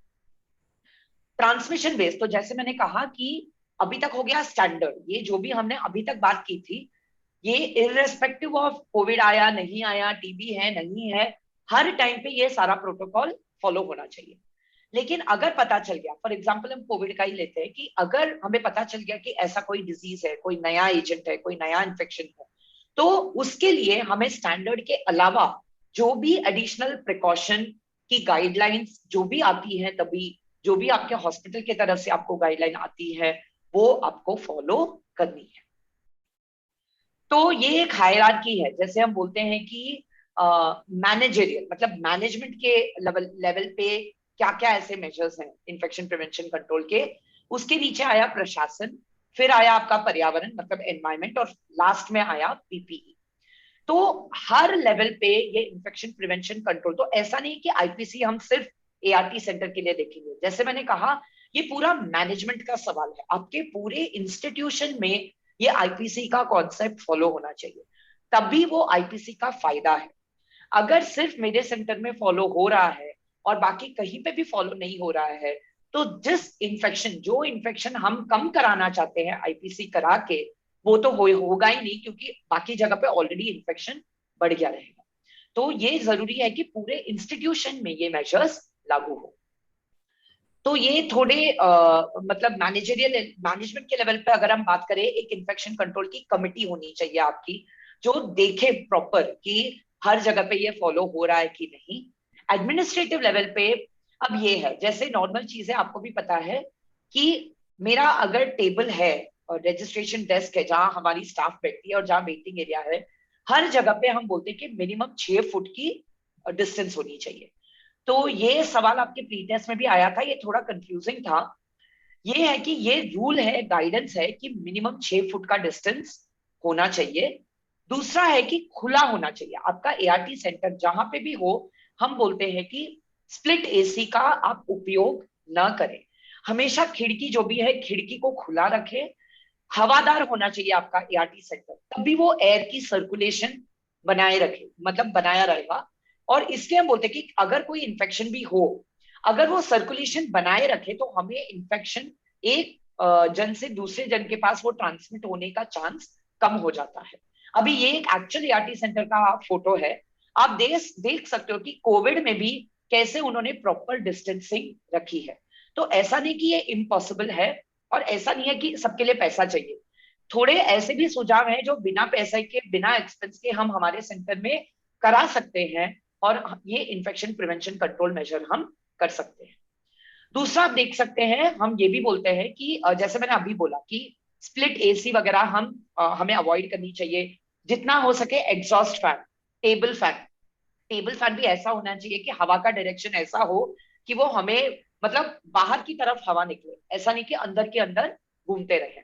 ट्रांसमिशन बेस, तो जैसे मैंने कहा कि अभी तक हो गया स्टैंडर्ड, ये जो भी हमने अभी तक बात की थी, ये इररेस्पेक्टिव ऑफ कोविड आया नहीं आया, टीबी है नहीं है, हर टाइम पे ये सारा प्रोटोकॉल फॉलो होना चाहिए। लेकिन अगर पता चल गया, फॉर एग्जाम्पल हम कोविड का ही लेते हैं, कि अगर हमें पता चल गया कि ऐसा कोई डिजीज है, कोई नया एजेंट है, कोई नया इन्फेक्शन है, तो उसके लिए हमें स्टैंडर्ड के अलावा जो भी एडिशनल प्रिकॉशन की गाइडलाइंस जो भी आती है, तभी जो भी आपके हॉस्पिटल की तरफ से आपको गाइडलाइन आती है वो आपको फॉलो करनी है। तो ये एक हायरार्की है, जैसे हम बोलते हैं कि मैनेजरियल, मतलब मैनेजमेंट के लेवल पे क्या क्या ऐसे मेजर्स हैं इन्फेक्शन प्रिवेंशन कंट्रोल के, उसके नीचे आया प्रशासन, फिर आया आपका पर्यावरण मतलब एनवायरमेंट, और लास्ट में आया पीपीई। तो हर लेवल पे ये इन्फेक्शन प्रिवेंशन कंट्रोल, तो ऐसा नहीं कि आईपीसी हम सिर्फ एआरटी सेंटर के लिए देखेंगे, जैसे मैंने कहा ये पूरा मैनेजमेंट का सवाल है, आपके पूरे इंस्टीट्यूशन में ये आईपीसी का कॉन्सेप्ट फॉलो होना चाहिए, तभी वो आईपीसी का फायदा है। अगर सिर्फ मेरे सेंटर में फॉलो हो रहा है और बाकी कहीं पे भी फॉलो नहीं हो रहा है, तो जो इन्फेक्शन हम कम कराना चाहते हैं आईपीसी करा के, वो तो होगा ही नहीं, क्योंकि बाकी जगह पे ऑलरेडी इन्फेक्शन बढ़ गया रहेगा। तो ये जरूरी है कि पूरे इंस्टीट्यूशन में ये मेजर्स लागू हो। तो ये थोड़े मतलब मैनेजमेंट के लेवल पे अगर हम बात करें, एक इन्फेक्शन कंट्रोल की कमिटी होनी चाहिए आपकी, जो देखे प्रॉपर कि हर जगह पे ये फॉलो हो रहा है कि नहीं। एडमिनिस्ट्रेटिव लेवल पे अब ये है, जैसे नॉर्मल चीजें आपको भी पता है कि मेरा अगर टेबल है रजिस्ट्रेशन डेस्क है जहां हमारी स्टाफ बैठती है और जहां वेटिंग एरिया है, हर जगह पे हम बोलते हैं कि मिनिमम 6 फुट की डिस्टेंस होनी चाहिए। तो ये सवाल आपके प्री टेस्ट में भी आया था, ये थोड़ा कंफ्यूजिंग था। ये है कि ये रूल है, गाइडेंस है कि मिनिमम 6 फुट का डिस्टेंस होना चाहिए। दूसरा है कि खुला होना चाहिए आपका एआरटी सेंटर, जहां पे भी हो हम बोलते हैं कि स्प्लिट एसी का आप उपयोग ना करें। हमेशा खिड़की जो भी है खिड़की को खुला रखें, हवादार होना चाहिए आपका एआरटी सेंटर, तभी वो एयर की सर्कुलेशन बनाए रखे, मतलब बनाया रहेगा। और इसलिए हम बोलते हैं कि अगर कोई इंफेक्शन भी हो, अगर वो सर्कुलेशन बनाए रखे तो हमें इंफेक्शन एक जन से दूसरे जन के पास वो ट्रांसमिट होने का चांस कम हो जाता है। अभी ये एक एक्चुअल एआरटी सेंटर का फोटो है, आप देख सकते हो कि कोविड में भी कैसे उन्होंने प्रॉपर डिस्टेंसिंग रखी है। तो ऐसा नहीं कि ये इम्पॉसिबल है, और ऐसा नहीं है कि सबके लिए पैसा चाहिए। थोड़े ऐसे भी सुझाव हैं जो बिना पैसे के, बिना एक्सपेंस के हम हमारे सेंटर में करा सकते हैं, और ये इन्फेक्शन प्रिवेंशन कंट्रोल मेजर हम कर सकते हैं। दूसरा आप देख सकते हैं, हम ये भी बोलते हैं कि जैसे मैंने अभी बोला कि स्प्लिट एसी वगैरह हमें अवॉइड करनी चाहिए। जितना हो सके exhaust fan, table fan, table fan भी ऐसा होना चाहिए कि हवा का डायरेक्शन ऐसा हो कि वो हमें मतलब बाहर की तरफ हवा निकले, ऐसा नहीं कि अंदर के अंदर घूमते रहे।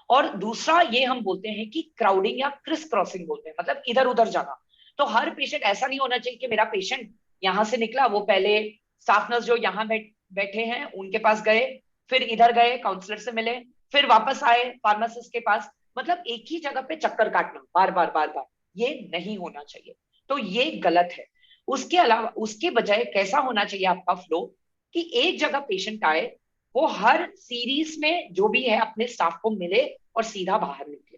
और दूसरा ये हम बोलते हैं कि क्राउडिंग या क्रिस क्रॉसिंग बोलते हैं, मतलब इधर उधर जाना। तो हर पेशेंट ऐसा नहीं होना चाहिए कि मेरा पेशेंट यहाँ से निकला, वो पहले स्टाफ नर्स जो यहाँ बैठे हैं उनके पास गए, फिर इधर गए काउंसलर से मिले, फिर वापस आए फार्मासिस्ट के पास, मतलब एक ही जगह पे चक्कर काटना बार बार बार बार, ये नहीं होना चाहिए। तो ये गलत है। उसके अलावा उसके बजाय कैसा होना चाहिए आपका फ्लो, कि एक जगह पेशेंट आए, वो हर सीरीज में जो भी है अपने स्टाफ को मिले और सीधा बाहर निकले।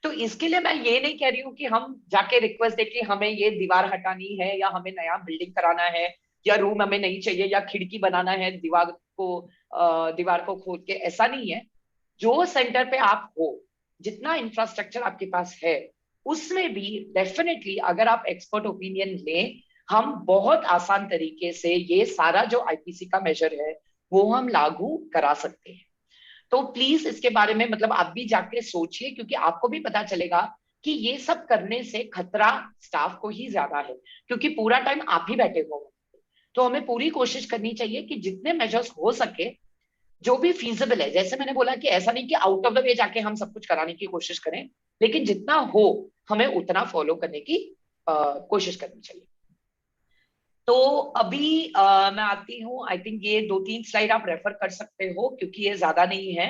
तो इसके लिए मैं ये नहीं कह रही हूँ कि हम जाके रिक्वेस्ट दे कि हमें ये दीवार हटानी है, या हमें नया बिल्डिंग कराना है, या रूम हमें नहीं चाहिए, या खिड़की बनाना है दीवार को खोद के, ऐसा नहीं है। जो सेंटर पे आप हो, जितना इंफ्रास्ट्रक्चर आपके पास है, उसमें भी डेफिनेटली अगर आप एक्सपर्ट ओपिनियन लें, हम बहुत आसान तरीके से ये सारा जो आईपीसी का मेजर है वो हम लागू करा सकते हैं। तो प्लीज इसके बारे में मतलब आप भी जाके सोचिए, क्योंकि आपको भी पता चलेगा कि ये सब करने से खतरा स्टाफ को ही ज्यादा है, क्योंकि पूरा टाइम आप ही बैठे हो। तो हमें पूरी कोशिश करनी चाहिए कि जितने मेजर्स हो सके, जो भी फीजिबल है, जैसे मैंने बोला कि ऐसा नहीं कि आउट ऑफ द वे जाके हम सब कुछ कराने की कोशिश करें, लेकिन जितना हो हमें उतना फॉलो करने की कोशिश करनी चाहिए। तो अभी मैं आती हूँ, आई थिंक ये 2-3 स्लाइड आप रेफर कर सकते हो क्योंकि ये ज्यादा नहीं है।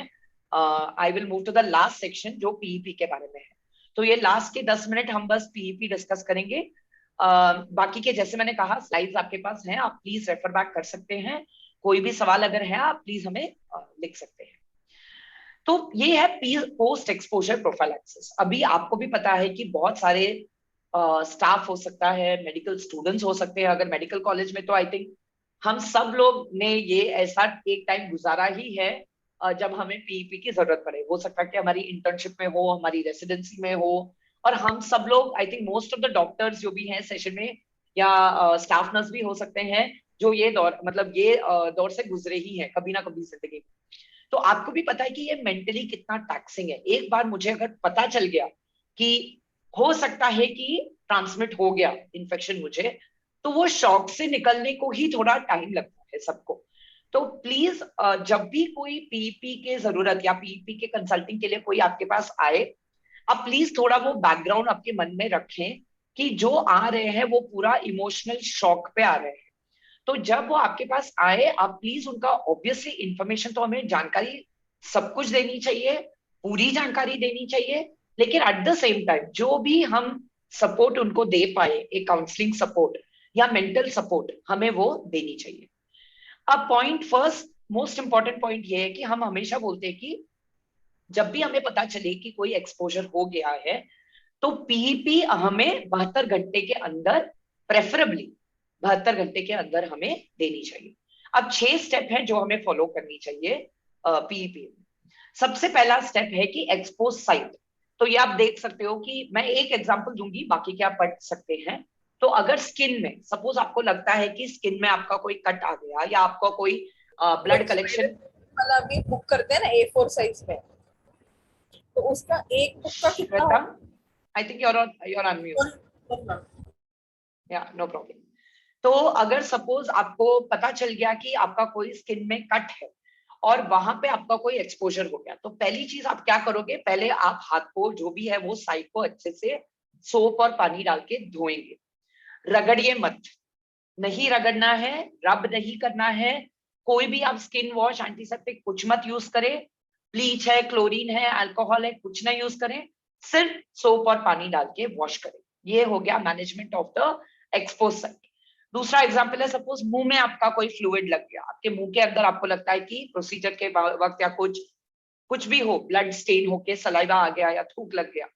I will move to the last section जो पीईपी के बारे में है। तो ये लास्ट के 10 मिनट हम बस पीईपी डिस्कस करेंगे। बाकी के जैसे मैंने कहा स्लाइड्स आपके पास हैं, आप प्लीज रेफर बैक कर सकते हैं। कोई भी सवाल अगर है आप प्लीज हमें लिख सकते हैं। तो ये है पोस्ट एक्सपोजर प्रोफाइलैक्सिस। अभी आपको भी पता है कि बहुत सारे स्टाफ हो सकता है, मेडिकल स्टूडेंट्स हो सकते हैं, अगर मेडिकल कॉलेज में तो आई थिंक हम सब लोग ने ये ऐसा एक टाइम गुजारा ही है जब हमें पीईपी की जरूरत पड़े। हो सकता है कि हमारी इंटर्नशिप में हो, हमारी रेसिडेंसी में हो, और हम सब लोग I think most of the doctors जो भी हैं सेशन में, या स्टाफ नर्स भी हो सकते हैं, जो ये दौर मतलब ये दौर से गुजरे ही है कभी ना कभी जिंदगी में। तो आपको भी पता है कि ये मेंटली कितना टैक्सिंग है। एक बार मुझे अगर पता चल गया कि हो सकता है कि ट्रांसमिट हो गया इन्फेक्शन मुझे, तो वो शॉक से निकलने को ही थोड़ा टाइम लगता है सबको। तो प्लीज जब भी कोई पीईपी के जरूरत या पीईपी के कंसल्टिंग के लिए कोई आपके पास आए, आप प्लीज थोड़ा वो बैकग्राउंड आपके मन में रखें कि जो आ रहे हैं वो पूरा इमोशनल शॉक पे आ रहे हैं। तो जब वो आपके पास आए, आप प्लीज उनका ऑब्वियसली इंफॉर्मेशन तो हमें जानकारी सब कुछ देनी चाहिए, पूरी जानकारी देनी चाहिए, लेकिन एट द सेम टाइम जो भी हम सपोर्ट उनको दे पाए, एक काउंसलिंग सपोर्ट या मेंटल सपोर्ट, हमें वो देनी चाहिए। अब point first most important point ये है कि हम हमेशा बोलते हैं कि जब भी हमें पता चले कि कोई एक्सपोजर हो गया है, तो पीईपी हमें 72 घंटे के अंदर, प्रेफरेबली 72 घंटे के अंदर हमें देनी चाहिए। अब 6 स्टेप है जो हमें फॉलो करनी चाहिए पीईपी में। सबसे पहला स्टेप है कि एक्सपोज साइट। तो ये आप देख सकते हो कि मैं एक एग्जांपल दूंगी, बाकी के आप पढ़ सकते हैं। तो अगर स्किन में सपोज आपको लगता है कि स्किन में आपका कोई कट आ गया, या आपका कोई ब्लड कलेक्शन वाला भी बुक करते हैं ना A4 साइज में, तो उसका एक बुक का कितना Shweta, I think you're on mute. होगा? या नो प्रॉब्लम। तो अगर सपोज आपको पता चल गया कि आपका कोई स्किन में कट है और वहां पे आपका कोई एक्सपोजर हो गया, तो पहली चीज आप क्या करोगे, पहले आप हाथ को जो भी है वो साइड को अच्छे से सोप और पानी डाल के धोएंगे। रगड़िए मत, नहीं रगड़ना है, रब नहीं करना है। कोई भी आप स्किन वॉश, एंटीसेप्टिक कुछ मत यूज करें। ब्लीच है, क्लोरीन है, अल्कोहल है, कुछ ना यूज करें। सिर्फ सोप और पानी डाल के वॉश करें। ये हो गया management of the expose site. दूसरा एग्जांपल है, सपोज मुंह में आपका कोई फ्लूइड लग गया, आपके मुंह के अंदर आपको लगता है कि प्रोसीजर के वक्त या कुछ भी हो, ब्लड स्टेन होके सलाइवा आ गया या थूक लग गया,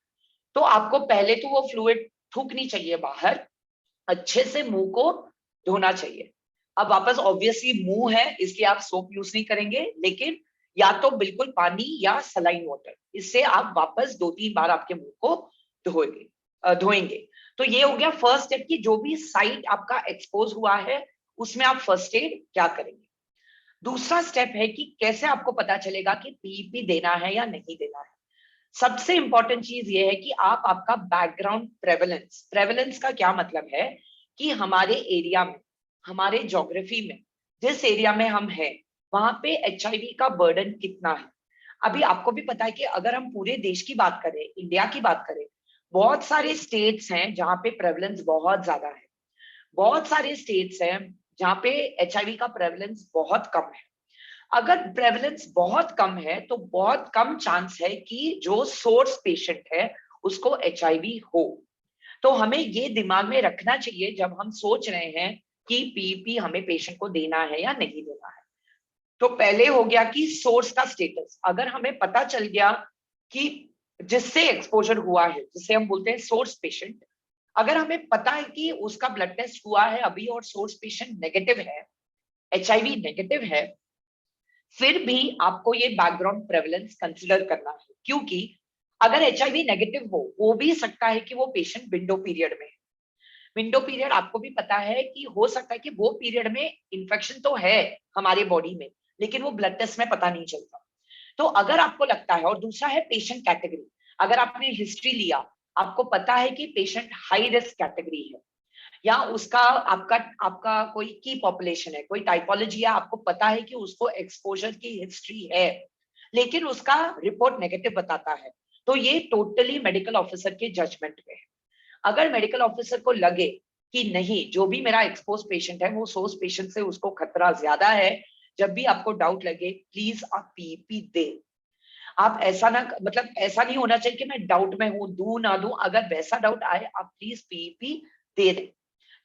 तो आपको पहले तो वो फ्लूइड थूकनी चाहिए बाहर, अच्छे से मुंह को धोना चाहिए। अब वापस ऑब्वियसली मुंह है इसलिए आप सोप यूज नहीं करेंगे, लेकिन या तो बिल्कुल पानी या सलाइन वाटर, इससे आप वापस 2-3 बार आपके मुंह को धोएंगे। तो ये हो गया फर्स्ट स्टेप कि जो भी साइट आपका एक्सपोज हुआ है उसमें आप फर्स्ट एड क्या करेंगे। दूसरा स्टेप है कि कैसे आपको पता चलेगा कि पीईपी देना है या नहीं देना है। सबसे इंपॉर्टेंट चीज ये है कि आप आपका बैकग्राउंड प्रेवलेंस का क्या मतलब है कि हमारे एरिया में, हमारे ज्योग्राफी में, जिस एरिया में हम हैं वहां पे एचआईवी का बर्डन कितना है। अभी आपको भी पता है कि अगर हम पूरे देश की बात करें, इंडिया की बात करें, बहुत सारे स्टेट्स हैं जहां पे प्रेवलेंस बहुत ज्यादा है, बहुत सारे स्टेट्स हैं जहां पे एचआईवी का प्रेवलेंस बहुत कम है। अगर प्रेवलेंस बहुत कम है तो बहुत कम चांस है कि जो सोर्स पेशेंट है उसको एचआईवी हो। तो हमें ये दिमाग में रखना चाहिए जब हम सोच रहे हैं कि पीईपी हमें पेशेंट को देना है या नहीं देना है। तो पहले हो गया कि सोर्स का स्टेटस, अगर हमें पता चल गया कि जिससे एक्सपोजर हुआ है, जिसे हम बोलते हैं सोर्स पेशेंट, अगर हमें पता है कि उसका ब्लड टेस्ट हुआ है अभी और सोर्स पेशेंट नेगेटिव है, एचआईवी नेगेटिव है, फिर भी आपको ये बैकग्राउंड प्रेवलेंस कंसिडर करना है। क्योंकि अगर एचआईवी नेगेटिव हो भी सकता है कि वो पेशेंट विंडो पीरियड में है। विंडो पीरियड आपको भी पता है कि हो सकता है कि वो पीरियड में इन्फेक्शन तो है हमारे बॉडी में, लेकिन वो ब्लड टेस्ट में पता नहीं चलता। तो अगर आपको लगता है, और दूसरा है पेशेंट कैटेगरी, अगर आपने हिस्ट्री लिया, आपको पता है कि पेशेंट हाई रिस्क कैटेगरी है, या उसका आपका आपका कोई की पॉपुलेशन है, कोई टाइपोलॉजी है, आपको पता है कि उसको एक्सपोजर की हिस्ट्री है, लेकिन उसका रिपोर्ट नेगेटिव बताता है, तो ये टोटली मेडिकल ऑफिसर के जजमेंट पे है। अगर मेडिकल ऑफिसर को लगे कि नहीं, जो भी मेरा एक्सपोज पेशेंट है वो सोर्स पेशेंट से उसको खतरा ज्यादा है, जब भी आपको डाउट लगे प्लीज आप पीईपी दे। आप ऐसा ना, मतलब ऐसा नहीं होना चाहिए कि मैं डाउट में हूं, दूं ना दूं, अगर वैसा डाउट आए आप प्लीज पीईपी दे दें।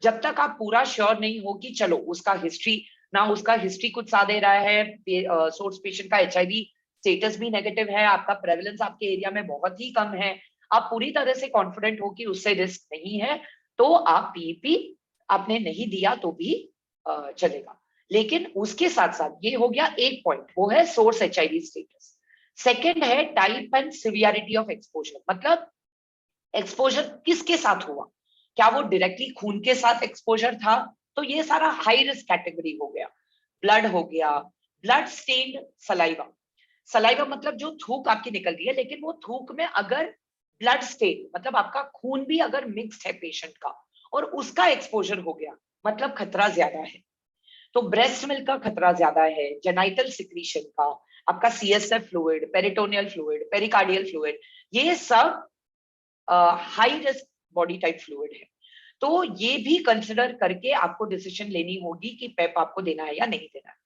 जब तक आप पूरा श्योर नहीं हो कि चलो उसका हिस्ट्री कुछ सा दे रहा है, सोर्स पेशेंट का एचआईवी स्टेटस भी नेगेटिव है, आपका प्रेवलेंस आपके एरिया में बहुत ही कम है, आप पूरी तरह से कॉन्फिडेंट हो कि उससे रिस्क नहीं है, तो आप पीईपी आपने नहीं दिया तो भी चलेगा। लेकिन उसके साथ साथ ये हो गया एक पॉइंट, वो है सोर्स एचआईवी स्टेटस। सेकेंड है type and severity of exposure, मतलब एक्सपोजर किसके साथ हुआ, क्या वो डायरेक्टली खून के साथ एक्सपोजर था, तो ये सारा हाई रिस्क कैटेगरी हो गया। ब्लड हो गया, ब्लड स्टेन्ड सलाइवा, सलाइवा मतलब जो थूक आपकी निकल रही है, लेकिन वो थूक में अगर ब्लड स्टेन मतलब आपका खून भी अगर मिक्स्ड है पेशेंट का और उसका एक्सपोजर हो गया, मतलब खतरा ज्यादा है। तो ब्रेस्ट मिल्क का खतरा ज्यादा है, जेनाइटल सिक्रीशन का, आपका CSF fluid, peritoneal fluid, pericardial fluid, ये सब high risk body type fluid है। तो ये भी कंसिडर करके आपको डिसीजन लेनी होगी कि पेप आपको देना है या नहीं देना है।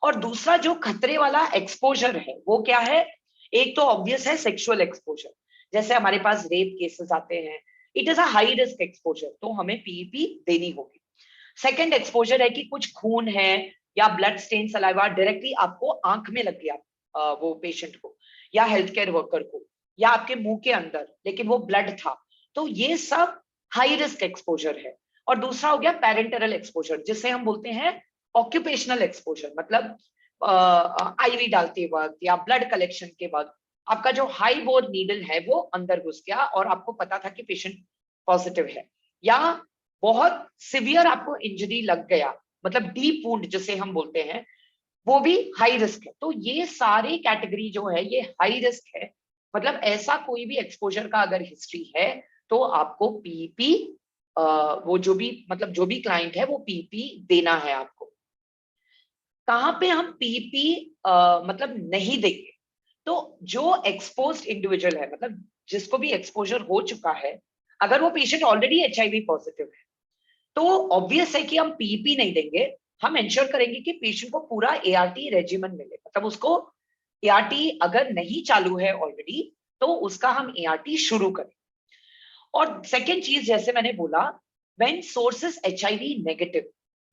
और दूसरा जो खतरे वाला एक्सपोजर है वो क्या है, एक तो ऑब्वियस है सेक्सुअल एक्सपोजर, जैसे हमारे पास रेप केसेस आते हैं, it is a high risk exposure, तो हमें पीईपी देनी होगी। सेकेंड एक्सपोजर है कि कुछ खून है या ब्लड स्टेन सलाइवा डायरेक्टली आपको आंख में लग गया वो पेशेंट को या हेल्थ केयर वर्कर को, या आपके मुंह के अंदर, लेकिन वो ब्लड था, तो ये सब हाई रिस्क एक्सपोजर है। और दूसरा हो गया पेरेंटरल एक्सपोजर, जिसे हम बोलते हैं ऑक्यूपेशनल एक्सपोजर, मतलब आईवी डालते वक्त या ब्लड कलेक्शन के वक्त आपका जो हाई बोर नीडल है वो अंदर घुस गया और आपको पता था कि पेशेंट पॉजिटिव है, या बहुत सिवियर आपको इंजरी लग गया, मतलब डीप वुंड जिसे हम बोलते हैं, वो भी हाई रिस्क है। तो ये सारी कैटेगरी जो है ये हाई रिस्क है, मतलब ऐसा कोई भी एक्सपोजर का अगर हिस्ट्री है तो आपको पीपी वो जो भी मतलब जो भी क्लाइंट है वो पीपी देना है आपको। कहाँ पे हम पीपी मतलब नहीं देंगे, तो जो एक्सपोज्ड इंडिविजुअल है मतलब जिसको भी एक्सपोजर हो चुका है, अगर वो पेशेंट ऑलरेडी एचआईवी पॉजिटिव है तो ऑब्वियस है कि हम पीपी नहीं देंगे। हम इंश्योर करेंगे कि पेशेंट को पूरा एआरटी रेजिमेंट मिले, मतलब उसको एआरटी अगर नहीं चालू है ऑलरेडी तो उसका हम एआरटी शुरू करें। और सेकेंड चीज जैसे मैंने बोला, when source is HIV negative,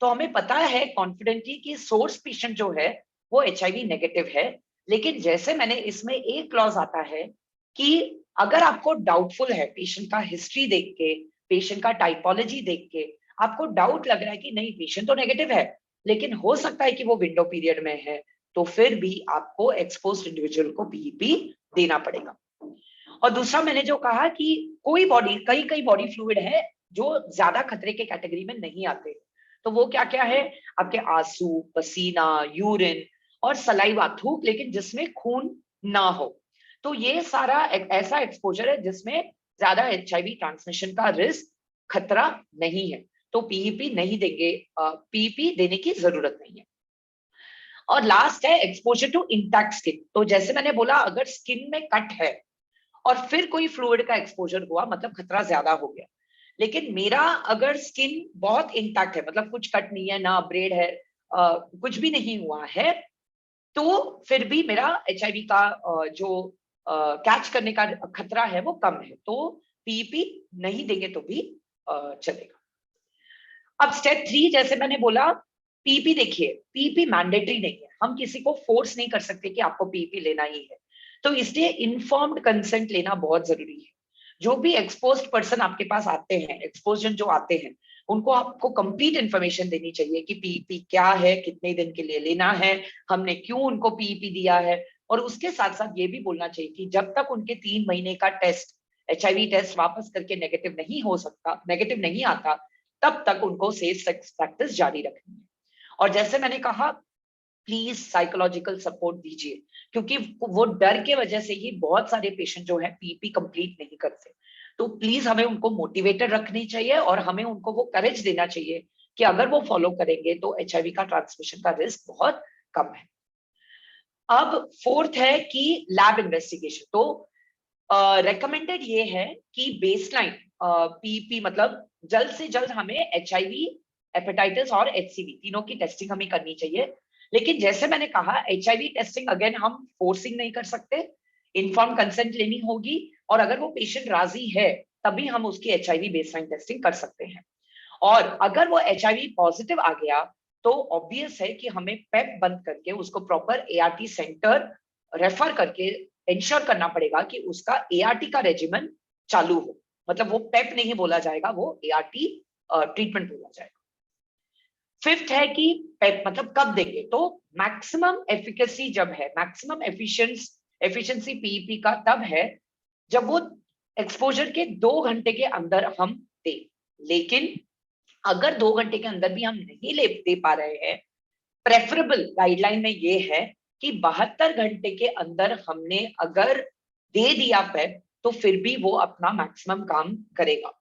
तो हमें पता है कॉन्फिडेंटली कि सोर्स पेशेंट जो है वो एचआईवी नेगेटिव है। लेकिन जैसे मैंने इसमें एक क्लॉज आता है कि अगर आपको डाउटफुल है पेशेंट का हिस्ट्री देख के, पेशेंट का टाइपोलॉजी देख के आपको डाउट लग रहा है कि नहीं पेशेंट तो नेगेटिव है लेकिन हो सकता है कि वो विंडो पीरियड में है, तो फिर भी आपको एक्सपोज्ड इंडिविजुअल को पीपी देना पड़ेगा। और दूसरा मैंने जो कहा कि कोई बॉडी कई बॉडी फ्लूइड है जो ज्यादा खतरे के कैटेगरी में नहीं आते, तो वो क्या क्या है, आपके आंसू, पसीना, यूरिन और सलाइवा, थूक, लेकिन जिसमें खून ना हो। तो ये सारा ऐसा एक्सपोजर है जिसमें ज्यादा एचआईवी ट्रांसमिशन का रिस्क खतरा नहीं है, तो पीईपी नहीं देंगे, पीईपी देने की जरूरत नहीं है। और लास्ट है एक्सपोजर टू इंटैक्ट स्किन। तो जैसे मैंने बोला अगर स्किन में कट है और फिर कोई फ्लूइड का एक्सपोजर हुआ मतलब खतरा ज्यादा हो गया, लेकिन मेरा अगर स्किन बहुत इंटैक्ट है मतलब कुछ कट नहीं है, ना ब्रेड है, कुछ भी नहीं हुआ है, तो फिर भी मेरा एचआईवी का जो कैच करने का खतरा है वो कम है, तो पीपी नहीं देंगे तो भी चलेगा। अब स्टेप 3 जैसे मैंने बोला, पीपी देखिए पीपी मैंडेटरी नहीं है, हम किसी को फोर्स नहीं कर सकते कि आपको पीपी लेना ही है, तो इसलिए इन्फॉर्म्ड कंसेंट लेना बहुत जरूरी है। जो भी एक्सपोज्ड पर्सन आपके पास आते हैं, एक्सपोजन जो आते हैं, उनको आपको कंप्लीट इंफॉर्मेशन देनी चाहिए कि पीईपी क्या है, कितने दिन के लिए लेना है, हमने क्यों उनको पीईपी दिया है। और उसके साथ साथ ये भी बोलना चाहिए कि जब तक उनके 3 महीने का टेस्ट, एचआईवी टेस्ट वापस करके नेगेटिव नहीं हो सकता, नेगेटिव नहीं आता, तब तक उनको सेफ सेक्स प्रैक्टिस जारी रखनी है। और जैसे मैंने कहा प्लीज साइकोलॉजिकल सपोर्ट दीजिए, क्योंकि वो डर के वजह से ही बहुत सारे पेशेंट जो है पीपी कंप्लीट नहीं करते। तो प्लीज हमें उनको मोटिवेटेड रखनी चाहिए और हमें उनको वो करेज देना चाहिए कि अगर वो फॉलो करेंगे तो एचआईवी का ट्रांसमिशन का रिस्क बहुत कम है। अब फोर्थ है कि लैब इन्वेस्टिगेशन। तो रेकमेंडेड ये है कि बेसलाइन पीपी मतलब जल्द से जल्द हमें एचआईवी, हेपेटाइटिस और एचसीवी तीनों की टेस्टिंग हमें करनी चाहिए। लेकिन जैसे मैंने कहा एचआईवी टेस्टिंग अगेन हम फोर्सिंग नहीं कर सकते, इन्फॉर्म कंसेंट लेनी होगी, और अगर वो पेशेंट राजी है तभी हम उसकी एचआईवी बेसलाइन टेस्टिंग कर सकते हैं। और अगर वो एचआईवी पॉजिटिव आ गया तो ऑब्वियस है कि हमें पेप बंद करके उसको प्रॉपर एआरटी सेंटर रेफर करके इंश्योर करना पड़ेगा कि उसका एआरटी का रेजिमेंट चालू हो, मतलब वो पेप नहीं बोला जाएगा, वो एआरटी ट्रीटमेंट बोला जाएगा। फिफ्थ है कि पेप मतलब कब देंगे, तो मैक्सिमम एफिकेसी जब है, मैक्सिमम एफिशिएंसी पीईपी का तब है जब वो एक्सपोजर के 2 घंटे के अंदर हम दें। लेकिन अगर 2 घंटे के अंदर भी हम नहीं दे पा रहे हैं, प्रेफरेबल गाइडलाइन में ये है कि 72 घंटे के अंदर हमने अगर दे दिया पेप तो फिर भी वो अपना मैक्सिमम काम करेगा।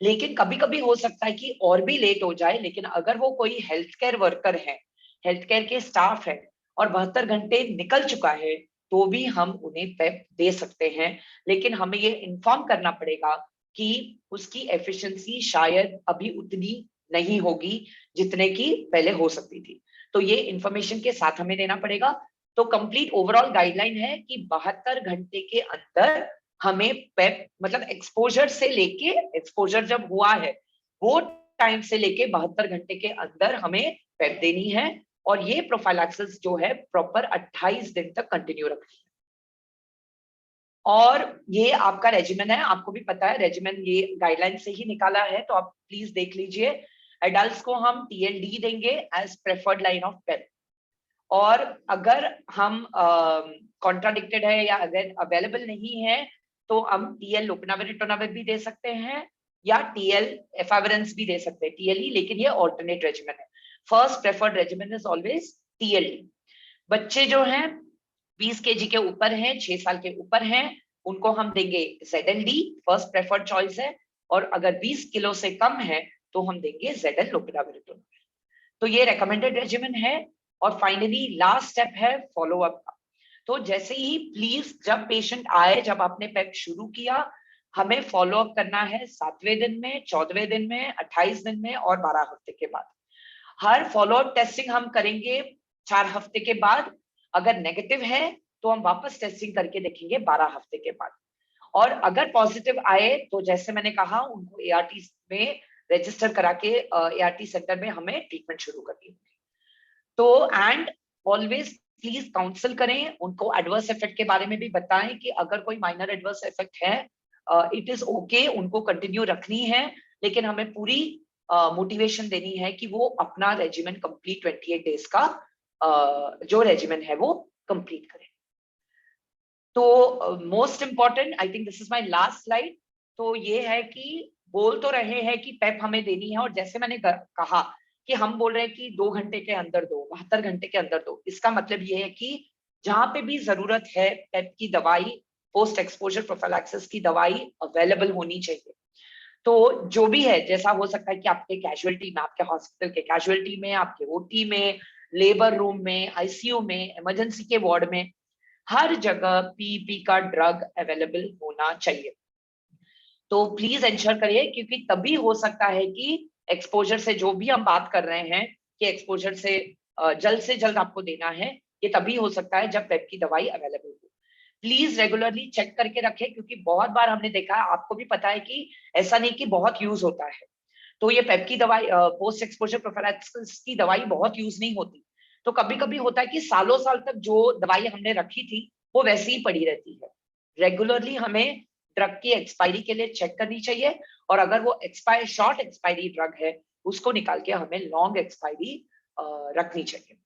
लेकिन कभी कभी हो सकता है कि और भी लेट हो जाए, लेकिन अगर वो कोई हेल्थ केयर वर्कर है, हेल्थ केयर के स्टाफ है और 72 घंटे निकल चुका है तो भी हम उन्हें पेप दे सकते हैं। लेकिन हमें ये इन्फॉर्म करना पड़ेगा कि उसकी एफिशिएंसी शायद अभी उतनी नहीं होगी जितने की पहले हो सकती थी, तो ये इंफॉर्मेशन के साथ हमें देना पड़ेगा। तो कंप्लीट ओवरऑल गाइडलाइन है कि 72 घंटे के अंदर हमें पेप मतलब एक्सपोजर से लेके, एक्सपोजर जब हुआ है वो टाइम से लेके 72 घंटे के अंदर हमें पेप देनी है, और ये प्रोफाइलैक्सिस जो है प्रॉपर 28 दिन तक कंटिन्यू रखनी है। और ये आपका रेजिमेंट है, आपको भी पता है रेजिमेंट ये गाइडलाइन से ही निकाला है, तो आप प्लीज देख लीजिए। एडल्ट्स को हम टीएलडी देंगे एज प्रेफर्ड लाइन ऑफ पेप, और अगर हम कॉन्ट्राडिक्टेड है या अगर अवेलेबल नहीं है तो हम टीएल लोपेनाविर रिटोनाविर भी दे सकते हैं या टीएल एफाविरेंस भी दे सकते हैं, टीएलई, लेकिन ये ऑल्टरनेट रेजिमेंट है। First preferred regiment is always TLE. बच्चे जो हैं 20 kg के ऊपर हैं, 6 साल के ऊपर हैं, उनको हम देंगे ZLD, फर्स्ट प्रेफर्ड चॉइस है, और अगर 20 किलो से कम है तो हम देंगे ZL लोपिराविरिटोल। तो ये रेकमेंडेड रेजिमेन है। और फाइनली लास्ट स्टेप है फॉलो अप का। तो जैसे ही प्लीज जब पेशेंट आए, जब आपने पेप शुरू किया, हमें फॉलो अप करना है 7वें दिन में, 14वें दिन में, 28 दिन में और 12 हफ्ते के बाद। हर फॉलो अप टेस्टिंग हम करेंगे 4 हफ्ते के बाद। अगर नेगेटिव है तो हम वापस टेस्टिंग करके देखेंगे 12 हफ्ते के बाद। और अगर पॉजिटिव आए तो जैसे मैंने कहा, उनको ART में रजिस्टर करा के ART सेंटर में हमें ट्रीटमेंट शुरू करनी होगी। तो एंड ऑलवेज प्लीज काउंसल करें, उनको एडवर्स इफेक्ट के बारे में भी बताएं कि अगर कोई माइनर एडवर्स इफेक्ट है इट इज ओके, उनको कंटिन्यू रखनी है, लेकिन हमें पूरी मोटिवेशन देनी है कि वो अपना रेजिमेंट कंप्लीट 28 डेज का जो रेजिमेंट है वो कंप्लीट करें। तो most important, I think this is my last slide. तो ये है कि बोल तो रहे हैं कि पेप हमें देनी है, और जैसे मैंने कहा कि हम बोल रहे हैं कि 2 घंटे के अंदर दो, 72 घंटे के अंदर दो। इसका मतलब ये है कि जहां पे भी जरूरत है पेप की दवाई, पोस्ट एक्सपोजर प्रोफिलैक्सिस की दवाई अवेलेबल होनी चाहिए। तो जो भी है, जैसा हो सकता है कि आपके कैजुअलिटी में, आपके हॉस्पिटल के कैजुअलिटी में, आपके OT में, लेबर रूम में, ICU में, इमरजेंसी के वार्ड में, हर जगह PEP का ड्रग अवेलेबल होना चाहिए। तो प्लीज इंश्योर करिए, क्योंकि तभी हो सकता है कि एक्सपोजर से, जो भी हम बात कर रहे हैं कि एक्सपोजर से जल्द से जल्द आपको देना है, ये तभी हो सकता है जब पेप की दवाई अवेलेबल हो। प्लीज रेगुलरली चेक करके रखें, क्योंकि बहुत बार हमने देखा है, आपको भी पता है कि ऐसा नहीं कि बहुत यूज होता है। तो ये पेप की दवाई, पोस्ट एक्सपोजर प्रोफिलैक्सिस की दवाई बहुत यूज नहीं होती। तो कभी कभी होता है कि सालों साल तक जो दवाई हमने रखी थी वो वैसे ही पड़ी रहती है। रेगुलरली हमें ड्रग की एक्सपायरी के लिए चेक करनी चाहिए, और अगर वो शॉर्ट एक्सपायरी ड्रग है उसको निकाल के हमें लॉन्ग एक्सपायरी रखनी चाहिए।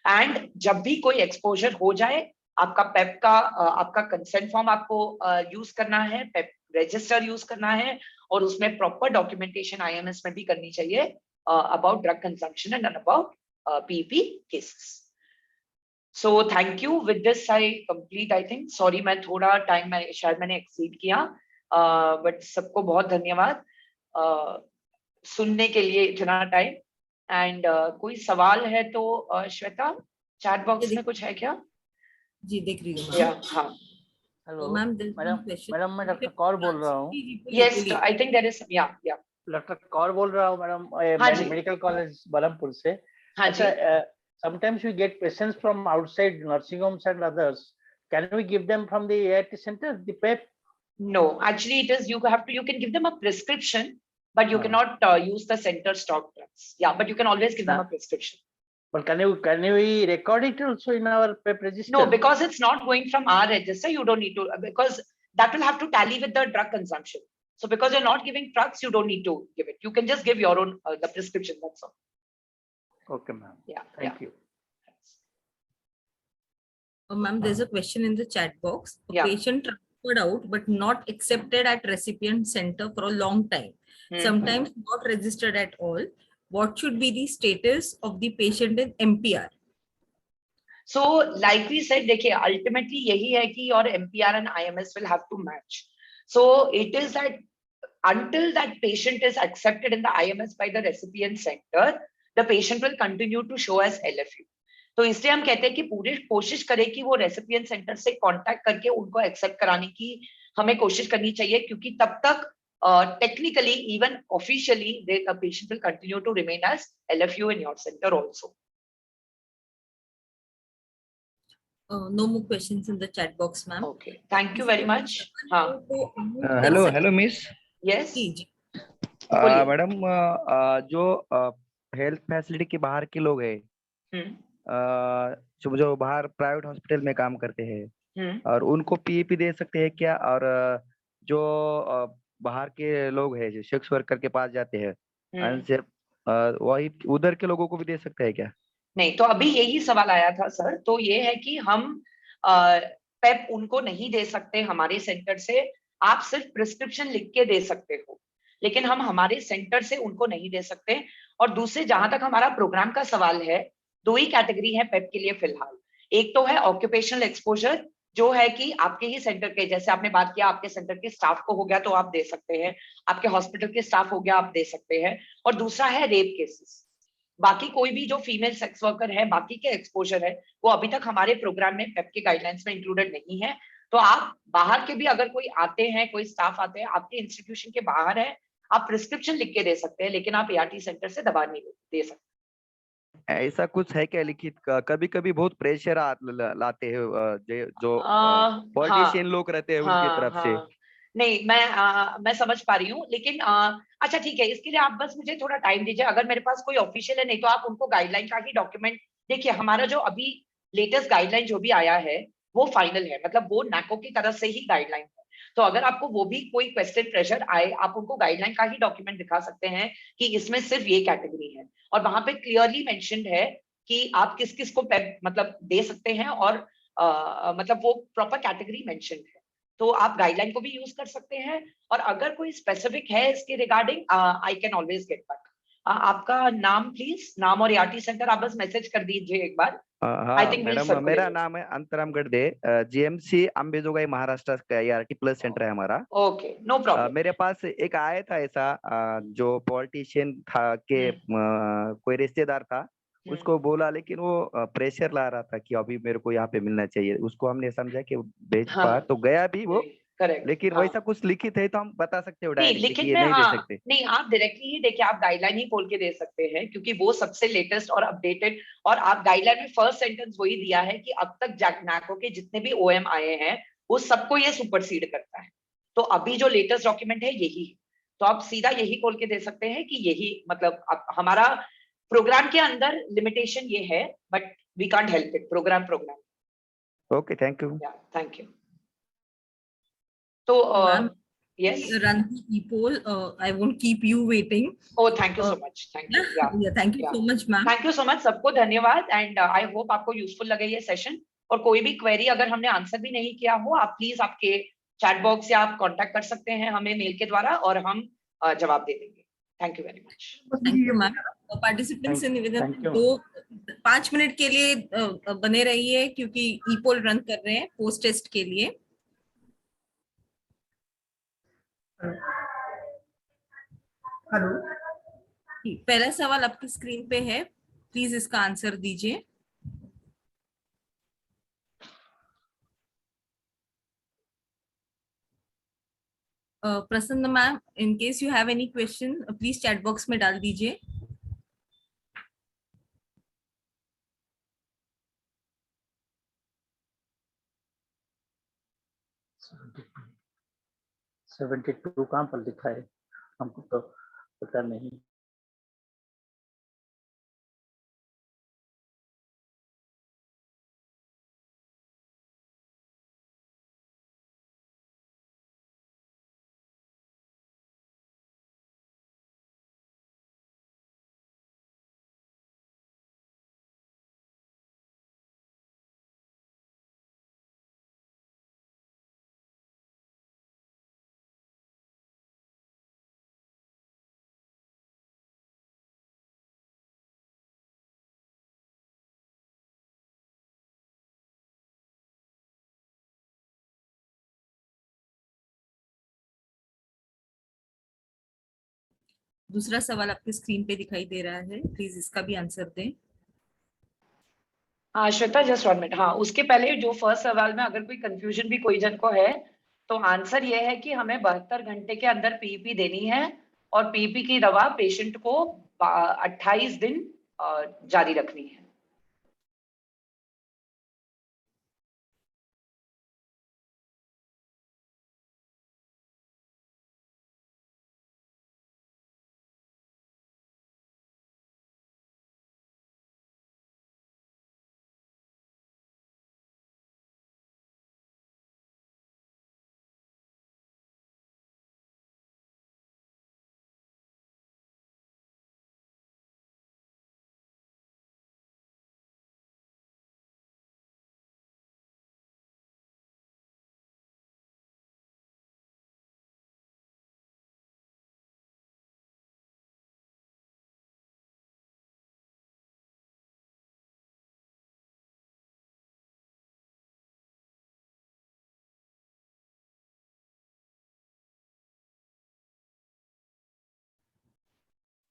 एंड जब भी कोई एक्सपोजर हो जाए, आपका पेप का आपका कंसेंट फॉर्म आपको यूज करना है, पेप रजिस्टर यूज करना है, और उसमें प्रॉपर डॉक्यूमेंटेशन IMS में भी करनी चाहिए about drug consumption and about PEP cases. So thank you. With this I complete, I think. Sorry, मैं थोड़ा टाइम शायद मैंने एक्सीड किया, बट सबको बहुत धन्यवाद सुनने के लिए इतना टाइम। एंड कोई सवाल है तो श्वेता, चैट बॉक्स में कुछ है क्या? जी देख रही हूँ या हाँ, हेलो मैम, मैडम मैं डॉक्टर कौर बोल रहा हूँ। Yes, I think there is, या डॉक्टर कौर बोल रहा हूँ मैडम, हाँ जी। मेडिकल कॉलेज बलमपुर से। हाँ जी। sometimes we get patients from outside nursing homes and others. Can we give them from the ART center the PEP? No, actually it is, you can give them a prescription, but you cannot use the center stock drugs. Yeah, but you can always give them a prescription. But can we record it also in our PEP register? No, because it's not going from our register. You don't need to, because that will have to tally with the drug consumption. So because you're not giving drugs, you don't need to give it. You can just give your own the prescription. That's all. Okay, ma'am. Yeah. Thank you. Ma'am, there's a question in the chat box. A Yeah. patient transferred out but not accepted at recipient center for a long time. Sometimes not registered at all. What should be the status of the patient in MPR? So, like we said, देखिए, ultimately यही है कि your MPR and IMS will have to match. So it is that until that patient is accepted in the IMS by the recipient center, the patient will continue to show as LFU. तो इसलिए हम कहते हैं कि पूरी कोशिश करें कि वो रेसिपिएंट सेंटर से कांटेक्ट करके उनको एक्सेप्ट कराने की हमें कोशिश करनी चाहिए, क्योंकि तब तक technically even officially the patient will continue to remain as LFU in your center also. No more questions in the chat box, ma'am. Okay, thank you very much. Hello miss. Yes. Madam, जो health facility के बाहर के लोग हैं, जो बाहर private hospital में काम करते हैं, और उनको PEP दे सकते हैं क्या? और जो बाहर के लोग हैं जो सेक्स वर्कर के पास जाते हैं, वही उधर के लोगों को भी दे सकते हैं क्या? नहीं, तो अभी यही सवाल आया था सर। तो ये है कि हम पेप उनको नहीं दे सकते हमारे सेंटर से। आप सिर्फ प्रिस्क्रिप्शन लिख के दे सकते हो, लेकिन हम हमारे सेंटर से उनको नहीं दे सकते। और दूसरे, जहां तक हमारा प्रोग्राम का सवाल है, 2 ही कैटेगरी है पेप के लिए फिलहाल। एक तो है ऑक्यूपेशनल एक्सपोजर, जो है कि आपके ही सेंटर के, जैसे आपने बात किया आपके सेंटर के स्टाफ को हो गया तो आप दे सकते हैं, आपके हॉस्पिटल के स्टाफ हो गया आप दे सकते हैं। और दूसरा है रेप केसेस। बाकी कोई भी जो फीमेल सेक्स वर्कर है, बाकी के एक्सपोजर है, वो अभी तक हमारे प्रोग्राम में पेप के गाइडलाइंस में इंक्लूडेड नहीं है। तो आप बाहर के भी अगर कोई आते हैं, कोई स्टाफ आते हैं आपके इंस्टीट्यूशन के बाहर है, आप प्रिस्क्रिप्शन लिख के दे सकते हैं, लेकिन आप एआरटी सेंटर से दवा नहीं दे सकते। ऐसा कुछ है क्या लिखित? कभी कभी बहुत प्रेशर लाते हैं जो हाँ पॉलिटिशियन लोग रहते हैं उनकी हाँ तरफ से। हाँ, नहीं मैं समझ पा रही हूँ, लेकिन अच्छा ठीक है, इसके लिए आप बस मुझे थोड़ा टाइम दीजिए। अगर मेरे पास कोई ऑफिशियल है, नहीं तो आप उनको गाइडलाइन का ही डॉक्यूमेंट देखिए। हमारा जो अभी लेटेस्ट गाइडलाइन जो भी आया है वो फाइनल है, मतलब वो नैको की तरफ से ही गाइडलाइन है। तो अगर आपको वो भी कोई क्वेश्चन प्रेशर आए, आप उनको गाइडलाइन का ही डॉक्यूमेंट दिखा सकते हैं कि इसमें सिर्फ ये कैटेगरी है, और वहां पे क्लियरली मेंशन्ड है कि आप किस किस को मतलब दे सकते हैं, और मतलब वो प्रॉपर कैटेगरी मेंशन्ड है। तो आप गाइडलाइन को भी यूज कर सकते हैं, और अगर कोई स्पेसिफिक है इसके regarding, I can always get back. आपका नाम प्लीज, नाम और एआरटी सेंटर आप बस मैसेज कर दीजिए एक बार। आई हाँ थिंक विल मैडम, मेरा सर्कुलेट। नाम है अंतराम गडदे, जीएमसी अंबेजोगाई महाराष्ट्र का ART प्लस सेंटर है हमारा। Okay, no problem. मेरे पास एक आया था ऐसा, जो पॉलिटिशियन था के कोई रिश्तेदार था, उसको बोला, लेकिन वो प्रेशर ला रहा था कि अभी मेरे को यहाँ पे मिलना चाहिए। उसको हमने समझा कि भेज हाँ, पा तो गया भी वो, करेक्ट, लेकिन हाँ। वैसा कुछ लिखित है तो हम बता सकते हो नहीं, डायरेक्टली कि लिखित ये में नहीं दे हाँ, सकते। नहीं आप डायरेक्टली ही देखिए, आप गाइडलाइन ही खोल के दे सकते हैं, क्योंकि वो सबसे लेटेस्ट और अपडेटेड। और आप गाइडलाइन में फर्स्ट सेंटेंस वही दिया है कि अब तक जैकनाको के जितने भी ओएम आए हैं वो सबको ये सुपरसीड करता है। तो अभी जो लेटेस्ट डॉक्यूमेंट है यही है। तो आप सीधा यही खोल के दे सकते हैं कि यही, मतलब हमारा प्रोग्राम के अंदर लिमिटेशन ये है, but we can't help it, programme programme. Okay, thank you. Yeah, thank you. तो Ma'am, yes, run the e-poll. I won't keep you waiting. Oh thank you Uh, so much, thank you. yeah, yeah, thank you yeah, so much, ma'am. Thank you so much, सबको धन्यवाद। And I hope आपको useful लगे ये session. और कोई भी query अगर हमने आंसर भी नहीं किया हो, आप प्लीज आपके चैट बॉक्स या आप कांटेक्ट कर सकते हैं हमें मेल के द्वारा, और हम जवाब दे देंगे। Thank you very much. Thank you, ma'am. Participants से निवेदन Thank है, you. 5 मिनट के लिए बने रहिए, क्योंकि ई पोल रन कर रहे हैं पोस्ट टेस्ट के लिए। हेलो, पहला सवाल आपकी स्क्रीन पे है, प्लीज इसका आंसर दीजिए। प्रसन्न ma'am, in case you have any question please chat box में डाल दीजिए। 72 कहाँ पर लिखा है, हमको तो पता नहीं। दूसरा सवाल आपकी स्क्रीन पे दिखाई दे रहा है, प्लीज इसका भी आंसर दें। हाँ श्वेता, जस्ट 1 मिनट। हाँ, उसके पहले जो फर्स्ट सवाल में अगर कोई कंफ्यूजन भी कोई जन को है, तो आंसर ये है कि हमें 72 घंटे के अंदर पीईपी देनी है, और पीईपी की दवा पेशेंट को 28 दिन जारी रखनी है।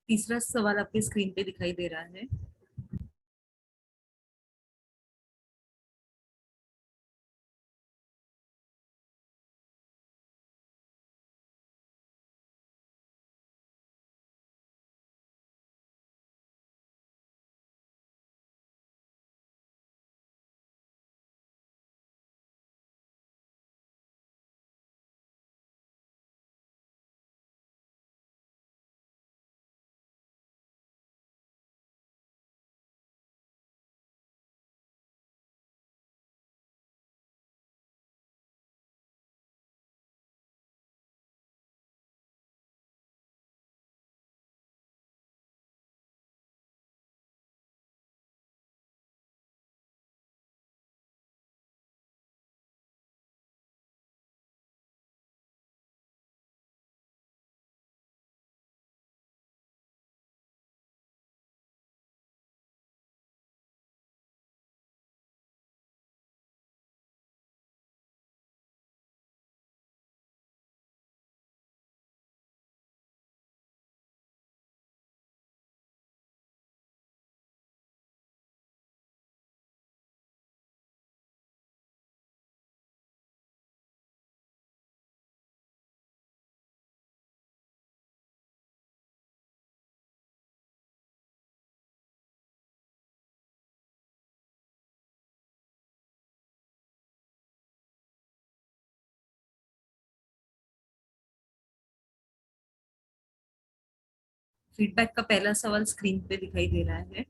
तीसरा सवाल आपके स्क्रीन पे दिखाई दे रहा है। फीडबैक का पहला सवाल स्क्रीन पे दिखाई दे रहा है।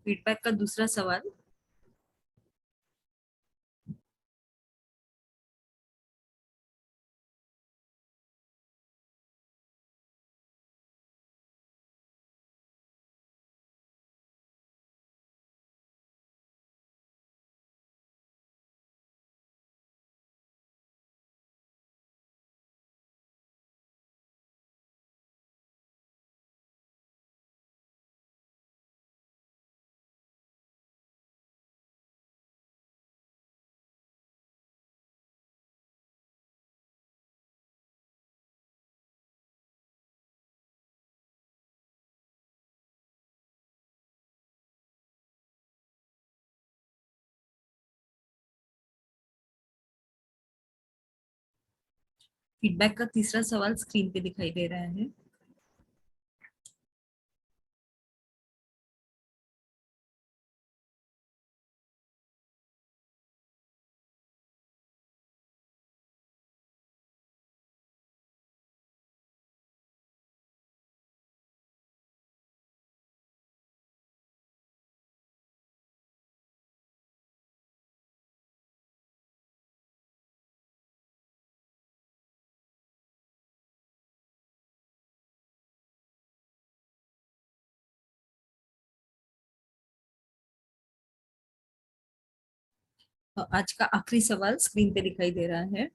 फीडबैक का दूसरा सवाल। फीडबैक का तीसरा सवाल स्क्रीन पे दिखाई दे रहा है। आज का आखिरी सवाल स्क्रीन पे दिखाई दे रहा है।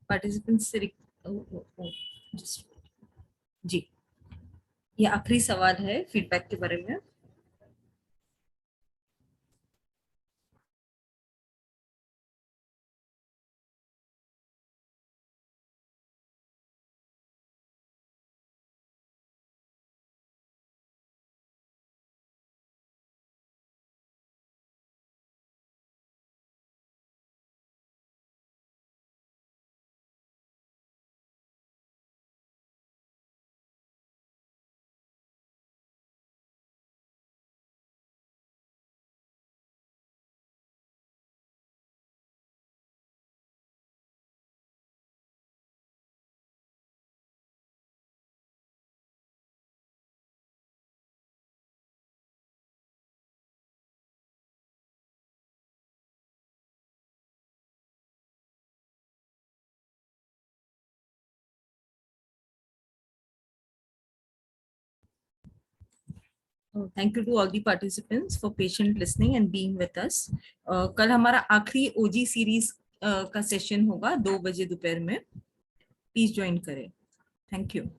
पार्टिसिपेंट्स से जी, ये आखिरी सवाल है फीडबैक के बारे में। Thank you to all the participants for patient listening and being with us. कल हमारा आखिरी OG series का सेशन होगा 2 बजे दोपहर में. Please join करें. Thank you.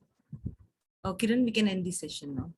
Kiran, we can end the session now.